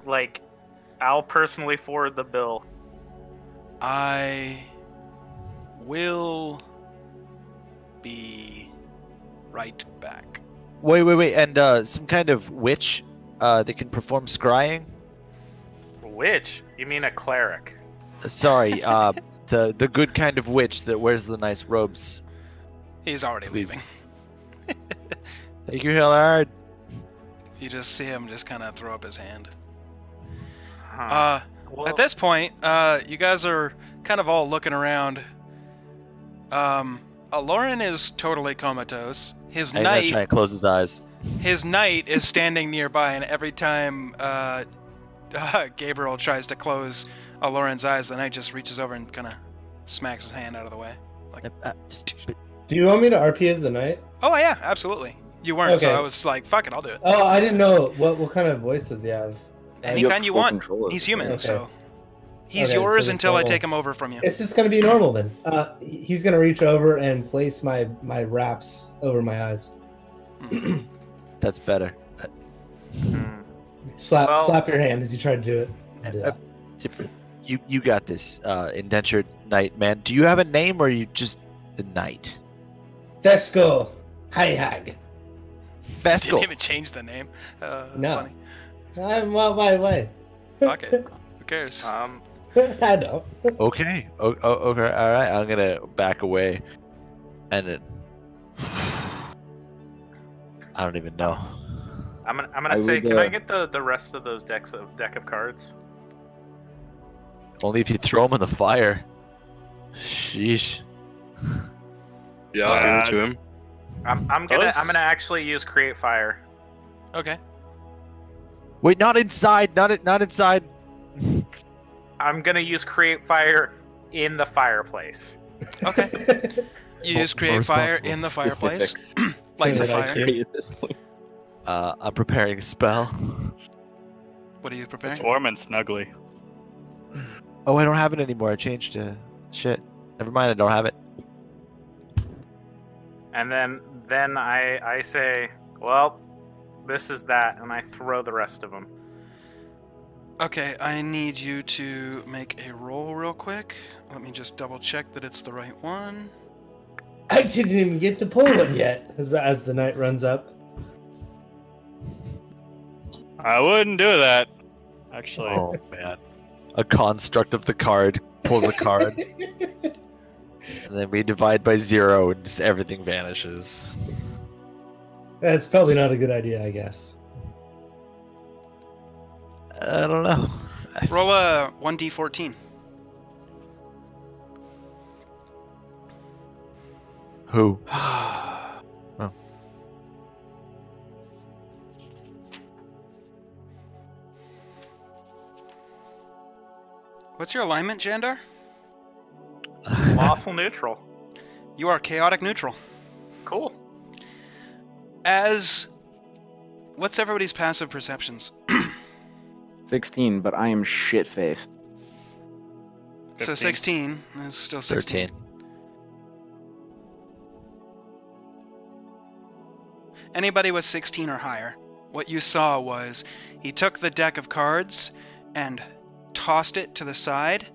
Like, I'll personally forward the bill. I will be right back. Wait, and some kind of witch that can perform scrying. Which? You mean a cleric? Sorry, the good kind of witch that wears the nice robes. He's already Please. leaving. Thank you, Hillard. You just see him just kind of throw up his hand. Huh. Well, At this point, you guys are kind of all looking around. Aloran is totally comatose. I'm gonna try and close his eyes. His knight is standing nearby, and every time Gabriel tries to close Aloran's eyes, the knight just reaches over and kind of smacks his hand out of the way. Do you want me to RP as the knight? Oh yeah, absolutely. You weren't, so Okay. I was like, "Fuck it, I'll do it." Oh, I didn't know what kind of voice does he have. Any You have kind you full want. control of He's it. human, Okay. so he's Okay, so yours just until I normal. take him over from you. It's just gonna be normal then. He's gonna reach over and place my wraps over my eyes. That's better. hmm. Slap Well- your hand as you try to do it. Do that. You got this, indentured knight man. Do you have a name, or are you just the knight? Thesco Hag. Didn't Fescal. even change the name. That's No. funny. I'm on my way. Fuck it. Who cares? I know. Okay. Okay. All right. I'm gonna back away, and it. I don't even know. I'm gonna I say, would, can I get the rest of those deck of cards? Only if you throw him in the fire. Sheesh. Yeah, I'll give it to him. I'm gonna actually use create fire. Okay. Wait, not inside. Not inside. I'm gonna use create fire in the fireplace. Okay. You use create fire in the fireplace. Specifics. Lights a Say what I fire. can. At this point. I'm preparing a spell. What are you preparing? It's warm and snuggly. Oh, I don't have it anymore. I changed to shit. Never mind. I don't have it. And then I say, well, this is that, and I throw the rest of them. Okay, I need you to make a roll real quick. Let me just double check that it's the right one. I didn't even get to pull one yet. As the night runs up. I wouldn't do that. Actually, Oh man. A construct of the card pulls a card, and then we divide by 0, and just everything vanishes. That's probably not a good idea, I guess. I don't know. Roll a 1d14. Who? What's your alignment, Jandar? Lawful neutral. You are chaotic neutral. Cool. What's everybody's passive perceptions? 16, but I am shit-faced. So 16 is still 16. 13. Anybody with 16 or higher, what you saw was he took the deck of cards and tossed it to the side,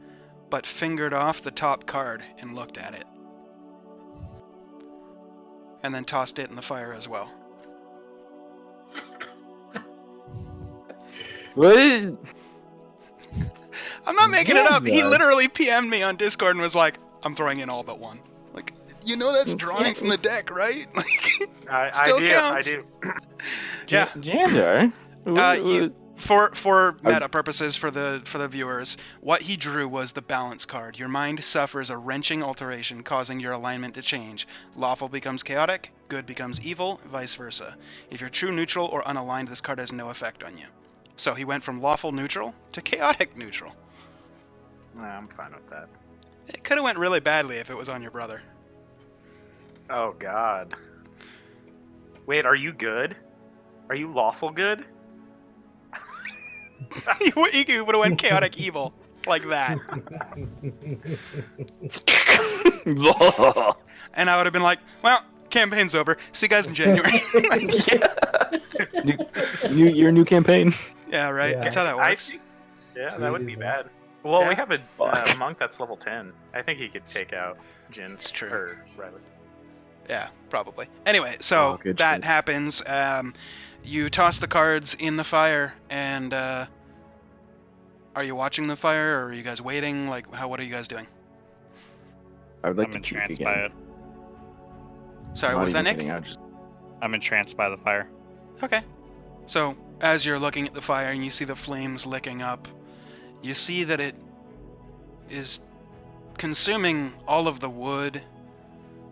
but fingered off the top card and looked at it. And then tossed it in the fire as well. What? I'm not making it up. He Jandar. literally PM'd me on Discord and was like, I'm throwing in all but one. Like, you know that's drawing from the deck, right? Like, I Still do. counts. I do. yeah. Jandar? For meta purposes, for the viewers, what he drew was the balance card. Your mind suffers a wrenching alteration, causing your alignment to change. Lawful becomes chaotic, good becomes evil, vice versa. If you're true neutral or unaligned, this card has no effect on you. So he went from lawful neutral to chaotic neutral. Nah, I'm fine with that. It could have went really badly if it was on your brother. Oh God. Wait, are you good? Are you lawful good? He would have went chaotic evil like that, and I would have been like, "Well, campaign's over. See you guys in January." Your new campaign. Yeah, right. Yeah. That's how that works. Yeah, that wouldn't be bad. Well, Yeah. we have a monk that's level 10. I think he could take out Jin. It's true. Or Rylas. Yeah, probably. Anyway, so Oh, good that shit. happens. You toss the cards in the fire, and are you watching the fire, or are you guys waiting? Like, what are you guys doing? I would like I'm to peek entranced again. by it. Sorry, Not what was that, even Nick? kidding, I just- I'm entranced by the fire. Okay. So, as you're looking at the fire and you see the flames licking up, you see that it is consuming all of the wood,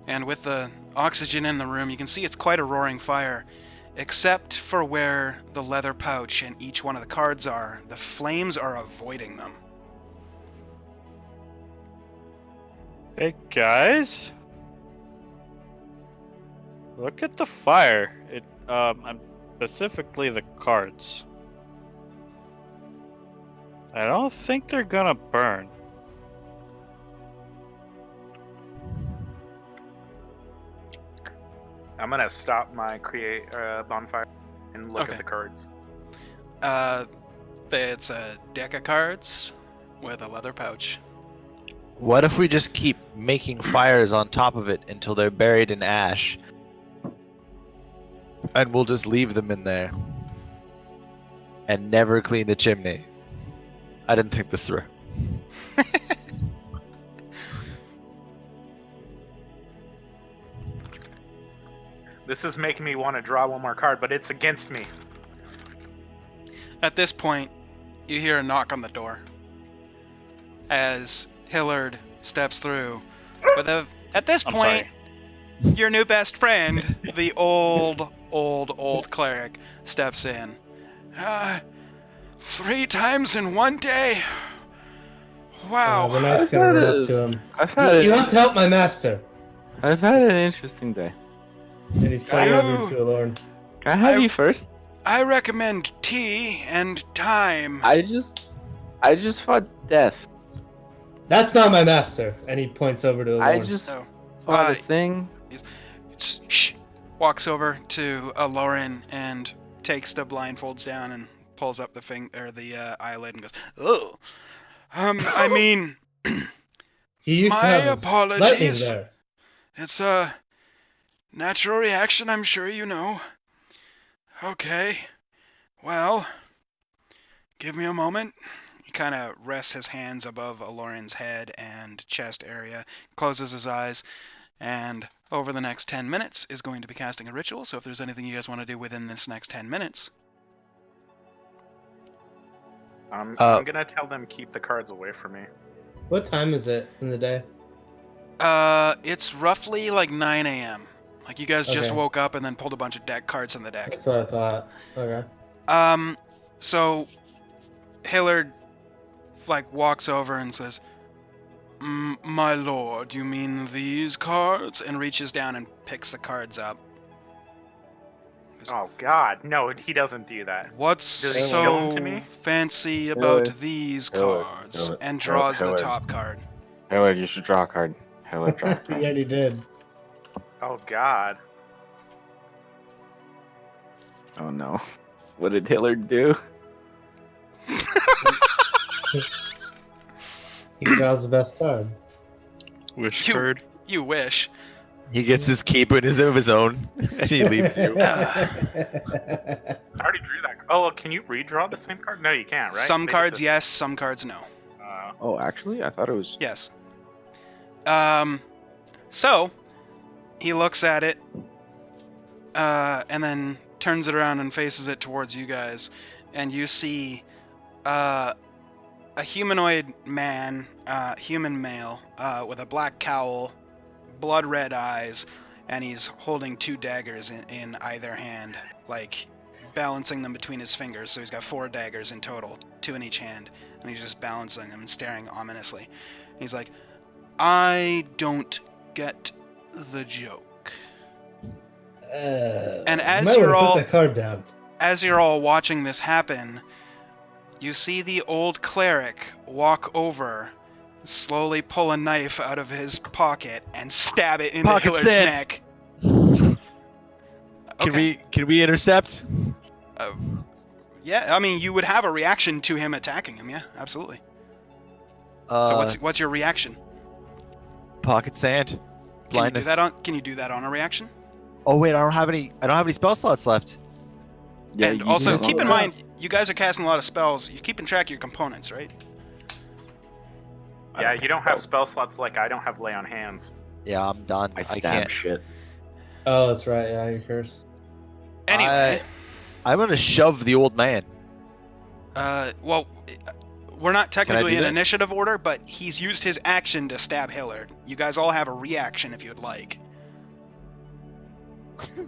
and with the oxygen in the room, you can see it's quite a roaring fire. Except for where the leather pouch and each one of the cards are, the flames are avoiding them. Hey guys, look at the fire. I'm specifically the cards. I don't think they're gonna burn. I'm gonna stop my create bonfire and look Okay. at the cards. It's a deck of cards with a leather pouch. What if we just keep making fires on top of it until they're buried in ash? And we'll just leave them in there. And never clean the chimney. I didn't think this through. This is making me want to draw one more card, but it's against me. At this point, you hear a knock on the door. as Hillard steps through. But at this I'm point, your new best friend, the old cleric, steps in. 3 times in one day? Wow. The knight's gonna run up to him. You have to help my master. I've had an interesting day. And he's pointing over to Alorn. Can I have you first? I recommend tea and time. I just fought death. That's not my master. And he points over to Alorn. I just Oh. fought a thing. Shh. Walks over to Lauren and takes the blindfolds down and pulls up the eyelid and goes, "Oh, I mean, He used to my have lightning apologies. there. It's a natural reaction, I'm sure you know. Okay, well, give me a moment." He kind of rests his hands above Aloran's head and chest area, closes his eyes, and over the next 10 minutes is going to be casting a ritual. So if there's anything you guys want to do within this next 10 minutes. I'm gonna tell them keep the cards away from me. What time is it in the day? It's roughly like 9 a.m. Like you guys just Okay. woke up and then pulled a bunch of deck cards from the deck. That's what I thought. Okay. So Hillard walks over and says, "My lord, you mean these cards?" and reaches down and picks the cards up. Oh God, no, he doesn't do that. What's Does he so show 'em to me? fancy about Hillard. these Hillard. cards? Hillard. And draws the Hillard. top card. Hillard, you should draw a card. Hillard, draw a He card. already did. Oh God. Oh no. What did Hillard do? He draws the best card. Wish You- card. You wish. He gets his keep in his of his own, and he leaves you. I already drew that. Oh, can you redraw the same card? No, you can't, right? Some They cards just- yes, some cards no. Oh, actually, I thought it was. Yes. So he looks at it, and then turns it around and faces it towards you guys, and you see a humanoid man, human male, with a black cowl, blood red eyes, and he's holding 2 daggers in either hand, like balancing them between his fingers. So he's got 4 daggers in total, 2 in each hand, and he's just balancing them and staring ominously. He's like, "I don't get the joke." And as might you're wanna all- put that card down. As you're all watching this happen, you see the old cleric walk over, slowly pull a knife out of his pocket, and stab it into Pocket Hillard's sand. neck. Can we intercept? Yeah, I mean, you would have a reaction to him attacking him. Yeah, absolutely. So what's your reaction? Pocket sand, Can you do blindness. that on? Can you do that on a reaction? Oh wait, I don't have any spell slots left. Yeah, And you also, do keep in all mind, you guys are casting a lot of spells. You're keeping track of your components, right? I Yeah, don't you don't care. have spell slots like I don't have lay on hands. Yeah, I'm done. I I stab can't. shit. Oh, that's right. Yeah, you're cursed. Anyway, I'm gonna shove the old man. well, we're not technically do in that? initiative order, but he's used his action to stab Hillard. You guys all have a reaction if you'd like.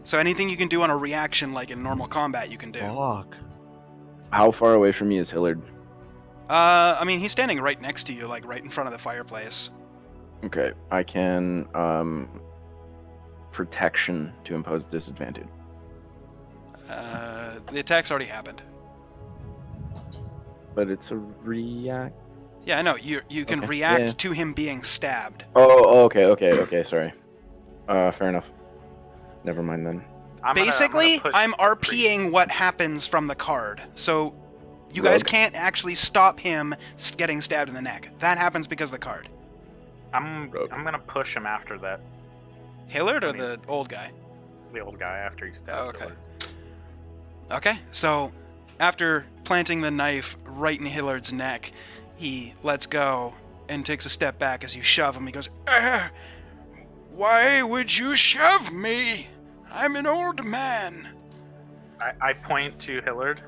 So anything you can do on a reaction, like in normal combat, you can do. Fuck. How far away from me is Hillard? I mean, he's standing right next to you, like right in front of the fireplace. Okay, I can protection to impose disadvantage. The attack's already happened. But it's a react. Yeah, I know. You can Okay, react yeah. to him being stabbed. Oh, okay. Sorry. Fair enough. Never mind then. Basically, push I'm the RPing what happens from the card. So you guys Rogue. can't actually stop him getting stabbed in the neck. That happens because of the card. I'm Rogue. gonna push him after that. Hillard or I mean, the old guy? The old guy after he stabs. Okay. Hillard. Okay, so after planting the knife right in Hillard's neck, he lets go and takes a step back as you shove him. He goes, "Why would you shove me? I'm an old man." I point to Hillard.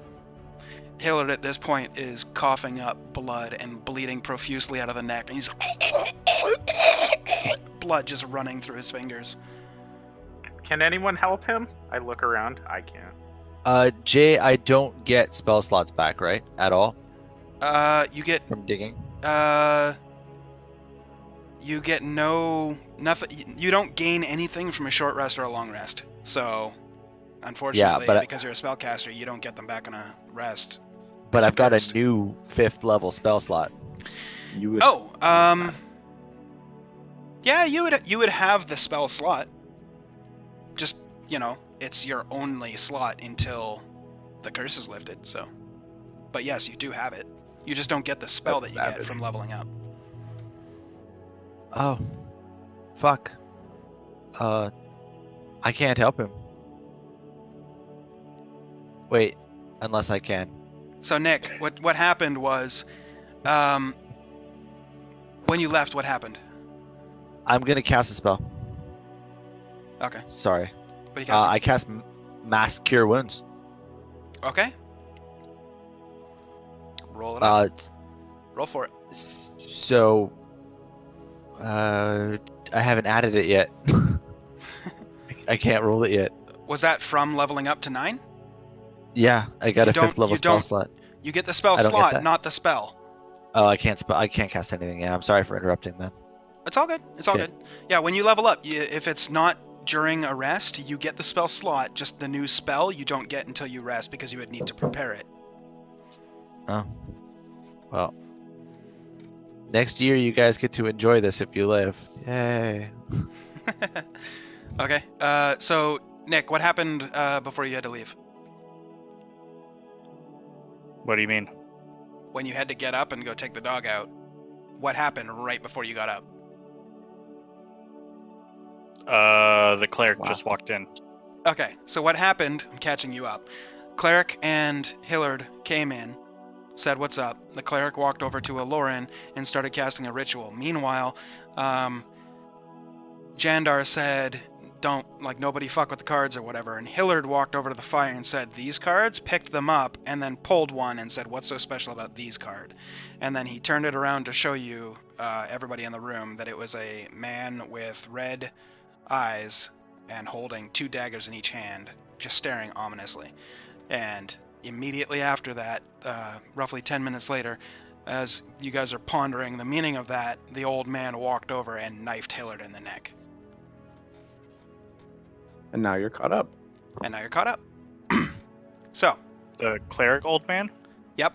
Hillard at this point is coughing up blood and bleeding profusely out of the neck, and he's blood just running through his fingers. Can anyone help him? I look around. I can't. Jay, I don't get spell slots back, right? At all You get from digging. you get nothing. You don't gain anything from a short rest or a long rest. So, unfortunately, but because you're a spellcaster, you don't get them back on a rest. But I've got Rest. a new 5th level spell slot. You would. Yeah, you would have the spell slot. Just, it's your only slot until the curse is lifted. So, but yes, you do have it. You just don't get the spell That's that you get savage. from leveling up. Oh, fuck. I can't help him. Wait, unless I can. So Nick, what happened was, when you left, what happened? I'm gonna cast a spell. Okay, Sorry. what do you cast? I cast Mass Cure Wounds. Okay. Roll it up. It's- Roll for it. So, I haven't added it yet. I can't roll it yet. Was that from leveling up to 9? Yeah, I got You a 5th don't- level you spell don't- slot. You get the spell I don't get slot, that. not the spell. Oh, I can't cast anything. Yeah, I'm sorry for interrupting then. It's all good. It's all Okay. good. Yeah, when you level up, if it's not during a rest, you get the spell slot. Just the new spell you don't get until you rest because you would need to prepare it. Oh. Well. Next year you guys get to enjoy this if you live. Yay. Okay. So Nick, what happened before you had to leave? What do you mean? When you had to get up and go take the dog out, what happened right before you got up? The cleric Wow. just walked in. Okay, so what happened, I'm catching you up. Cleric and Hillard came in, said what's up. The cleric walked over to Aloran and started casting a ritual. Meanwhile, Jandar said, nobody fuck with the cards or whatever. And Hillard walked over to the fire and said, these cards, picked them up, and then pulled one and said, what's so special about these card? And then he turned it around to show you, everybody in the room, that it was a man with red eyes and holding 2 daggers in each hand, just staring ominously. And immediately after that, roughly 10 minutes later, as you guys are pondering the meaning of that, the old man walked over and knifed Hillard in the neck. And now you're caught up. And now you're caught up. So, The cleric old man? yep.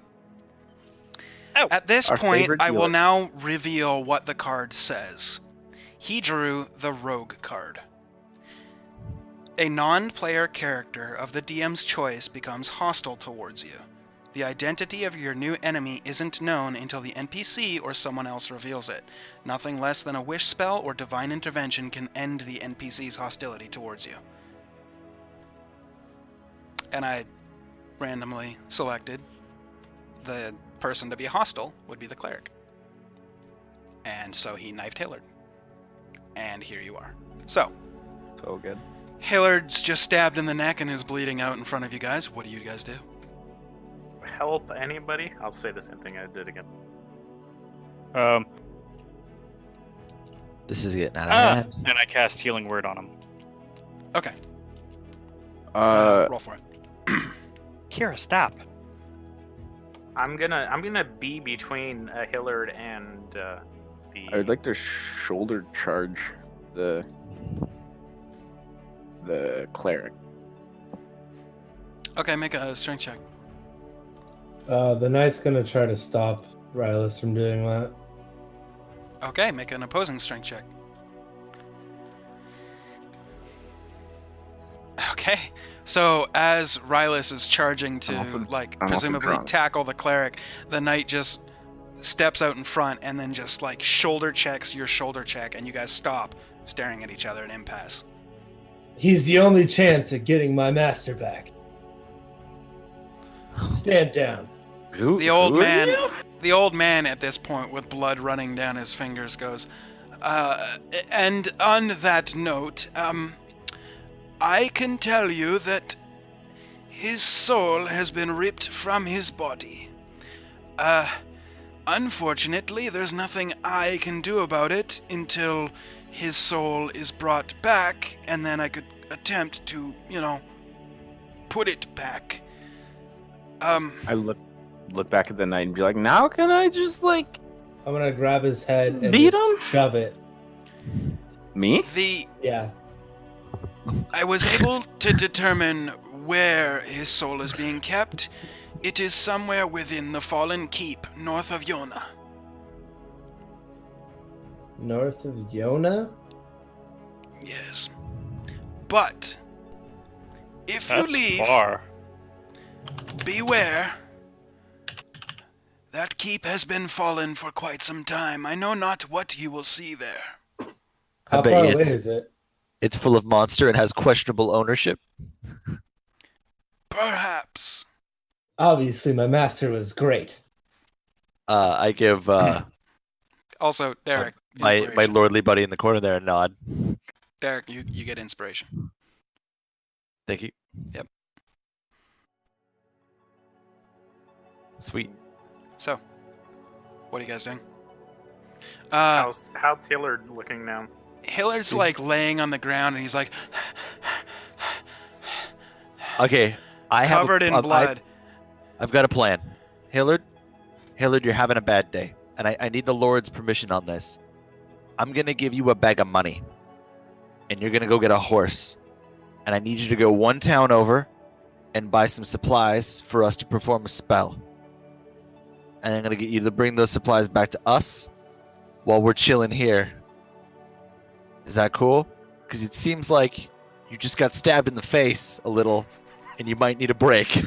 Oh. At this Our point, favorite I will dealer. now reveal what the card says. He drew the Rogue card. A non-player character of the DM's choice becomes hostile towards you. The identity of your new enemy isn't known until the NPC or someone else reveals it. Nothing less than a wish spell or divine intervention can end the NPC's hostility towards you. And I randomly selected the person to be hostile would be the cleric. And so he knifed Hillard. And here you are. So, So good. Hillard's just stabbed in the neck and is bleeding out in front of you guys. What do you guys do? Help anybody? I'll say the same thing I did again. This is getting out of hand. And I cast Healing Word on him. Okay. Uh, Roll for it. Kira, stop. I'm gonna be between Hillard and the. I would like to shoulder charge the cleric. Okay, make a strength check. The knight's gonna try to stop Rylus from doing that. Okay, make an opposing strength check. Okay, so as Rylus is charging to, I'm also presumably drunk. tackle the cleric, the knight just steps out in front and then just, shoulder checks your shoulder check, and you guys stop, staring at each other in impasse. He's the only chance at getting my master back. Stand down. The old man at this point, with blood running down his fingers, goes, and on that note, I can tell you that his soul has been ripped from his body. Unfortunately, there's nothing I can do about it until his soul is brought back, and then I could attempt to, put it back. I look back at the knight and be like, now can I just like I'm gonna grab his head and Beat just him? shove it. me? Yeah. I was able to determine where his soul is being kept. It is somewhere within the Fallen Keep, north of Yona. North of Yona? Yes. But if That's you leave, far. beware. That keep has been fallen for quite some time. I know not what you will see there. I How bet far you away it's- is it? It's full of monster and has questionable ownership. Perhaps. Obviously, my master was great. I give Also, Derek. my inspiration. lordly buddy in the corner there a nod. Derek, you get inspiration. Thank you. Yep. Sweet. So, what are you guys doing? How's Hillard looking now? Hillard's like laying on the ground and he's like Okay, I have covered in blood. I've got a plan. Hillard, you're having a bad day, and I need the Lord's permission on this. I'm gonna give you a bag of money, and you're gonna go get a horse, and I need you to go one town over, and buy some supplies for us to perform a spell. And I'm gonna get you to bring those supplies back to us, while we're chilling here. Is that cool? Because it seems like you just got stabbed in the face a little, and you might need a break.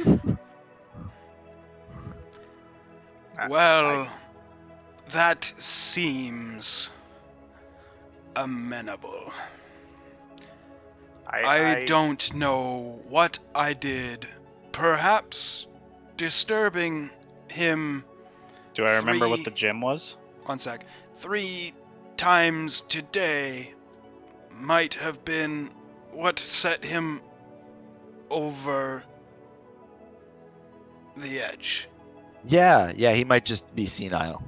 Well, that seems amenable. I don't know what I did. Perhaps disturbing him. Do I remember what Three- the gem was? 1 sec. 3 times today might have been what set him over the edge. Yeah, he might just be senile.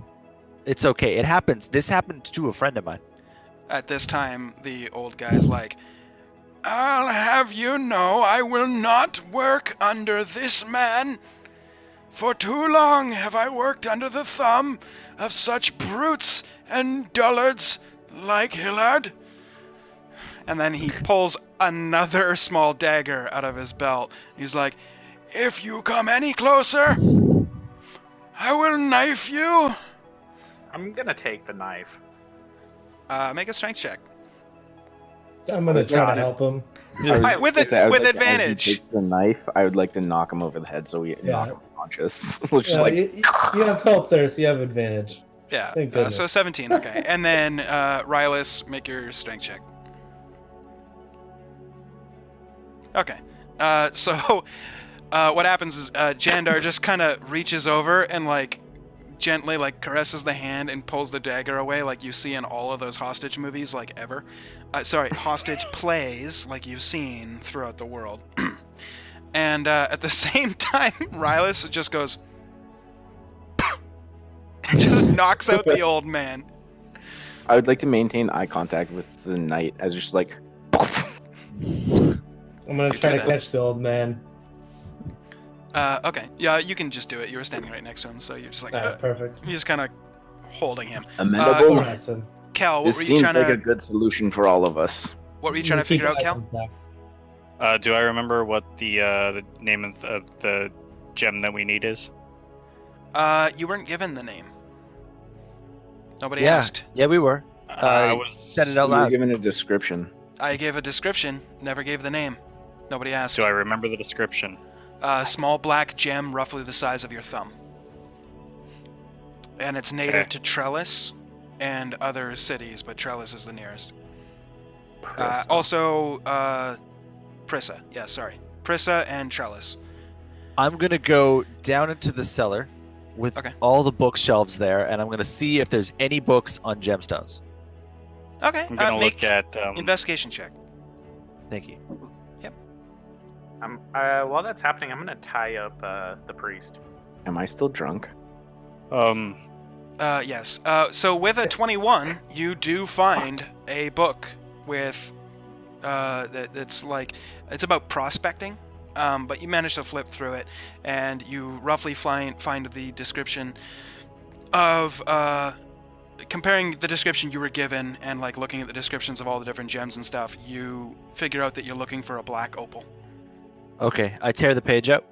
It's okay. It happens. This happened to a friend of mine. At this time, the old guy's like, I'll have you know I will not work under this man. For too long have I worked under the thumb of such brutes and dullards like Hillard. And then he pulls another small dagger out of his belt. He's like, if you come any closer, I will knife you. I'm gonna take the knife. Make a strength check. I'm gonna try God. to help him. With As he advantage. takes the knife, I would like to knock him over the head so we knock him unconscious. Which is Yeah, like, you have help there, so you have advantage. Yeah, Thank so goodness. 17, okay. And then, Rylus, make your strength check. Okay. So, what happens is, Jandar just kind of reaches over and, like, gently, like, caresses the hand and pulls the dagger away, like you see in all of those hostage movies, like, ever. Hostage plays, like you've seen throughout the world. And, at the same time, Rylus just goes... and just knocks out the old man. I would like to maintain eye contact with the knight as just like. I'm gonna You try do to that. catch the old man. Okay. Yeah, you can just do it. You were standing right next to him, so you're just like, Alright, perfect. you're just kind of holding him. Amenable. Bless him. Cal, what This were you seems trying like to a good solution for all of us. what were you trying to Keep figure out, eye Cal? contact. Do I remember what the name of the gem that we need is? You weren't given the name. Nobody Yeah. asked. Yeah, we were. I was Said it out We were loud. given a description. I gave a description, never gave the name. Nobody asked. Do I remember the description? Small black gem, roughly the size of your thumb. And it's native Okay. to Trellis and other cities, but Trellis is the nearest. Also, Prissa. Yeah, sorry. Prissa and Trellis. I'm gonna go down into the cellar with Okay. all the bookshelves there, and I'm gonna see if there's any books on gemstones. Okay, I'm gonna make look at investigation check. Thank you. While that's happening, I'm gonna tie up the priest. Am I still drunk? Yes. So with a 21, you do find a book with that's like it's about prospecting. But you manage to flip through it, and you roughly find the description of comparing the description you were given and like looking at the descriptions of all the different gems and stuff. You figure out that you're looking for a black opal. Okay, I tear the page out.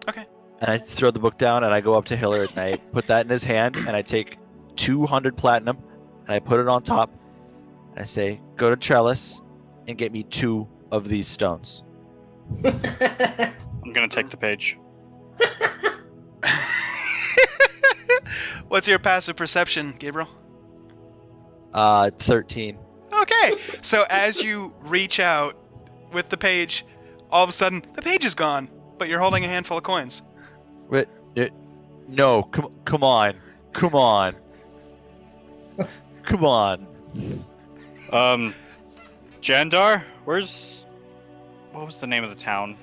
Okay. And I throw the book down, and I go up to Hiller and I put that in his hand, and I take 200 platinum, and I put it on top, and I say, "Go to Trellis and get me 2 of these stones." I'm gonna take the page. What's your passive perception, Gabriel? 13. Okay, so as you reach out with the page, all of a sudden the page is gone, but you're holding a handful of coins. Wait, no, come on. Come on. Jandar, what was the name of the town?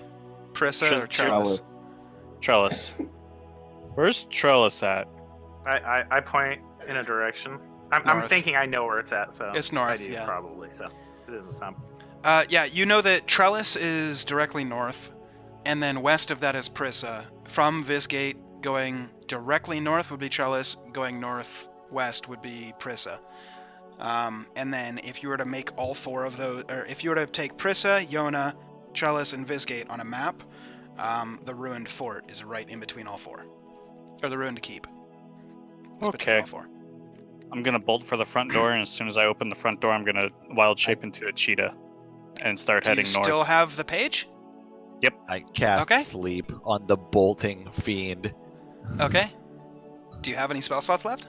Prissa or Trellis? Trellis. Where's Trellis at? I point in a direction. I'm North. thinking I know where it's at, so It's north, I do, yeah. probably. So it doesn't sound. Yeah, you know that Trellis is directly north, and then west of that is Prissa. From Visgate, going directly north would be Trellis, going northwest would be Prissa. And then if you were to make all 4 of those, or if you were to take Prissa, Yona, Trellis, and Visgate on a map, the ruined fort is right in between all 4. Or the ruined keep. It's between Okay. all 4. I'm gonna bolt for the front door, and as soon as I open the front door, I'm gonna wild shape into a cheetah and start Do you heading north. still have the page? I cast Okay. sleep on the bolting fiend. Okay. Do you have any spell slots left?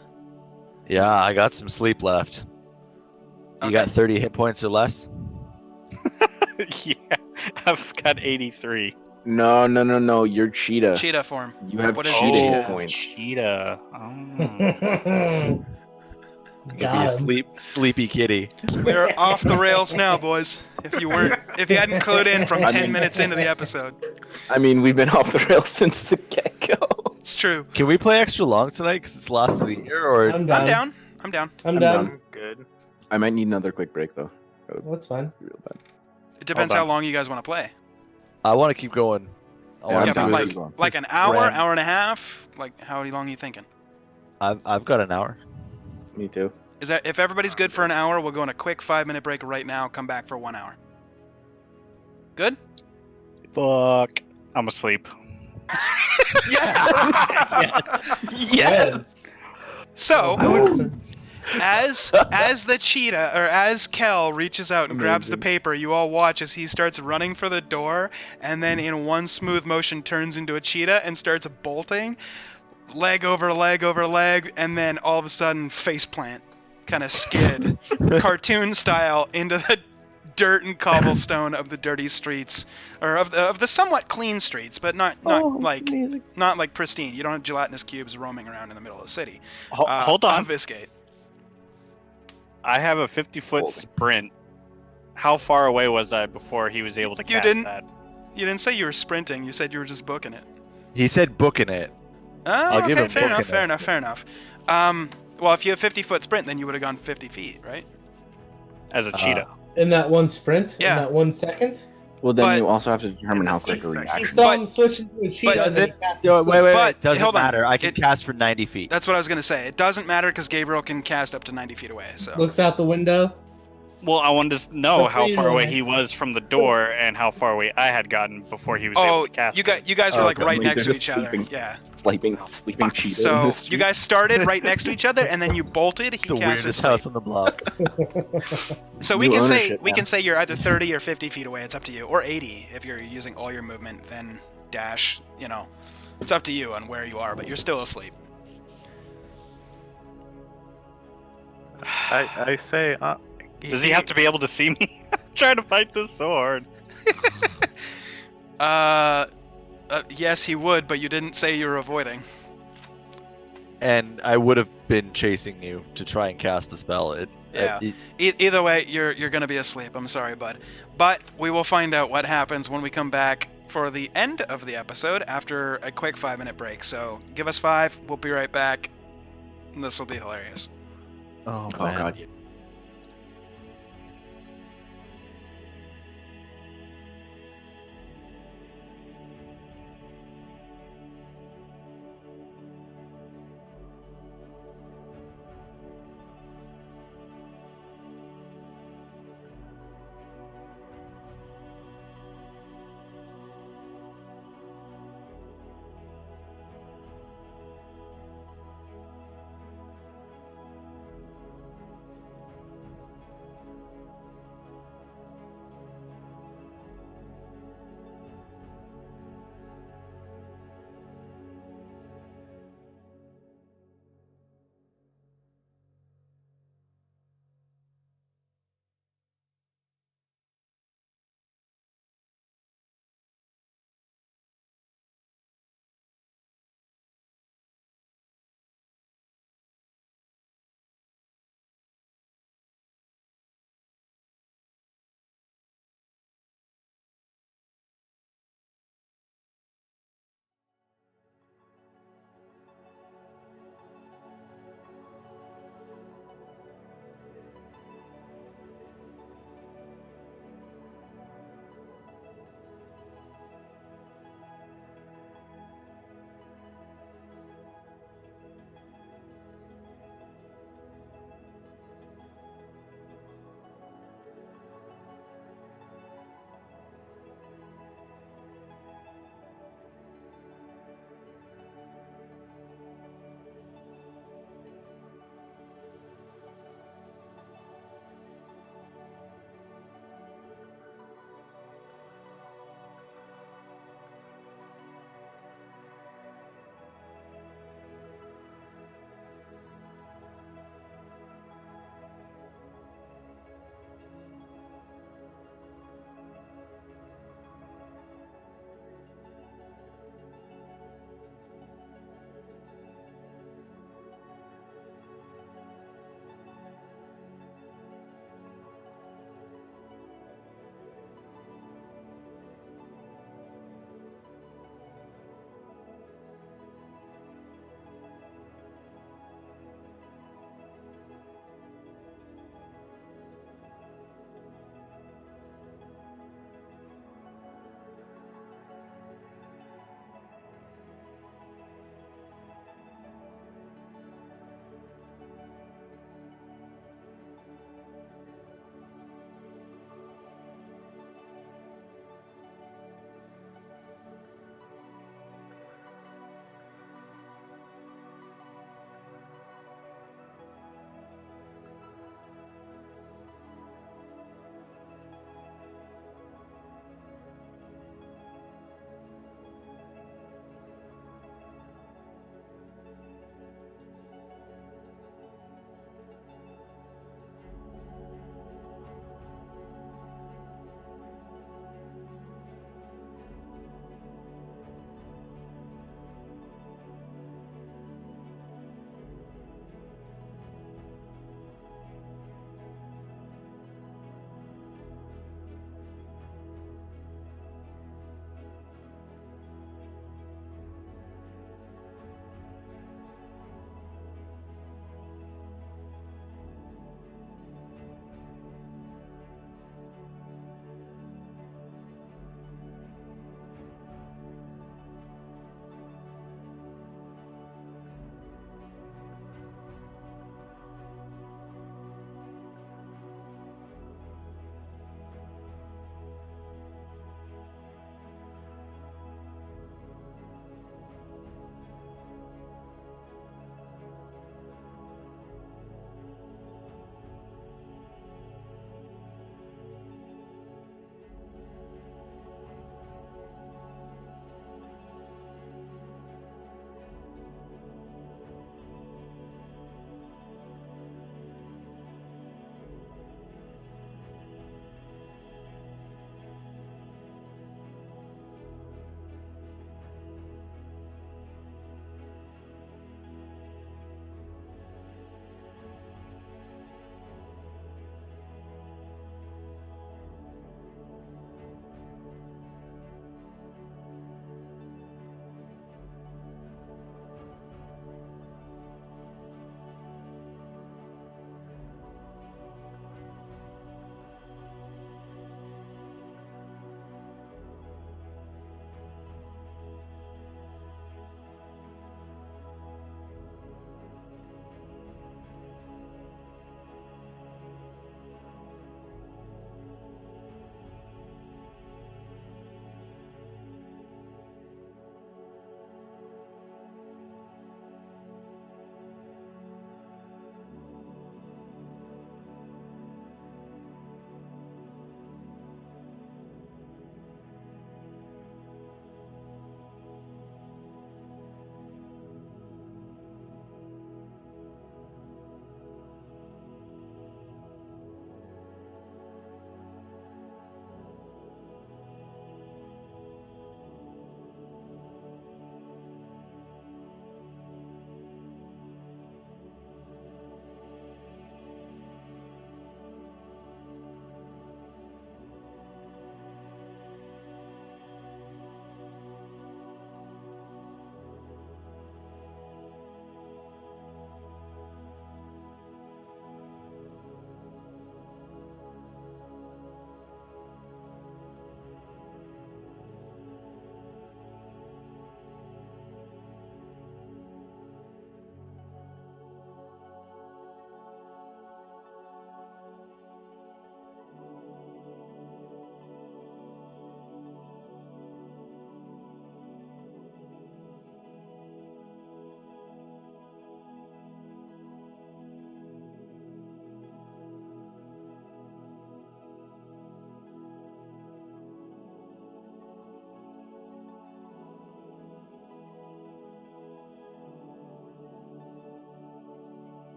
Yeah, I got some sleep left. You got 30 hit points or less? Yeah, I've got 83. No. You're cheetah. Cheetah form. You have What is cheetah cheetah? hit points. Cheetah. Oh. Be a Got him. sleepy kitty. We're off the rails now, boys. If you hadn't clued in from I 10 mean- minutes into the episode. I mean, we've been off the rails since the get-go. It's true. Can we play extra long tonight because it's last of the year? Or I'm I'm done. down. I'm down. I'm I'm done. done. Good. I might need another quick break though. That's fine. Real bad. It depends Hold how on. long you guys want to play. I want to keep going. I Yeah, want Yeah, to I'm see but where down. this- like an this hour, ran. hour and a half. Like how long are you thinking? I've got an hour. Me too. Is that if everybody's good for an hour, we'll go on a quick 5-minute break right now. Come back for 1 hour. Good. Fuck. I'm asleep. Good. So Ooh. as the cheetah or as Kel reaches out and grabs the Amazing. paper, you all watch as he starts running for the door, and then in one smooth motion turns into a cheetah and starts bolting, leg over leg over leg, and then all of a sudden face plant, kind of skid, cartoon style into the dirt and cobblestone of the dirty streets, or of the somewhat clean streets, but not like pristine. You don't have gelatinous cubes roaming around in the middle of the city. Hold on. Visgate. I have a 50-foot Holding. sprint. How far away was I before he was able to You cast didn't- that? You didn't say you were sprinting. You said you were just booking it. He said booking it. Oh, I'll okay, give him fair enough, booking fair it. enough, fair enough. Well, if you have 50-foot sprint, then you would have gone 50 feet, right? As a cheetah. In that one sprint? Yeah. In that 1 second? Well, then But- you also have to determine In how a quick a 6 reaction. You seconds. saw But- him switch into a cheetah. does and then it- he passed Yo, the wait. But, Doesn't hold on. matter. I can It- cast for 90 feet. That's what I was going to say. It doesn't matter because Gabriel can cast up to 90 feet away, so... Looks out the window. Well, I wanted to know The how far away freeway. he was from the door and how far away I had gotten before he was able Oh, to cast. you it. guys were Oh, like so right like next they're to just each other. sleeping. Yeah. Sleeping cheetah. in So the street. you guys started right next to each other, and then you bolted. It's He the cast weirdest his house sleep. on the block. So we New can say ownership, we man. can say you're either 30 or 50 feet away. It's up to you, or 80 if you're using all your movement. Then dash. You know, it's up to you on where you are, but you're still asleep. I say. Does he have to be able to see me? I'm trying to fight this so hard. Yes, he would, but you didn't say you were avoiding. And I would have been chasing you to try and cast the spell. Yeah. Either way, you're gonna be asleep. I'm sorry, bud. But we will find out what happens when we come back for the end of the episode after a quick 5-minute break. So give us 5. We'll be right back. This will be hilarious. Oh, Oh man. god.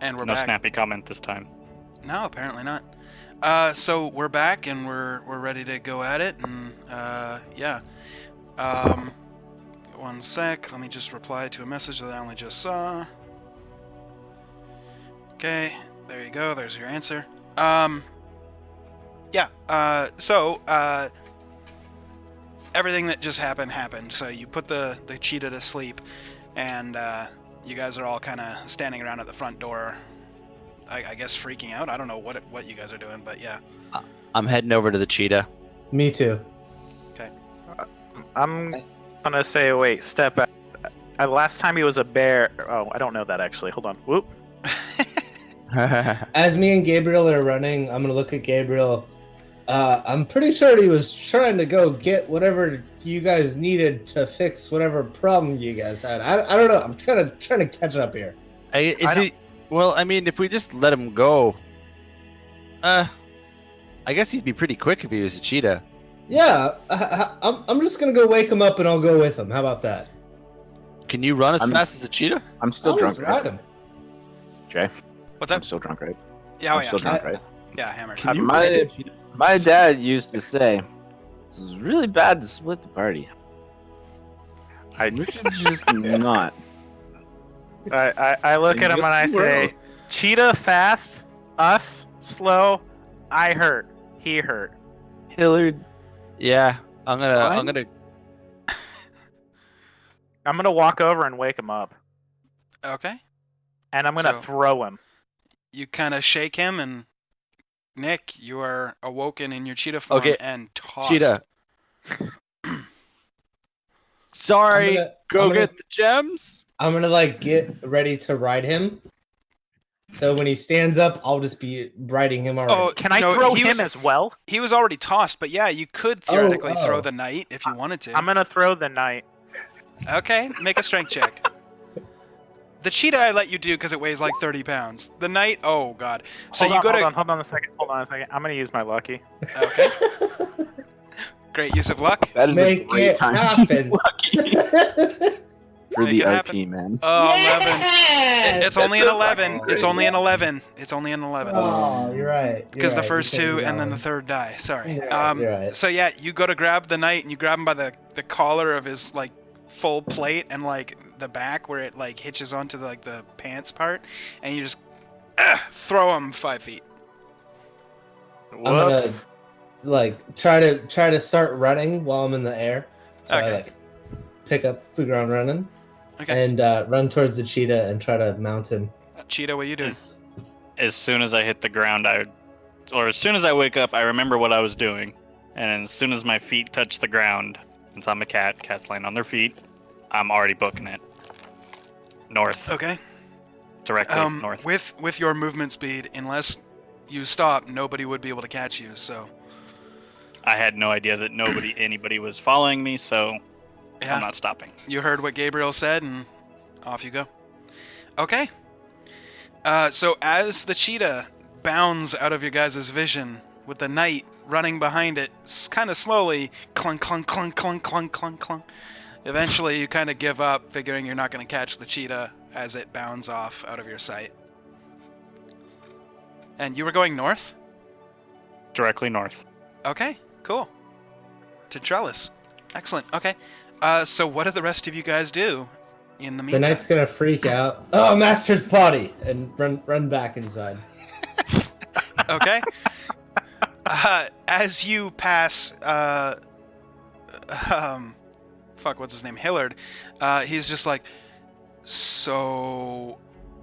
And we're No back. snappy comment this time. No, apparently not. So we're back and we're ready to go at it, and yeah. 1 sec. Let me just reply to a message that I only just saw. Okay, there you go. There's your answer. Yeah. So everything that just happened. So you put the cheetah to sleep, and you guys are all kind of standing around at the front door. I guess freaking out. I don't know what you guys are doing, but yeah. I'm heading over to the cheetah. Me too. I'm gonna say, wait, step back. Last time he was a bear. Oh, I don't know that actually. Hold on. Whoop. As me and Gabriel are running, I'm gonna look at Gabriel. I'm pretty sure he was trying to go get whatever you guys needed to fix whatever problem you guys had. I don't know. I'm kind of trying to catch up here. Is he? Well, I mean, if we just let him go, I guess he'd be pretty quick if he was a cheetah. Yeah, I'm just gonna go wake him up and I'll go with him. How about that? Can you run as I'm- fast as a cheetah? I'm still I'll drunk, just ride right? him. Jay, What's I'm up? still drunk, right? Yeah, oh, I'm yeah. still drunk, right? Yeah, hammered. Can you my- ride a cheetah? My dad used to say, "This is really bad to split the party. We should just not." I look at him and I say, cheetah fast, us slow, I hurt, he hurt. Hillard, Yeah, I'm Fine. I'm gonna walk over and wake him up, Okay. and I'm gonna So- throw him. You kind of shake him, and Nick, you are awoken in your cheetah form Okay, and tossed. cheetah. Sorry, I'm go gonna- get the gems. I'm gonna like get ready to ride him. So when he stands up, I'll just be riding him already. Oh, Can I no, throw he him was- as well? He was already tossed, but yeah, you could theoretically oh. throw the knight if you wanted to. I'm gonna throw the knight. Okay, make a strength check. The cheetah I let you do because it weighs like 30 pounds. The knight, oh god. So you go to. hold on a second. Hold on a second. I'm gonna use my lucky. Okay, great use of luck. that is Make a great it time happen. for Make the it happen. RP, man. 11. Yes! It's only an 11. great. It's only an 11. It's only an 11. Oh, you're right. Because the first two and then the third die. Sorry. You're right, you're right. So yeah, you go to grab the knight and you grab him by the collar of his like full plate and like the back where it like hitches onto the, like the pants part, and you just throw him 5 feet. gonna- Whoops. Like try to start running while I'm in the air. So Okay. I like pick up the ground running Okay. and run towards the cheetah and try to mount him. Cheetah, what you doing? As soon as I hit the ground, or as soon as I wake up, I remember what I was doing, and as soon as my feet touch the ground, since I'm a cat, cats laying on their feet, I'm already booking it. North, Okay. directly north. With your movement speed, unless you stop, nobody would be able to catch you. So I had no idea that anybody was following me, so yeah, I'm not stopping. you heard what Gabriel said, and off you go. Okay. So as the cheetah bounds out of your guys' vision, with the knight running behind it, kind of slowly, clunk, clunk, clunk, clunk, clunk, clunk, clunk. Eventually, you kind of give up, figuring you're not going to catch the cheetah as it bounds off out of your sight. And you were going north? Directly north. Okay, cool. To Trellis. Excellent. Okay. So what do the rest of you guys do in the The meantime? knight's gonna freak out. Oh, master's potty, and run back inside. Okay. As you pass, fuck, what's his name? Hillard. He's just like, so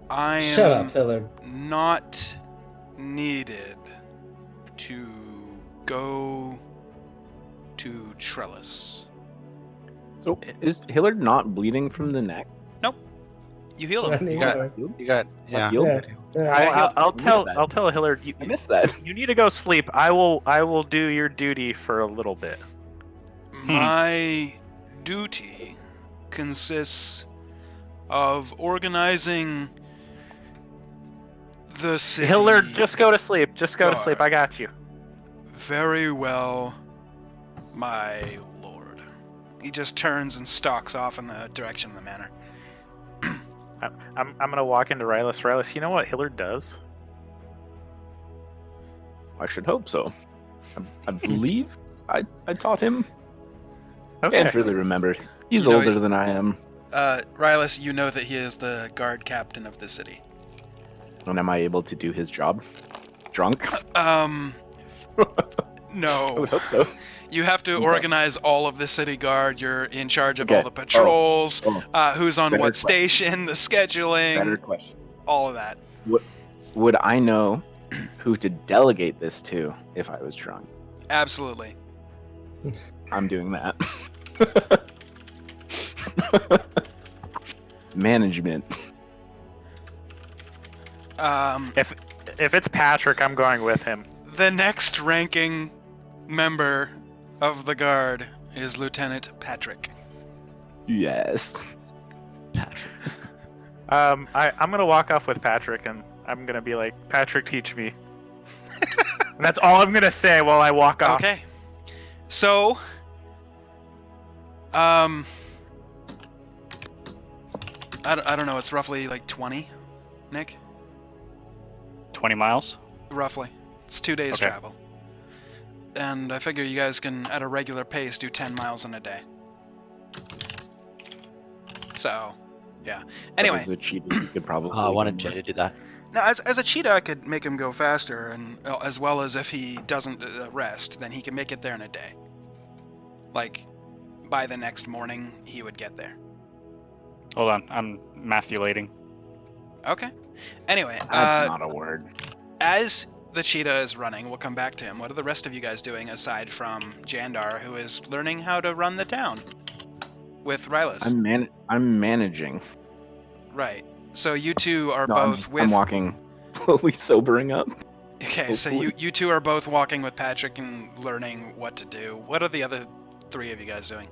I am Shut up, Hillard. not needed to go to Trellis. So is Hillard not bleeding from the neck? You heal him. You got, yeah. Healed? Yeah. I'll that. tell Hillard I missed that. you need to go sleep. I will do your duty for a little bit. My duty consists of organizing the city. Hillard, just go to sleep. Just go to sleep. Guard. I got you. Very well, my lord. He just turns and stalks off in the direction of the manor. I'm gonna walk into Rylus. Rylus, you know what Hillard does? I should hope so. I believe I taught him. Okay. Can't really remember. He's You know, older than I am. Rylus, you know that he is the guard captain of the city. And am I able to do his job? Drunk? I I no. would hope so. You have to Okay. organize all of the city guard. You're in charge of Okay. all the patrols, Oh, who's on Better what question. station, the scheduling, better question. all of that. Would I know who to delegate this to if I was drunk? Absolutely. I'm doing that. Management. If it's Patrick, I'm going with him. The next ranking member of the guard is Lieutenant Patrick. Yes. Patrick. I'm gonna walk off with Patrick, and I'm gonna be like, Patrick, teach me. And that's all I'm gonna say while I walk off. Okay. So, I don't know. It's roughly like 20, Nick. 20 miles. Roughly. It's 2 days Okay. travel. And I figure you guys can, at a regular pace, do 10 miles in a day. So, yeah. Anyway, As a cheetah, you could probably. I wanted do Jay to do that. now as a cheetah, I could make him go faster, and as well as if he doesn't rest, then he can make it there in a day. Like, by the next morning, he would get there. Hold on, I'm mathulating. Okay. Anyway, That's not a word. as the cheetah is running, we'll come back to him. What are the rest of you guys doing aside from Jandar, who is learning how to run the town with Rylus? I'm managing. Right. So you two are No, both with. I'm walking, slowly sobering up. Okay, so hopefully. you two are both walking with Patrick and learning what to do. What are the other three of you guys doing?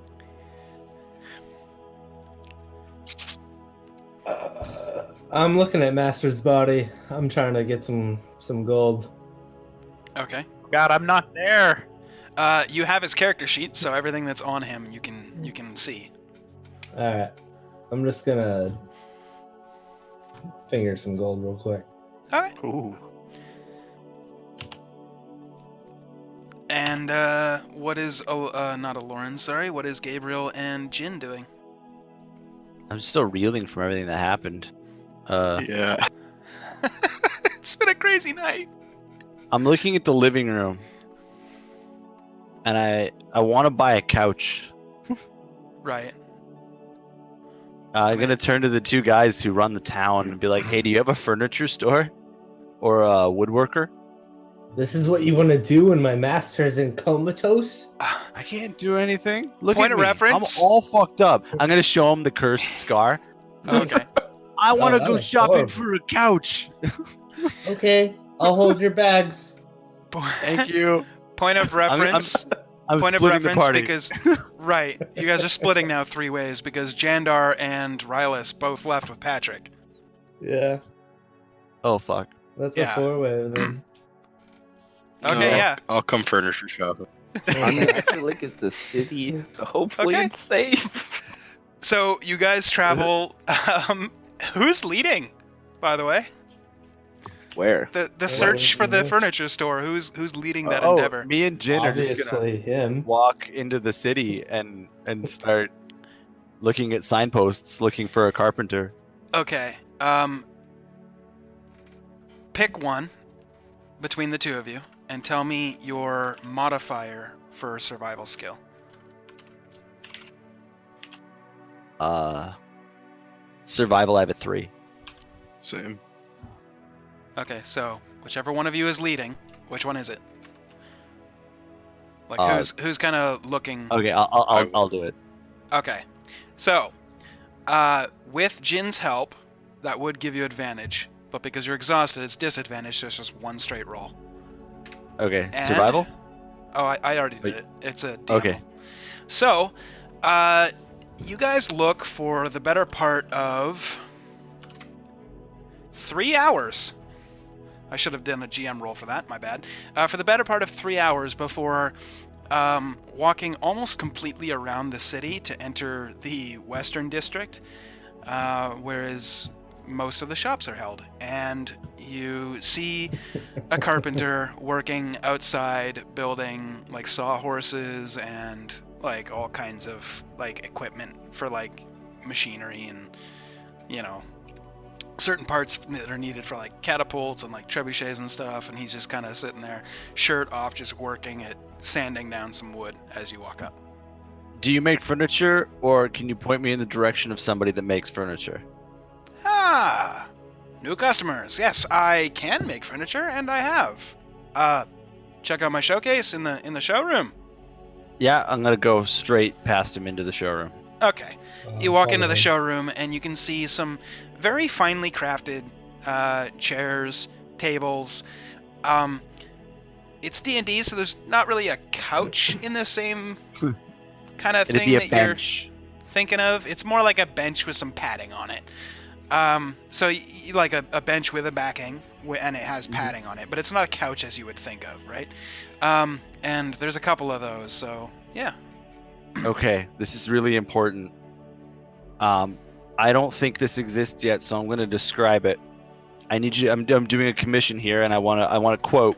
I'm looking at Master's body. I'm trying to get some gold. Okay. God, I'm not there. You have his character sheet, so everything that's on him you can see. All right. I'm just gonna finger some gold real quick. Okay. Ooh. And what is not Aloran, sorry. What is Gabriel and Jin doing? I'm still reeling from everything that happened. Yeah. It's been a crazy night. I'm looking at the living room, and I want to buy a couch. Right. I'm gonna turn to the two guys who run the town and be like, "Hey, do you have a furniture store or a woodworker?" This is what you want to do when my master's in comatose? I can't do anything. Look Point at of me. reference? I'm all fucked up. I'm gonna show him the cursed scar. Okay. I want to that go was shopping horrible. for a couch. Okay, I'll hold your bags. Thank you. Point of reference. I'm Point of splitting the reference party. because right, you guys are splitting now 3 ways because Jandar and Rylus both left with Patrick. Yeah, Oh fuck. that's Yeah. a 4-way then. Okay, No, yeah. I'll come furniture shopping. I mean, I feel like it's a city, so hopefully Okay. it's safe. So you guys travel. Who's leading, by the way? Where? The search for the yeah. furniture store. Who's leading that endeavor? Me and Jin are just gonna Obviously him. walk into the city and start looking at signposts, looking for a carpenter. Okay. Pick one between the two of you and tell me your modifier for survival skill. Survival. I have a 3. Same. Okay, so whichever one of you is leading, which one is it? Like who's kind of looking? Okay, I'll do it. Okay, so with Jin's help, that would give you advantage, but because you're exhausted, it's disadvantage. So it's just one straight roll. Okay, And- survival. Oh, I already did Wait. it. It's a deal. Okay. So, you guys look for the better part of 3 hours. I should have done a GM roll for that. My bad. For the better part of 3 hours before walking almost completely around the city to enter the Western District, whereas most of the shops are held, and you see a carpenter working outside building like sawhorses and like all kinds of like equipment for like machinery and certain parts that are needed for like catapults and like trebuchets and stuff, and he's just kind of sitting there, shirt off, just working at sanding down some wood as you walk up. Do you make furniture, or can you point me in the direction of somebody that makes furniture? Ah, new customers. Yes, I can make furniture, and I have. Check out my showcase in the showroom. Yeah, I'm gonna go straight past him into the showroom. Okay. You walk into the Probably. showroom, and you can see some very finely crafted chairs, tables. It's D&D, so there's not really a couch in the same kind of It'd thing be that a bench. you're thinking of. It's more like a bench with some padding on it. So like a bench with a backing, and it has padding on it, but it's not a couch as you would think of, right? And there's a couple of those, so yeah. Okay, this is really important. I don't think this exists yet, so I'm going to describe it. I need you. I'm doing a commission here, and I want to quote.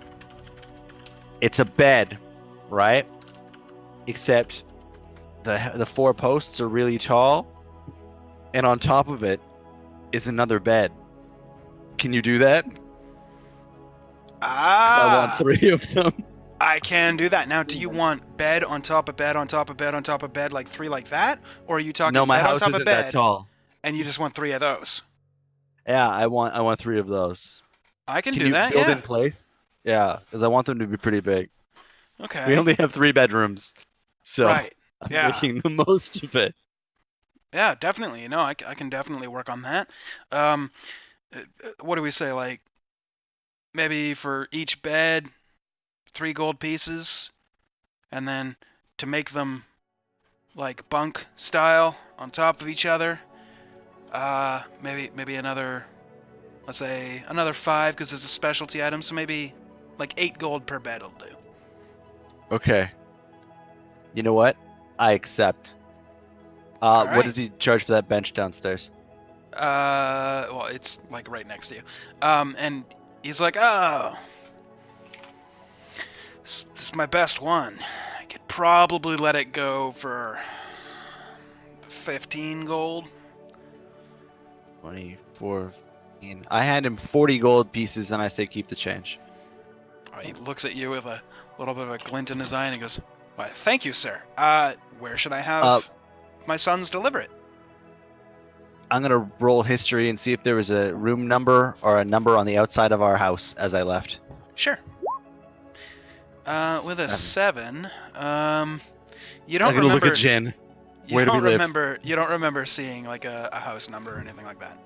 It's a bed, right? Except the four posts are really tall, and on top of it is another bed. Can you do that? 'Cause I want 3 of them. I can do that. Now, do you want bed on top of bed on top of bed on top of bed, like 3 like that? Or are you talking No, my bed on house top of isn't bed that tall. and you just want 3 of those? Yeah, I want 3 of those. I can do you that, build yeah. in place? Yeah, because I want them to be pretty big. Okay. We only have 3 bedrooms, so Right. I'm Yeah. making the most of it. Yeah, definitely. No, I can definitely work on that. What do we say? Like, maybe for each bed, 3 gold pieces, and then to make them like bunk style on top of each other, maybe another, let's say another 5 because it's a specialty item, so maybe like 8 gold per bed will do. Okay. You know what? I accept. Alright. What does he charge for that bench downstairs? Well, it's like right next to you. And he's like, oh, this is my best one. I could probably let it go for 15 gold. 24. 15. I hand him 40 gold pieces and I say keep the change. He looks at you with a little bit of a glint in his eye and he goes, why, thank you, sir. Where should I have my sons deliver it? I'm going to roll history and see if there was a room number or a number on the outside of our house as I left. Sure. With a 7, you don't I'm going to look remember. at Jen. You Where do don't we live? remember. You don't remember seeing like a house number or anything like that.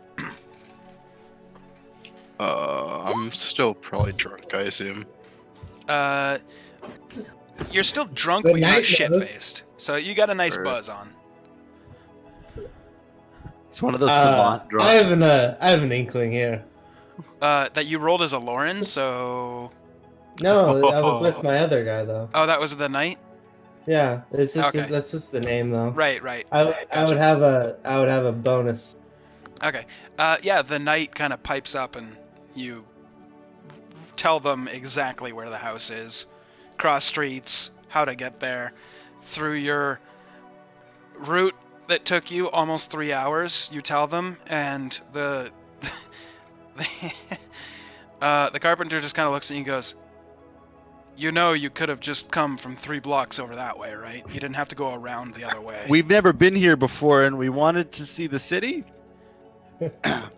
I'm still probably drunk, I assume. You're still drunk, Good but you're not night, shit Rose. faced. So you got a nice Sure. buzz on. It's one of those savant I drugs. have an inkling here. That you rolled as a Lauren, so No, I was with my other guy though. that was the night. Yeah, it's just Okay. that's just the name though. Right. I Gotcha. would have a bonus. Okay. Yeah, the knight kind of pipes up and you tell them exactly where the house is, cross streets, how to get there, through your route that took you almost 3 hours. You tell them, and the carpenter just kind of looks at you and goes, "You know, you could have just come from 3 blocks over that way, right? You didn't have to go around the other way." We've never been here before and we wanted to see the city.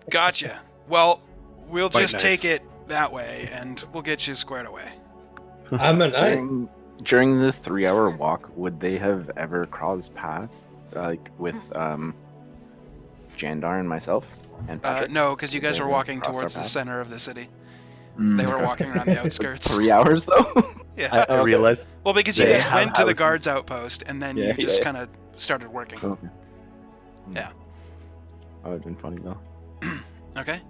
Gotcha. Well, we'll Quite just nice. take it that way, and we'll get you squared away. I'm a knight. During this 3-hour walk, would they have ever crossed paths, like with Jandar and myself and Patrick? No, because you guys They were were walking across our towards the path? center of the city. Mm. They were walking around the outskirts. 3 hours though. Yeah. I realized Well, because you they guys have went to the houses. guards outpost, and then Yeah, you just yeah. kind of started working. Okay. Yeah. That would have been funny though. Okay.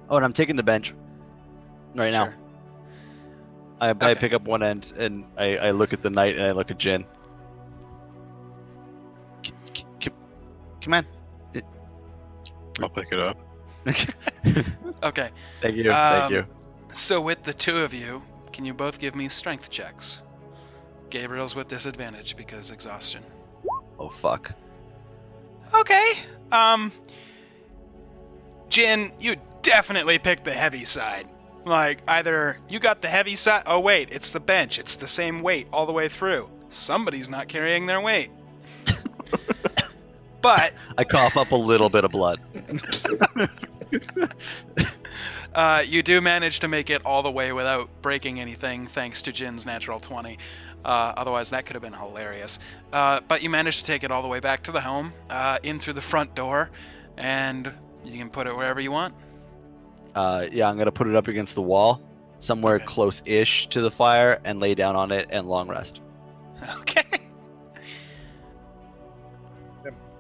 Oh, and I'm taking the bench right now. Sure. I Okay. pick up one end and I look at the knight and I look at Jen. Come on. I'll pick it up. Okay. Thank you. Thank Um, you. So with the two of you, can you both give me strength checks? Gabriel's with disadvantage because exhaustion. Oh fuck. Okay. Jin, you definitely picked the heavy side. Like, either you got the heavy side. Oh wait, it's the bench. It's the same weight all the way through. Somebody's not carrying their weight. But I cough up a little bit of blood. you do manage to make it all the way without breaking anything, thanks to Jin's natural 20. Otherwise, that could have been hilarious. But you managed to take it all the way back to the home, in through the front door, and you can put it wherever you want. Yeah, I'm gonna put it up against the wall, somewhere Okay. close-ish to the fire, and lay down on it and long rest. Okay.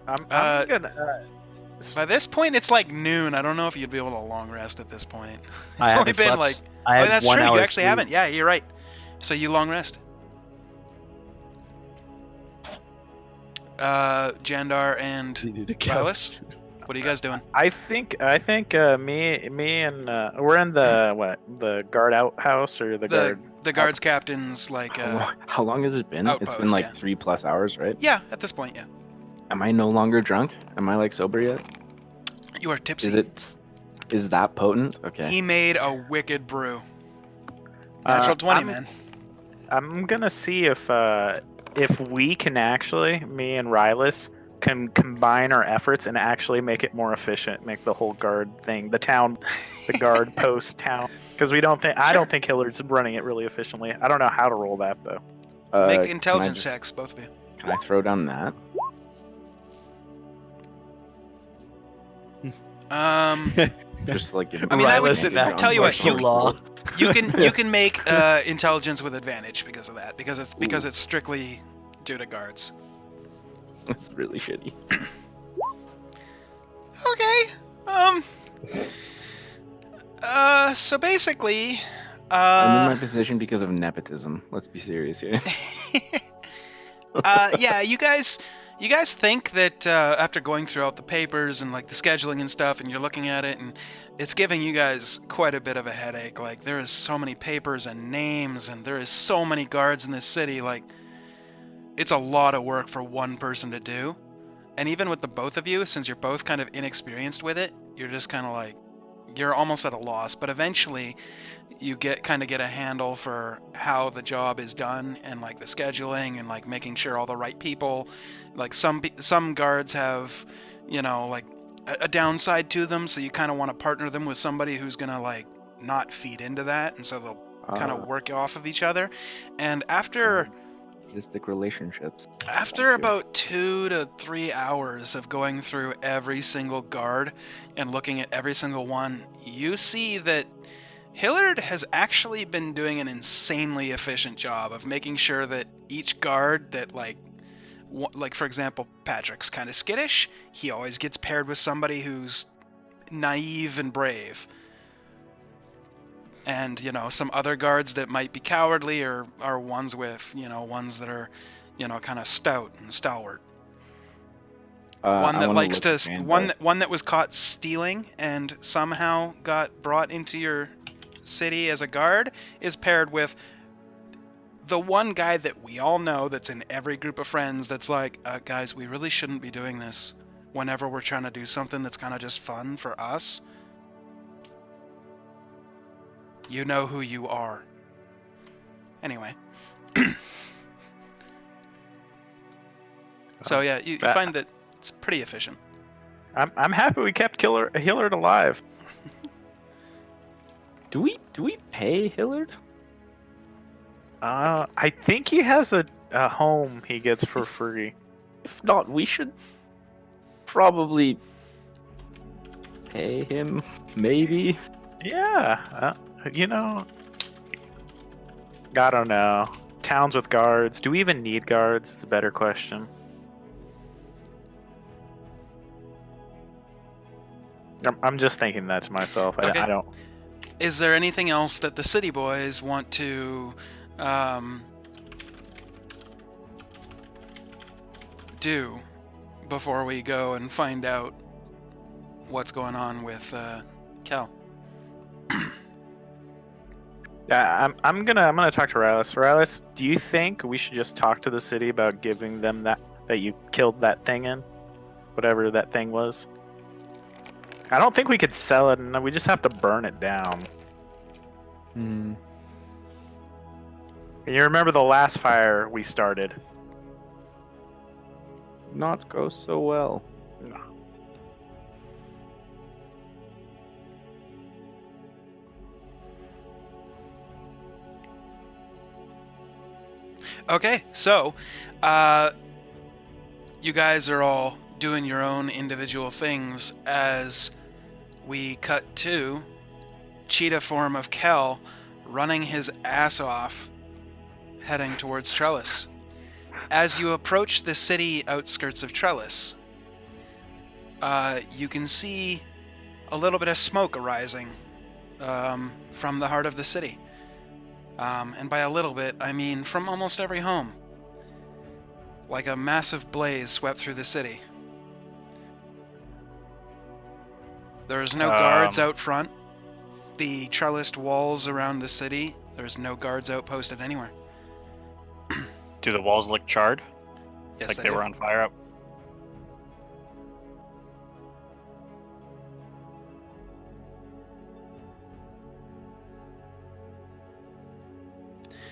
I'm Uh, gonna. By this point, it's like noon. I don't know if you'd be able to long rest at this point. It's I only haven't been slept. like. I Oh, had that's 1 true. hour You actually sleep. haven't. Yeah, you're right. So you long rest. Jandar and Needed a Silas, couch. what are you guys doing? I think me and we're in the guard outhouse or the guard. The guards captain's like. How long has it been? It's been outpost, like yeah. 3+ hours, right? Yeah, at this point, yeah. Am I no longer drunk? Am I like sober yet? You are tipsy. Is that potent? Okay. He made a wicked brew. Natural 20, man. I'm gonna see if we can actually, me and Rylas, can combine our efforts and actually make it more efficient, make the whole guard thing, the guard post town, because I don't think Hillard's running it really efficiently. I don't know how to roll that though. Make can I intelligence just- checks, both of you. Can I throw down that? Just like. I mean, that would- Rylas and I'll tell you what, martial law. You can make intelligence with advantage because of that, because it's strictly due to guards. It's really shitty. Okay. So basically, I'm in my position because of nepotism. Let's be serious here. yeah, you guys think that after going throughout the papers and like the scheduling and stuff, and you're looking at it, and it's giving you guys quite a bit of a headache. Like, there is so many papers and names, and there is so many guards in this city. Like, it's a lot of work for one person to do. And even with the both of you, since you're both kind of inexperienced with it, you're just kind of like, you're almost at a loss. But eventually, you get a handle for how the job is done, and like the scheduling, and like making sure all the right people, like some guards have, like a downside to them, so you kind of want to partner them with somebody who's gonna like not feed into that, and so they'll kind of work off of each other. And after relationships. After about 2 to 3 hours of going through every single guard and looking at every single one, you see that Hillard has actually been doing an insanely efficient job of making sure that each guard that like for example, Patrick's kind of skittish. He always gets paired with somebody who's naive and brave. And, some other guards that might be cowardly are ones with, ones that are, kind of stout and stalwart. One that likes to, one that was caught stealing and somehow got brought into your city as a guard is paired with the one guy that we all know that's in every group of friends that's like, guys, we really shouldn't be doing this whenever we're trying to do something that's kind of just fun for us. You know who you are. Anyway. So yeah, you find that it's pretty efficient. I'm happy we kept Hillard alive. Do we pay Hillard? I think he has a home he gets for free. If not, we should probably pay him, maybe. Yeah, I don't know. Towns with guards. Do we even need guards? It's a better question. I'm just thinking that to myself. Okay. I don't. Is there anything else that the city boys want to do before we go and find out what's going on with Cal. Yeah, I'm gonna talk to Rylas. Rylas, do you think we should just talk to the city about giving them that you killed that thing in, whatever that thing was? I don't think we could sell it, and we just have to burn it down. Hmm. And you remember the last fire we started? Not go so well. No. Okay, so you guys are all doing your own individual things as we cut to cheetah form of Kel running his ass off, heading towards Trellis. As you approach the city outskirts of Trellis, you can see a little bit of smoke arising from the heart of the city. And by a little bit, I mean from almost every home. Like a massive blaze swept through the city. There's no guards out front. The trellised walls around the city, there's no guards outposted anywhere. Do the walls look charred? Yes, Like they were on fire up?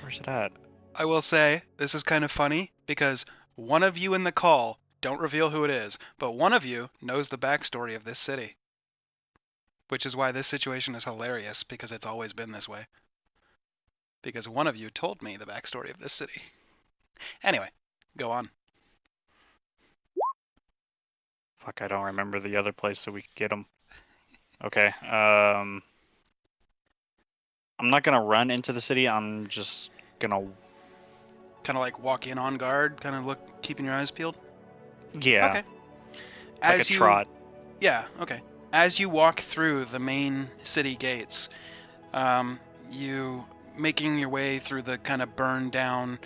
Where's it at? I will say, this is kind of funny, because one of you in the call, don't reveal who it is, but one of you knows the backstory of this city. Which is why this situation is hilarious, because it's always been this way. Because one of you told me the backstory of this city. Anyway, go on. Fuck, I don't remember the other place that we could get them. Okay, I'm not gonna run into the city, I'm just gonna... Kind of like walk in on guard, kind of look, keeping your eyes peeled? Yeah, Okay. like a trot. Yeah, okay. As you walk through the main city gates, you making your way through the kind of burned down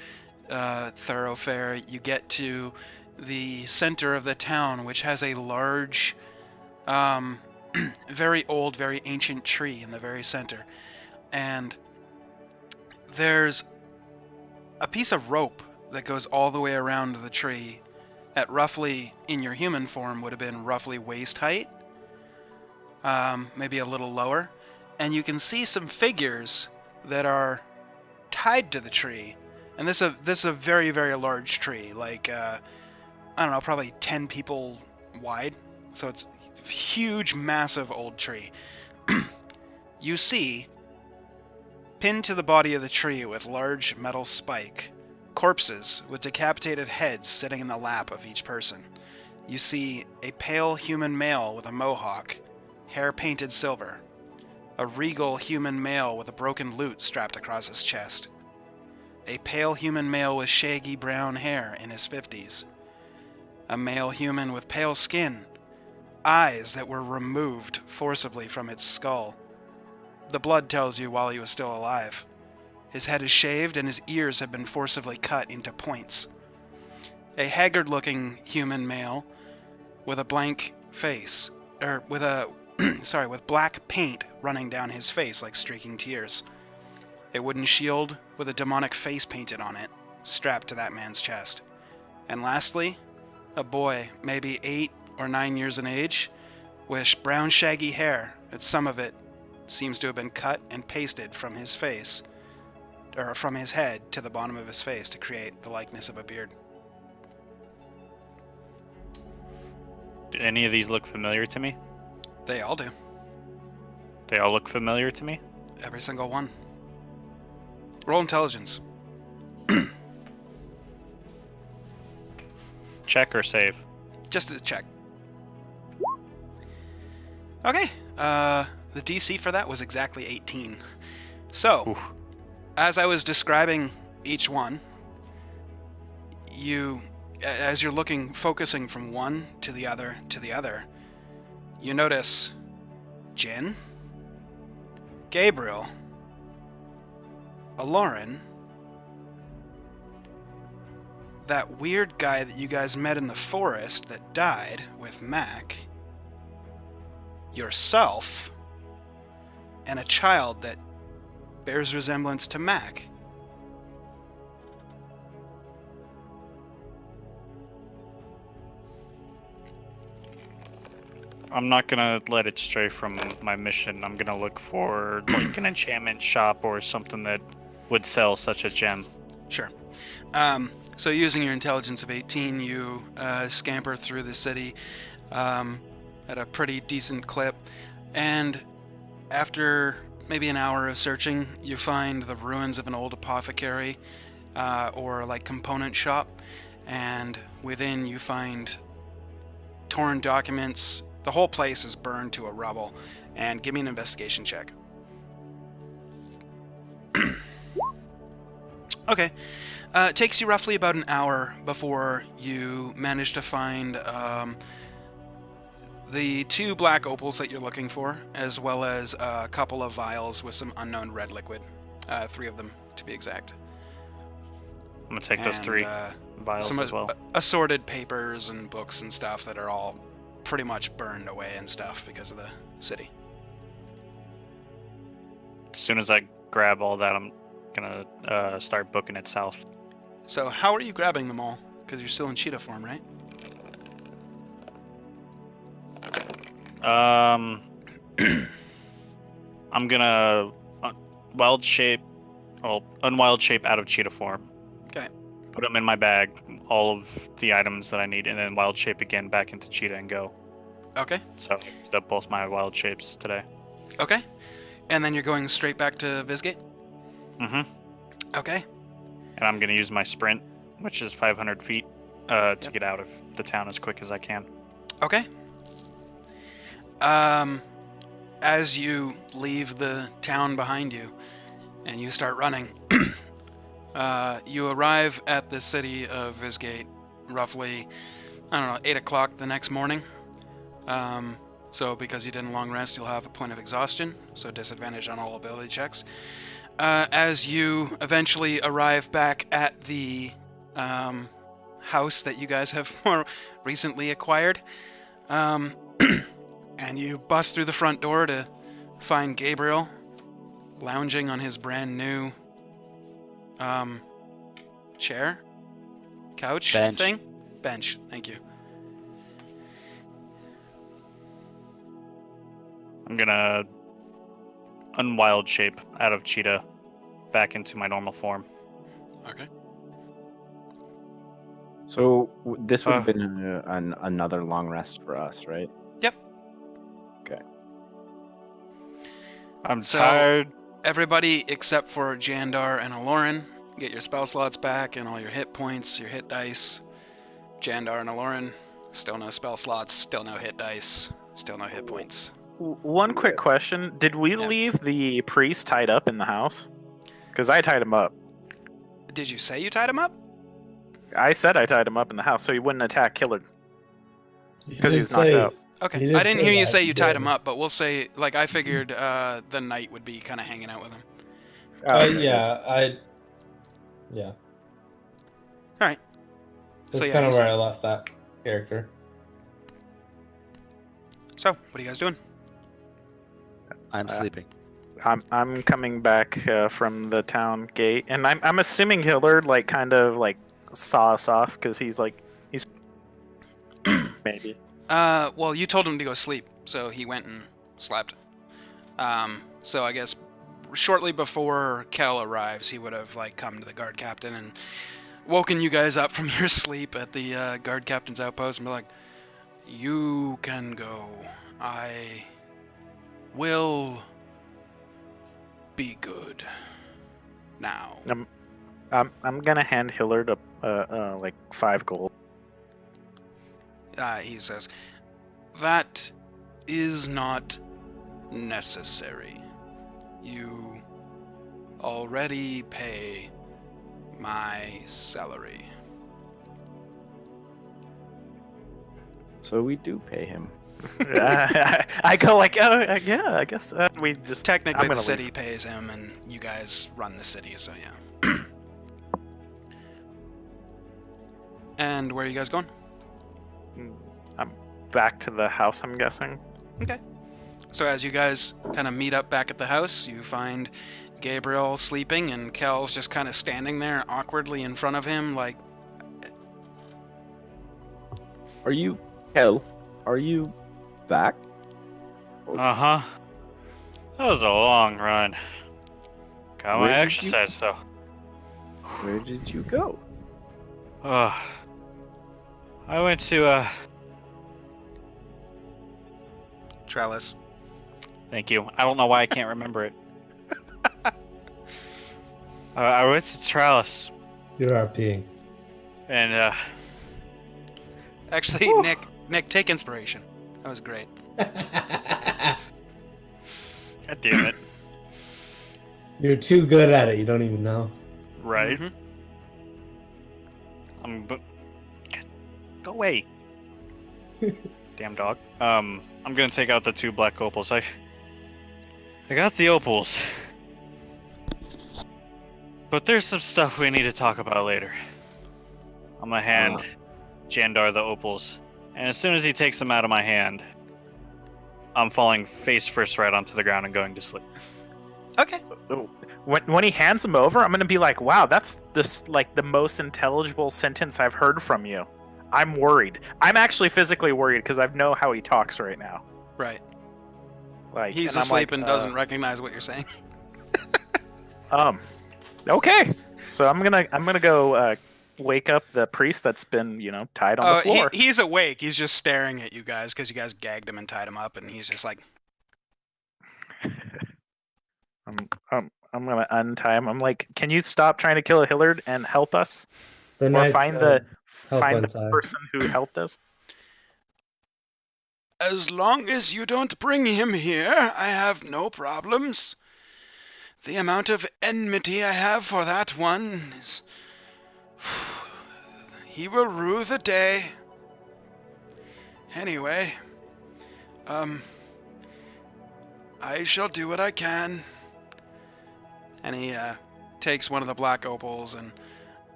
thoroughfare, you get to the center of the town, which has a large, very old, very ancient tree in the very center. And there's a piece of rope that goes all the way around the tree at roughly, in your human form, would have been roughly waist height. Maybe a little lower, and you can see some figures that are tied to the tree. And this is a very, very large tree, like I don't know, probably 10 people wide. So it's a huge, massive old tree. You see, pinned to the body of the tree with large metal spike, corpses with decapitated heads sitting in the lap of each person. You see a pale human male with a mohawk, hair painted silver. A regal human male with a broken lute strapped across his chest. A pale human male with shaggy brown hair in his 50s. A male human with pale skin. Eyes that were removed forcibly from its skull. The blood tells you while he was still alive. His head is shaved and his ears have been forcibly cut into points. A haggard-looking human male with a blank face, with black paint running down his face like streaking tears. A wooden shield with a demonic face painted on it, strapped to that man's chest. And lastly, a boy, maybe 8 or 9 years in age, with brown shaggy hair, and some of it seems to have been cut and pasted from his face, or from his head to the bottom of his face to create the likeness of a beard. Do any of these look familiar to me? They all do. They all look familiar to me? Every single one. Roll intelligence. Check or save? Just a check. Okay. The DC for that was exactly 18. So, Oof. as I was describing each one, as you're focusing from one to the other, you notice Jin, Gabriel, Aloran, that weird guy that you guys met in the forest that died with Mac, yourself, and a child that bears resemblance to Mac. I'm not gonna let it stray from my mission. I'm gonna look for like an enchantment shop or something that would sell such a gem. Sure. So using your intelligence of 18, you scamper through the city at a pretty decent clip, and after maybe an hour of searching, you find the ruins of an old apothecary or like component shop, and within you find torn documents. The whole place is burned to a rubble, and give me an investigation check. Okay. It takes you roughly about an hour before you manage to find the 2 black opals that you're looking for, as well as a couple of vials with some unknown red liquid. 3 of them, to be exact. I'm gonna take those 3 vials some as well. Assorted papers and books and stuff that are all pretty much burned away and stuff because of the city. As soon as I grab all that, I'm gonna start booking it south. So how are you grabbing them all? Because you're still in cheetah form, right? I'm gonna unwild shape out of cheetah form. Okay. Put them in my bag, all of the items that I need, and then wild shape again back into cheetah and go. Okay. So I used up both my wild shapes today. Okay. And then you're going straight back to Visgate? Mm-hmm. Okay. And I'm gonna use my sprint, which is 500 feet, to get out of the town as quick as I can. Okay. As you leave the town behind you and you start running, you arrive at the city of Visgate roughly, 8 o'clock the next morning. So because you didn't long rest, you'll have a point of exhaustion, so disadvantage on all ability checks. As you eventually arrive back at the house that you guys have more recently acquired, and you bust through the front door to find Gabriel lounging on his brand new couch Bench. thing? Bench, thank you. I'm gonna unwild shape out of cheetah back into my normal form. Okay. So this would have been another long rest for us, right? Yep. Okay. I'm So- tired. Everybody except for Jandar and Aloran, get your spell slots back and all your hit points, your hit dice. Jandar and Aloran, still no spell slots, still no hit dice, still no hit points. One quick question: did we Yeah. leave the priest tied up in the house? Because I tied him up. Did you say you tied him up? I said I tied him up in the house so he wouldn't attack Killard. He Because he did was knocked say- out. Okay, He did I didn't say hear you that, say he you tied did. him up, but we'll say, like, I figured the knight would be kind of hanging out with him. Yeah. Alright. That's So, yeah, kind of he's- where I left that character. So, what are you guys doing? I'm sleeping. I'm coming back from the town gate, and I'm assuming Hillard kind of saw us off because he's maybe. Well, you told him to go sleep, so he went and slept. So I guess shortly before Kel arrives, he would have come to the guard captain and woken you guys up from your sleep at the guard captain's outpost and be like, "You can go. I will be good now." I'm gonna hand Hillard 5 gold. He says, "That is not necessary. You already pay my salary." So we do pay him. I go oh yeah, I guess we just. Technically, I'm the gonna city leave. pays him, and you guys run the city, so yeah. And where are you guys going? I'm back to the house, I'm guessing. So as you guys kind of meet up back at the house, you find Gabriel sleeping and Kel's just kind of standing there awkwardly in front of him, like, Are you, Kel? Are you back? Uh-huh. That was a long run. Got my Where did you- exercise, though. Where did you go? I went to, Trellis. Thank you. I don't know why I can't remember it. I went to Trellis, You're RPing. and, Actually, Whew. Nick, take inspiration. That was great. God damn it. You're too good at it. You don't even know. Right? Mhm. Go away. Damn dog. I'm gonna take out the 2 black opals. I got the opals. But there's some stuff we need to talk about later. I'm gonna hand Jandar the opals. And as soon as he takes them out of my hand, I'm falling face first right onto the ground and going to sleep. Okay. When he hands them over, I'm gonna be like, "Wow, that's the most intelligible sentence I've heard from you." I'm worried. I'm actually physically worried because I know how he talks right now. Right. Like He's and I'm asleep like, and doesn't recognize what you're saying. Okay, so I'm gonna go wake up the priest that's been tied on the floor. He's awake. He's just staring at you guys because you guys gagged him and tied him up, and he's just like, I'm gonna untie him. I'm like, can you stop trying to kill a Hillard and help us, The or knights, find help the untie. person who helped us? as long as you don't bring him here, I have no problems. The amount of enmity I have for that one is... He will rue the day. Anyway, I shall do what I can. And he takes one of the black opals and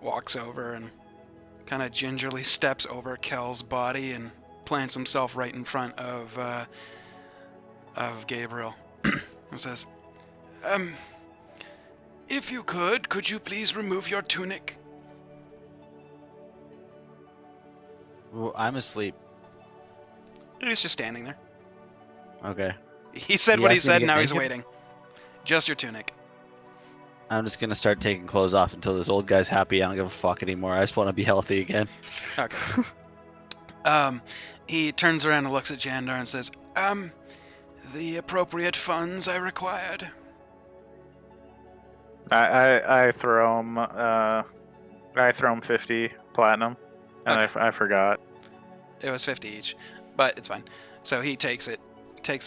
walks over and kind of gingerly steps over Kel's body and plants himself right in front of Gabriel and says, if you could you please remove your tunic? Well, I'm asleep. He's just standing there. Okay. He said He what he asked me to said, get now he's naked? waiting. Just your tunic. I'm just gonna start taking clothes off until this old guy's happy. I don't give a fuck anymore. I just want to be healthy again. Okay. He turns around and looks at Jandar and says, the appropriate funds I required. I throw him 50 platinum, and Okay. I forgot. It was 50 each, but it's fine. So he takes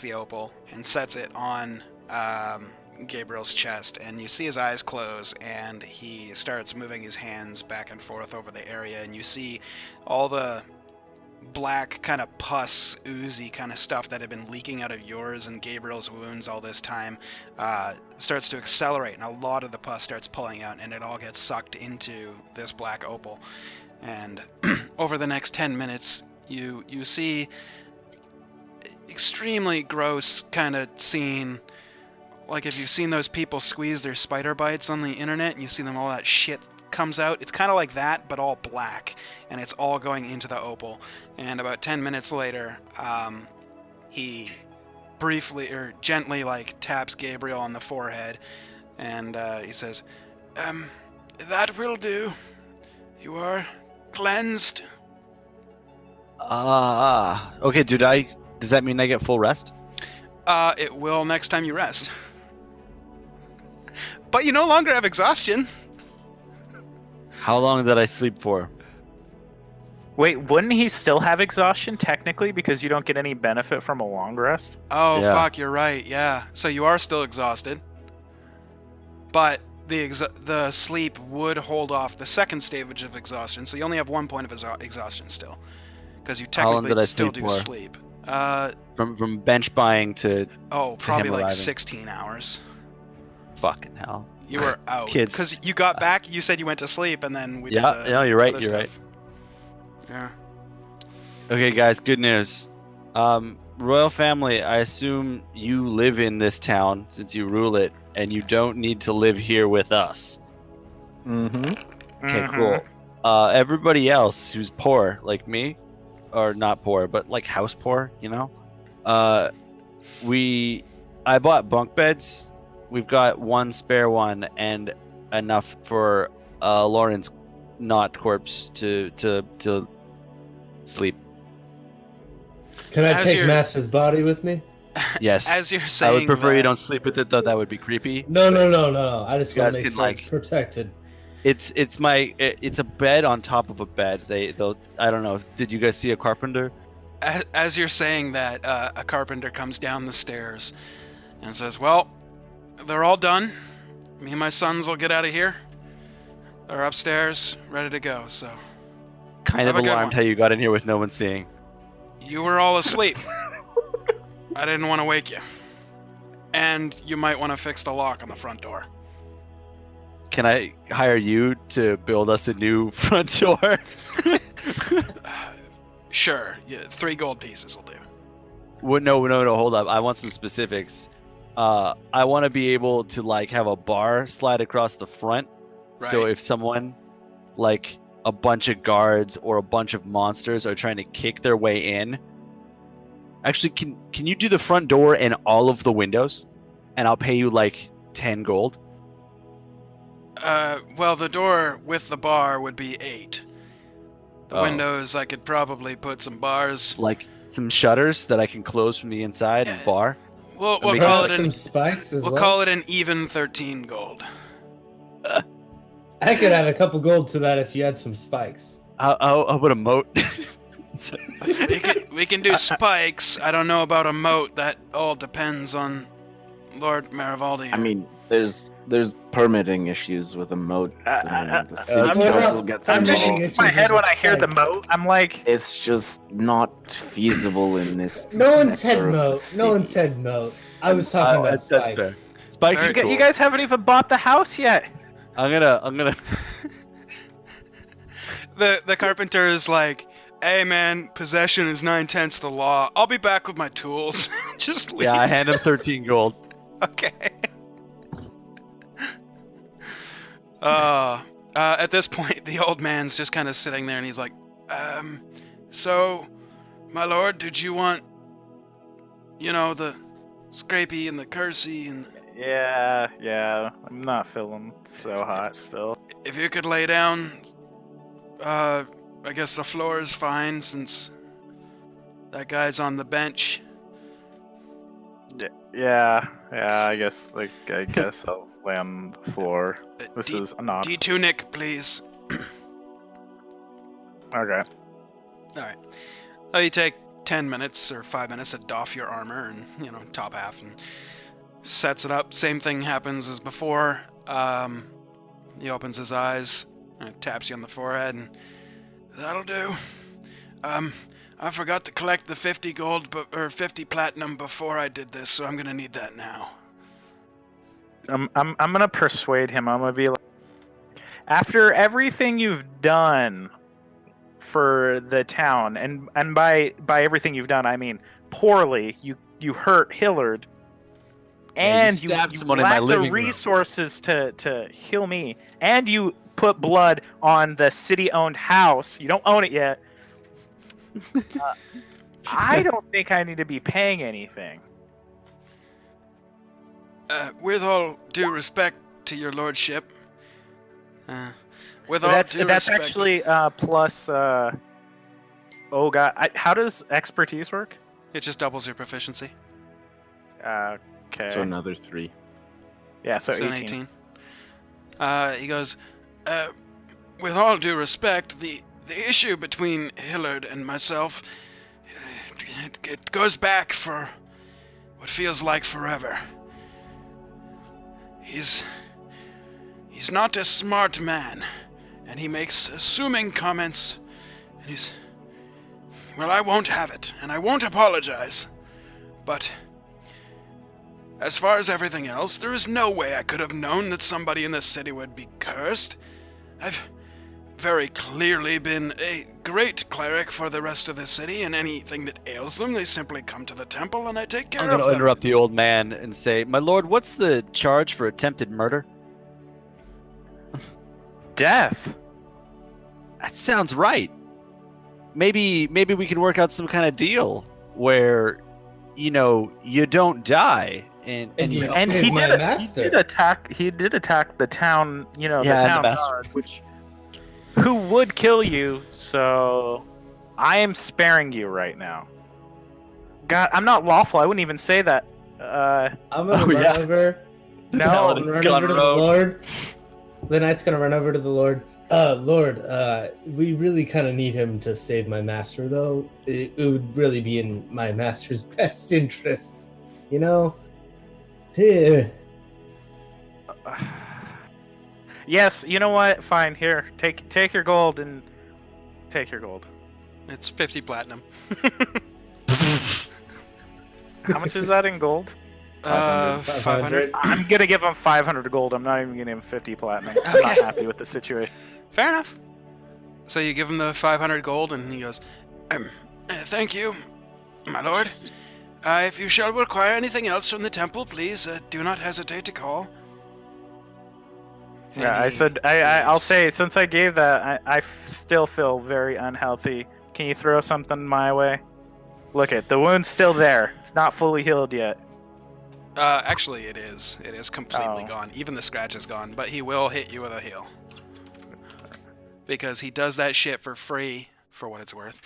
the opal and sets it on Gabriel's chest, and you see his eyes close, and he starts moving his hands back and forth over the area, and you see all the black kind of pus, oozy kind of stuff that had been leaking out of yours and Gabriel's wounds all this time starts to accelerate, and a lot of the pus starts pulling out, and it all gets sucked into this black opal. And over the next 10 minutes, you see extremely gross kind of scene. Like if you've seen those people squeeze their spider bites on the internet and you see them, all that shit comes out. It's kind of like that, but all black, and it's all going into the opal. And about 10 minutes later, he briefly or gently like taps Gabriel on the forehead, and he says, that will do. You are cleansed. Okay, does that mean I get full rest? It will next time you rest. But you no longer have exhaustion. How long did I sleep for? Wait, wouldn't he still have exhaustion technically because you don't get any benefit from a long rest? Oh, Yeah. fuck, you're right, yeah. So you are still exhausted. But the sleep would hold off the second stage of exhaustion, so you only have 1 point of exhaustion still. Because you How long technically did I still sleep do for? sleep. From bench buying to Probably him like arriving. 16 hours. fucking hell. You were out. Kids. Because you got back, you said you went to sleep, and then we did Yeah, the no, you're right, other you're right. stuff. Yeah. Okay, guys, good news. Royal family, I assume you live in this town since you rule it, and you don't need to live here with us. Mm-hmm. Okay, Mhm. cool. Everybody else who's poor, like me, or not poor, but like house poor, you know, I bought bunk beds. We've got one spare one and enough for Lauren's not corpse to sleep. Can I As take you're- Master's body with me? Yes. As you're saying, I would prefer you that- don't sleep with it though. That would be creepy. No. I just You want guys to make can, sure it's like- protected. It's a bed on top of a bed. They'll I don't know. Did you guys see a carpenter? As you're saying that, a carpenter comes down the stairs and says, "Well, they're all done. Me and my sons will get out of here. They're upstairs, ready to go. So Kind Have of a good alarmed one. how you got in here with no one seeing. you were all asleep. I didn't want to wake you. And you might want to fix the lock on the front door." Can I hire you to build us a new front door? Sure, yeah, 3 gold pieces will do. Well, no, hold up. I want some specifics. I want to be able to like have a bar slide across the front. So Right. if someone, like a bunch of guards or a bunch of monsters are trying to kick their way in, actually, can you do the front door and all of the windows, and I'll pay you like 10 gold. Well, the door with the bar would be 8. The Oh. windows, I could probably put some bars. Like some shutters that I can close from the inside and Yeah. bar. We'll make call it it some an spikes as we'll well. call it an even 13 gold. I could add a couple gold to that if you had some spikes. How about a moat? So- We can do spikes. I don't know about a moat. That all depends on Lord Marivaldi. I mean, there's permitting issues with a moat. and the city I'm council gets I'm just Involved. involved. shaking my head when I hear the Spikes. moat. I'm like, It's just not feasible in this. No one said sector of the moat. No one city. said moat. I was talking about that's spikes. fair. Spikes Very are you, cool. you guys haven't even bought the house yet. I'm gonna. the carpenter is like, "Hey man, possession is 9/10 the law. I'll be back with my tools." Just leave. Yeah, I hand him 13 gold. Okay. At this point, the old man's just kind of sitting there, and he's like, so, my lord, did you want, the scrapey and the cursey, and Yeah. I'm not feeling so hot still. if you could lay down, I guess the floor is fine, since that guy's on the bench. Yeah. I guess I'll lay on the floor. This is not D-tunic, please. okay. You take 10 minutes or 5 minutes to doff your armor and, top half, and sets it up. Same thing happens as before. He opens his eyes and taps you on the forehead, and that'll do. I forgot to collect the 50 gold, or 50 platinum before I did this, so I'm gonna need that now. I'm gonna persuade him. I'm gonna be like, after everything you've done for the town, and by everything you've done, I mean poorly. You hurt Hillard, Yeah, and you stabbed someone in lack my living the room. resources to heal me, and you put blood on the city-owned house. You don't own it yet. I don't think I need to be paying anything. With all due respect to your lordship, with all due That's respect, actually plus. Oh god, how does expertise work? it just doubles your proficiency. Okay. So another 3. Yeah, so So 18. 18. He goes, with all due respect, the issue between Hillard and myself, it goes back for what feels like forever. He's not a smart man, and he makes assuming comments, and well, I won't have it, and I won't apologize, but as far as everything else, there is no way I could have known that somebody in this city would be cursed. I've very clearly been a great cleric for the rest of the city, and anything that ails them, they simply come to the temple and I take care I'm of going to them. interrupt the old man and say, "My lord, what's the charge for attempted murder?" Death. That sounds right. Maybe we can work out some kind of deal where, you don't die and you you And saved he my did, master. he did attack the town, the the town master. guard, who would kill you, so I am sparing you right now. God, I'm not lawful. I wouldn't even say that. I'm gonna run yeah. over. No, Paladin's run gone over to the rogue. Lord. The knight's gonna run over to the Lord. Lord, we really kind of need him to save my master, though. It would really be in my master's best interest, you know. Yeah. yes, you know what? Fine, here, take your gold and take your gold. It's 50 platinum. How much is that in gold? 500. I'm gonna give him 500 gold. I'm not even gonna give him 50 platinum. I'm not Okay. happy with the situation. Fair enough. So you give him the 500 gold, and he goes, "Thank you, my lord. If you shall require anything else from the temple, please do not hesitate to call." Yeah, And I he said I'll leaves. say since I gave that, I still feel very unhealthy. Can you throw something my way? Look the wound's still there. It's not fully healed yet. Actually, it is. It is completely Oh. gone. Even the scratch is gone, but he will hit you with a heal. Because he does that shit for free, for what it's worth.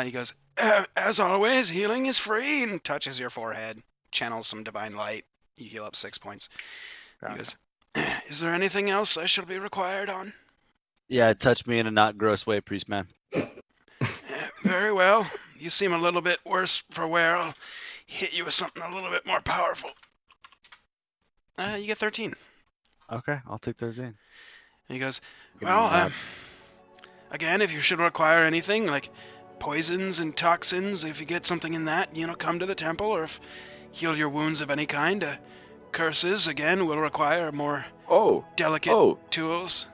He goes, "As always, healing is free," and touches your forehead, channels some divine light. You heal up 6 points. He Gotcha. goes, "Is there anything else I shall be required on?" Yeah, touch me in a not gross way, priest man. Very well. You seem a little bit worse for wear. I'll hit you with something a little bit more powerful. You get 13. Okay, I'll take 13. And he goes, Give me "Well, that. again, if you should require anything, like poisons and toxins, if you get something in that, come to the temple, or if heal your wounds of any kind. Curses, again, will require more Oh, delicate tools."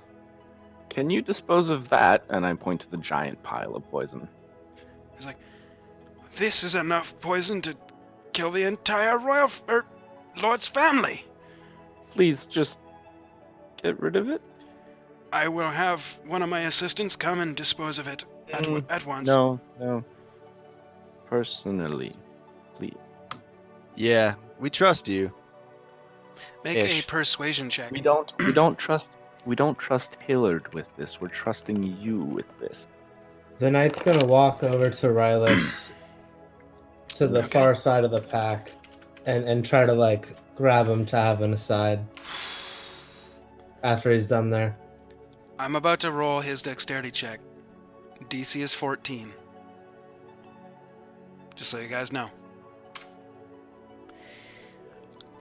can you dispose of that? And I point to the giant pile of poison. He's like, "This is enough poison to kill the entire Lord's family. Please just get rid of it. I will have one of my assistants come and dispose of it at once." No. Personally, please. Yeah, we trust you. Make Ish. a persuasion check. We don't trust Hillard with this. We're trusting you with this. The knight's gonna walk over to Rylus to the Okay. far side of the pack and try to grab him to have an aside after he's done there. I'm about to roll his dexterity check. DC is 14. Just so you guys know.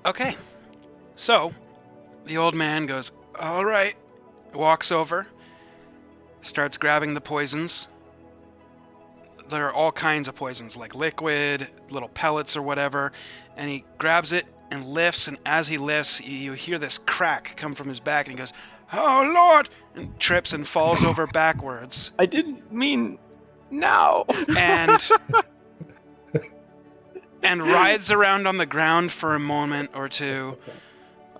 Okay. So, the old man goes, "All right." Walks over. Starts grabbing the poisons. There are all kinds of poisons, like liquid, little pellets or whatever. And he grabs it and lifts, and as he lifts, you hear this crack come from his back, and he goes, "Oh, Lord!" and trips and falls over backwards. I didn't mean now. And writhes around on the ground for a moment or two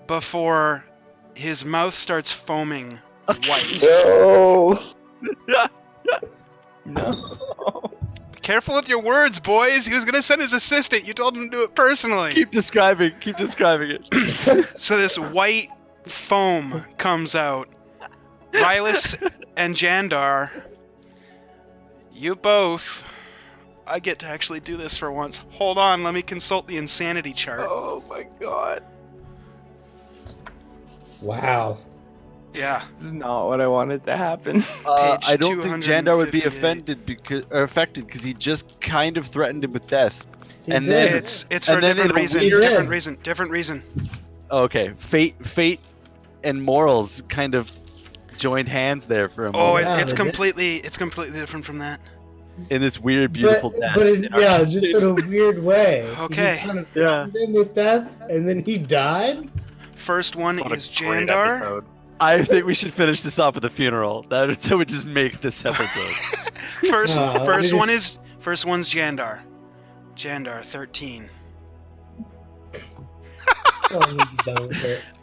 before his mouth starts foaming white. No. No. Careful with your words, boys. He was gonna send his assistant. You told him to do it personally. Keep describing it. So this white foam comes out. Rylus and Jandar, you both. I get to actually do this for once. Hold on, let me consult the insanity chart. Oh my god. Wow. Yeah. This is not what I wanted to happen. Page I don't think Jandar would be 258. affected because he just kind of threatened him with death. He And did. then- It's for a and then different in a reason. weird- Different reason. Okay, fate, and morals kind of joined hands there for a Oh, moment yeah, it's they did. completely different from that. in this weird, beautiful death. But in our yeah, just in a weird way. Okay. He kind of Yeah. threatened him with death, and then he died. First one What a is great Jandar. episode. I think we should finish this off with a funeral. That would just make this episode. First let me first one's Jandar. Jandar 13.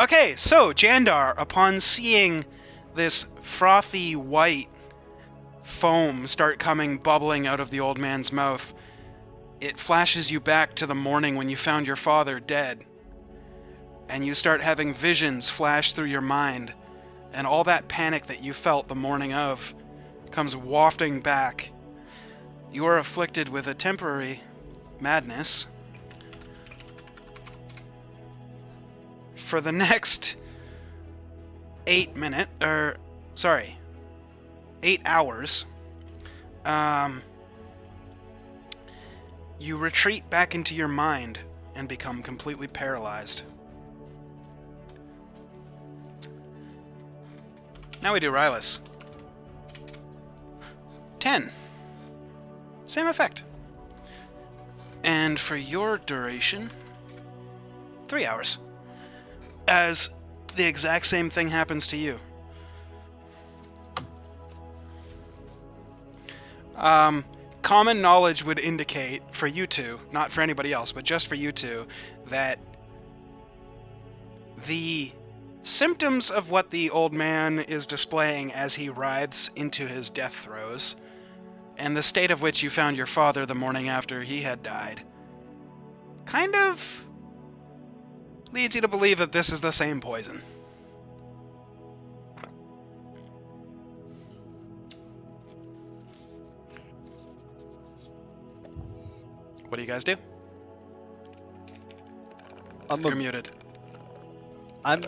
Okay, so Jandar, upon seeing this frothy white foam start bubbling out of the old man's mouth, it flashes you back to the morning when you found your father dead. And you start having visions flash through your mind, and all that panic that you felt the morning of comes wafting back. You are afflicted with a temporary madness. For the next 8 hours, you retreat back into your mind and become completely paralyzed. Now we do Rylus. 10. Same effect. And for your duration, 3 hours. As the exact same thing happens to you. Common knowledge would indicate for you two, not for anybody else, but just for you two, that the symptoms of what the old man is displaying as he writhes into his death throes, and the state of which you found your father the morning after he had died, kind of leads you to believe that this is the same poison. What do you guys do? You're muted. I'm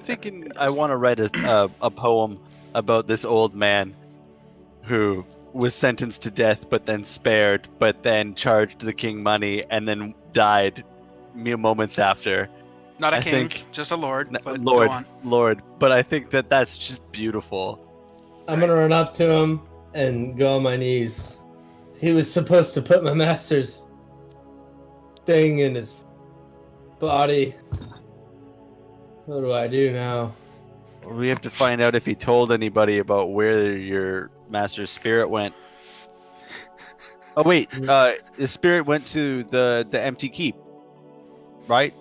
thinking I want to write a poem about this old man who was sentenced to death, but then spared, but then charged the king money, and then died mere moments after. Not a I king, think- just a lord. But Lord, go on. Lord. But I think that that's just beautiful. I'm gonna run up to him and go on my knees. He was supposed to put my master's thing in his body. What do I do now? We have to find out if he told anybody about where your master's spirit went. Oh wait, the spirit went to the empty keep, right?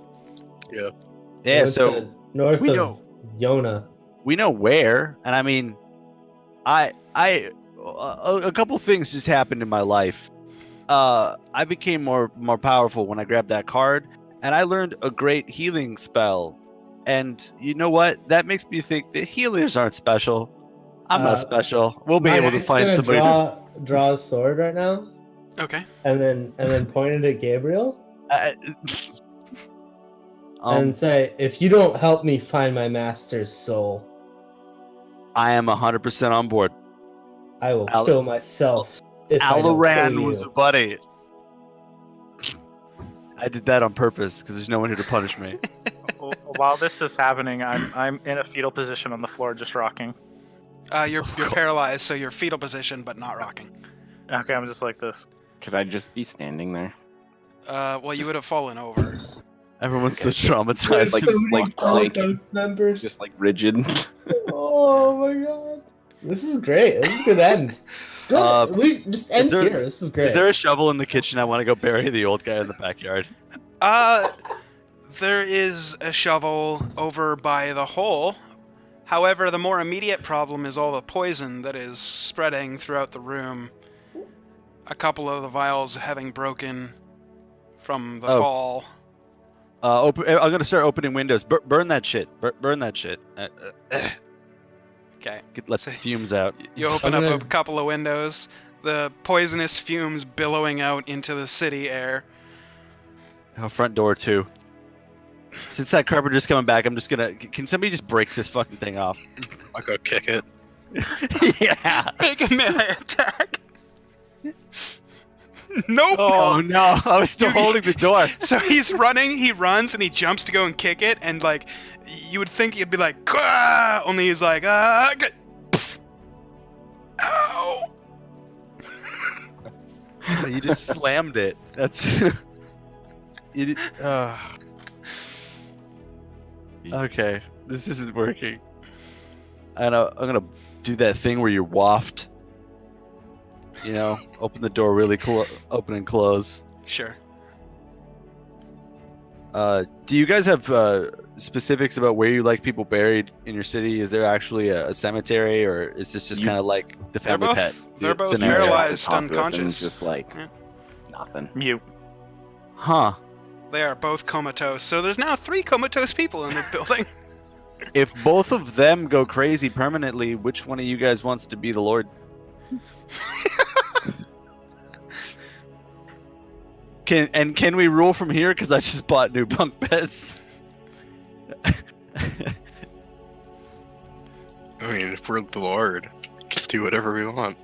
Yeah. Yeah. Went So to north we of know Yona. we know where, and I mean, a couple things just happened in my life. I became more powerful when I grabbed that card, and I learned a great healing spell. And you know what? That makes me think that healers aren't special. I'm not special. We'll be My able to knight's find gonna somebody. draw a sword right now, Okay. and then point it at Gabriel Um, and say, "If you don't help me find my master's soul, I am 100% on board. I will Al- kill myself." If I don't kill Alaran you." was a buddy. I did that on purpose because there's no one here to punish me. While this is happening, I'm in a fetal position on the floor, just rocking. You're paralyzed, so you're fetal position, but not rocking. Okay, I'm just like this. Could I just be standing there? Well, you would have fallen over. Everyone's so There's traumatized. Like- so many like- Comatose members. Just like rigid. Oh my god, this is great. This is a good end. Good. We just end there- here. This is great. Is there a shovel in the kitchen? I want to go bury the old guy in the backyard. There is a shovel over by the hole. However, the more immediate problem is all the poison that is spreading throughout the room. A couple of the vials having broken from the Oh. fall. I'm gonna start opening windows. Burn that shit. Burn that shit. Okay. Let the fumes out. You open I'm up gonna- a couple of windows. The poisonous fumes billowing out into the city air. Front door too. Since that carpenter's coming back, I'm just gonna. Can somebody just break this fucking thing off? I'll go kick it. Yeah. Make a melee attack. Nope. Oh no! I was still You- holding the door. So he's running, he runs, and he jumps to go and kick it, and like, you would think he'd be like, "Gah!" Only he's like, pff. Ow. You just slammed it. That's. You did, okay. This isn't working. I'm gonna do that thing where you waft. You know, open the door really open and close. Sure. Do you guys have specifics about where you like people buried in your city? Is there actually a cemetery, or is this just You- kind of like the They're family both pet? they're both scenario? paralyzed, Talk to us and unconscious. Just like Yeah. nothing. Mute. Huh. They are both comatose. So there's now 3 comatose people in the building. If both of them go crazy permanently, which one of you guys wants to be the Lord? Can we rule from here? Because I just bought new bunk beds. I mean, if we're the Lord, we can do whatever we want.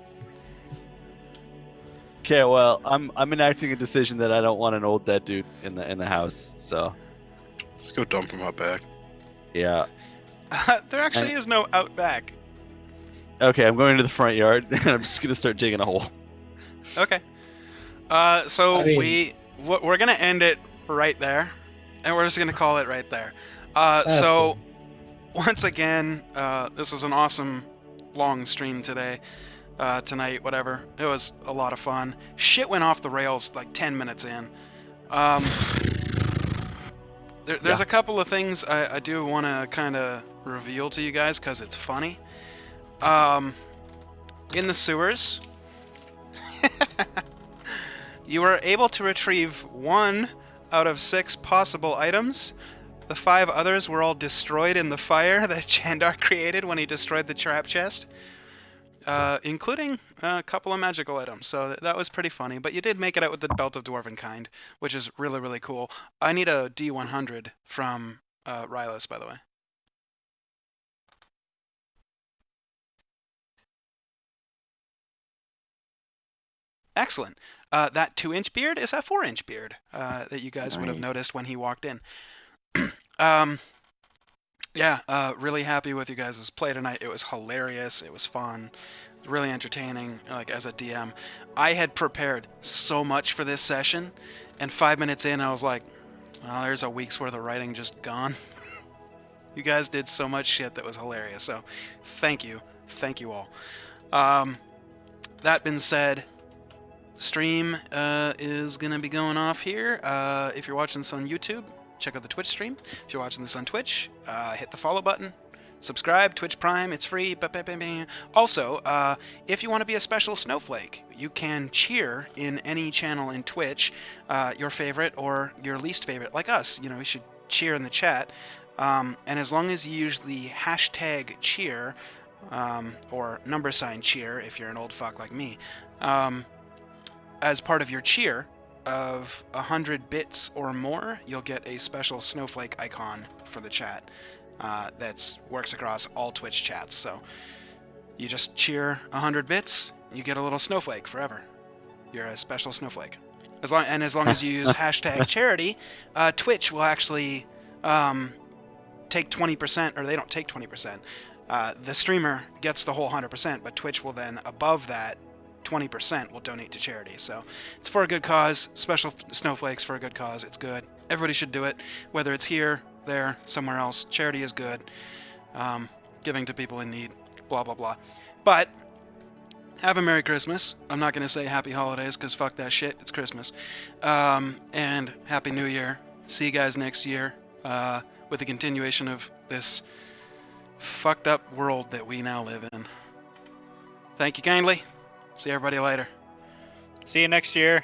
Okay, well, I'm enacting a decision that I don't want an old dead dude in the house. So Let's go dump him out back. yeah. There actually is no out back. Okay, I'm going to the front yard and I'm just gonna start digging a hole. Okay. So I mean- we're gonna end it right there, and we're just gonna call it right there. That's So once again, this was an awesome long stream today. Tonight, whatever. It was a lot of fun. Shit went off the rails like 10 minutes in. There's a couple of things I do want to kind of reveal to you guys because it's funny. In the sewers, you were able to retrieve 1 out of 6 possible items. The 5 others were all destroyed in the fire that Chandar created when he destroyed the trap chest. Including a couple of magical items, so that was pretty funny. But you did make it out with the Belt of Dwarvenkind, which is really, really cool. I need a D100 from Rylus, by the way. Excellent. That 2-inch beard is a 4-inch beard that you guys would have Nice. noticed when he walked in. Yeah, really happy with you guys' play tonight. It was hilarious. It was fun. Really entertaining, like, as a DM. I had prepared so much for this session, and 5 minutes in, I was like, well, there's a week's worth of writing just gone. You guys did so much shit that was hilarious, so thank you. Thank you all. That being said, stream is going to be going off here. If you're watching this on YouTube, check out the Twitch stream. If you're watching this on Twitch, hit the follow button. Subscribe, Twitch Prime, it's free. Also, if you want to be a special snowflake, you can cheer in any channel in Twitch, your favorite or your least favorite, like us. You know, you should cheer in the chat. And as long as you use the hashtag cheer, or # cheer if you're an old fuck like me, as part of your cheer of 100 bits or more, you'll get a special snowflake icon for the chat that works across all Twitch chats. So you just cheer 100 bits, you get a little snowflake forever. You're a special snowflake. As long as you use hashtag charity, Twitch will actually take 20%, or they don't take 20%. The streamer gets the whole 100%, but Twitch will then, above that, 20% will donate to charity. So it's for a good cause. Special snowflakes for a good cause. It's good. Everybody should do it, whether it's here, there, somewhere else. Charity is good. Giving to people in need. Blah, blah, blah. But have a Merry Christmas. I'm not going to say Happy Holidays because fuck that shit. It's Christmas. And Happy New Year. See you guys next year with the continuation of this fucked up world that we now live in. Thank you kindly. See everybody later. See you next year.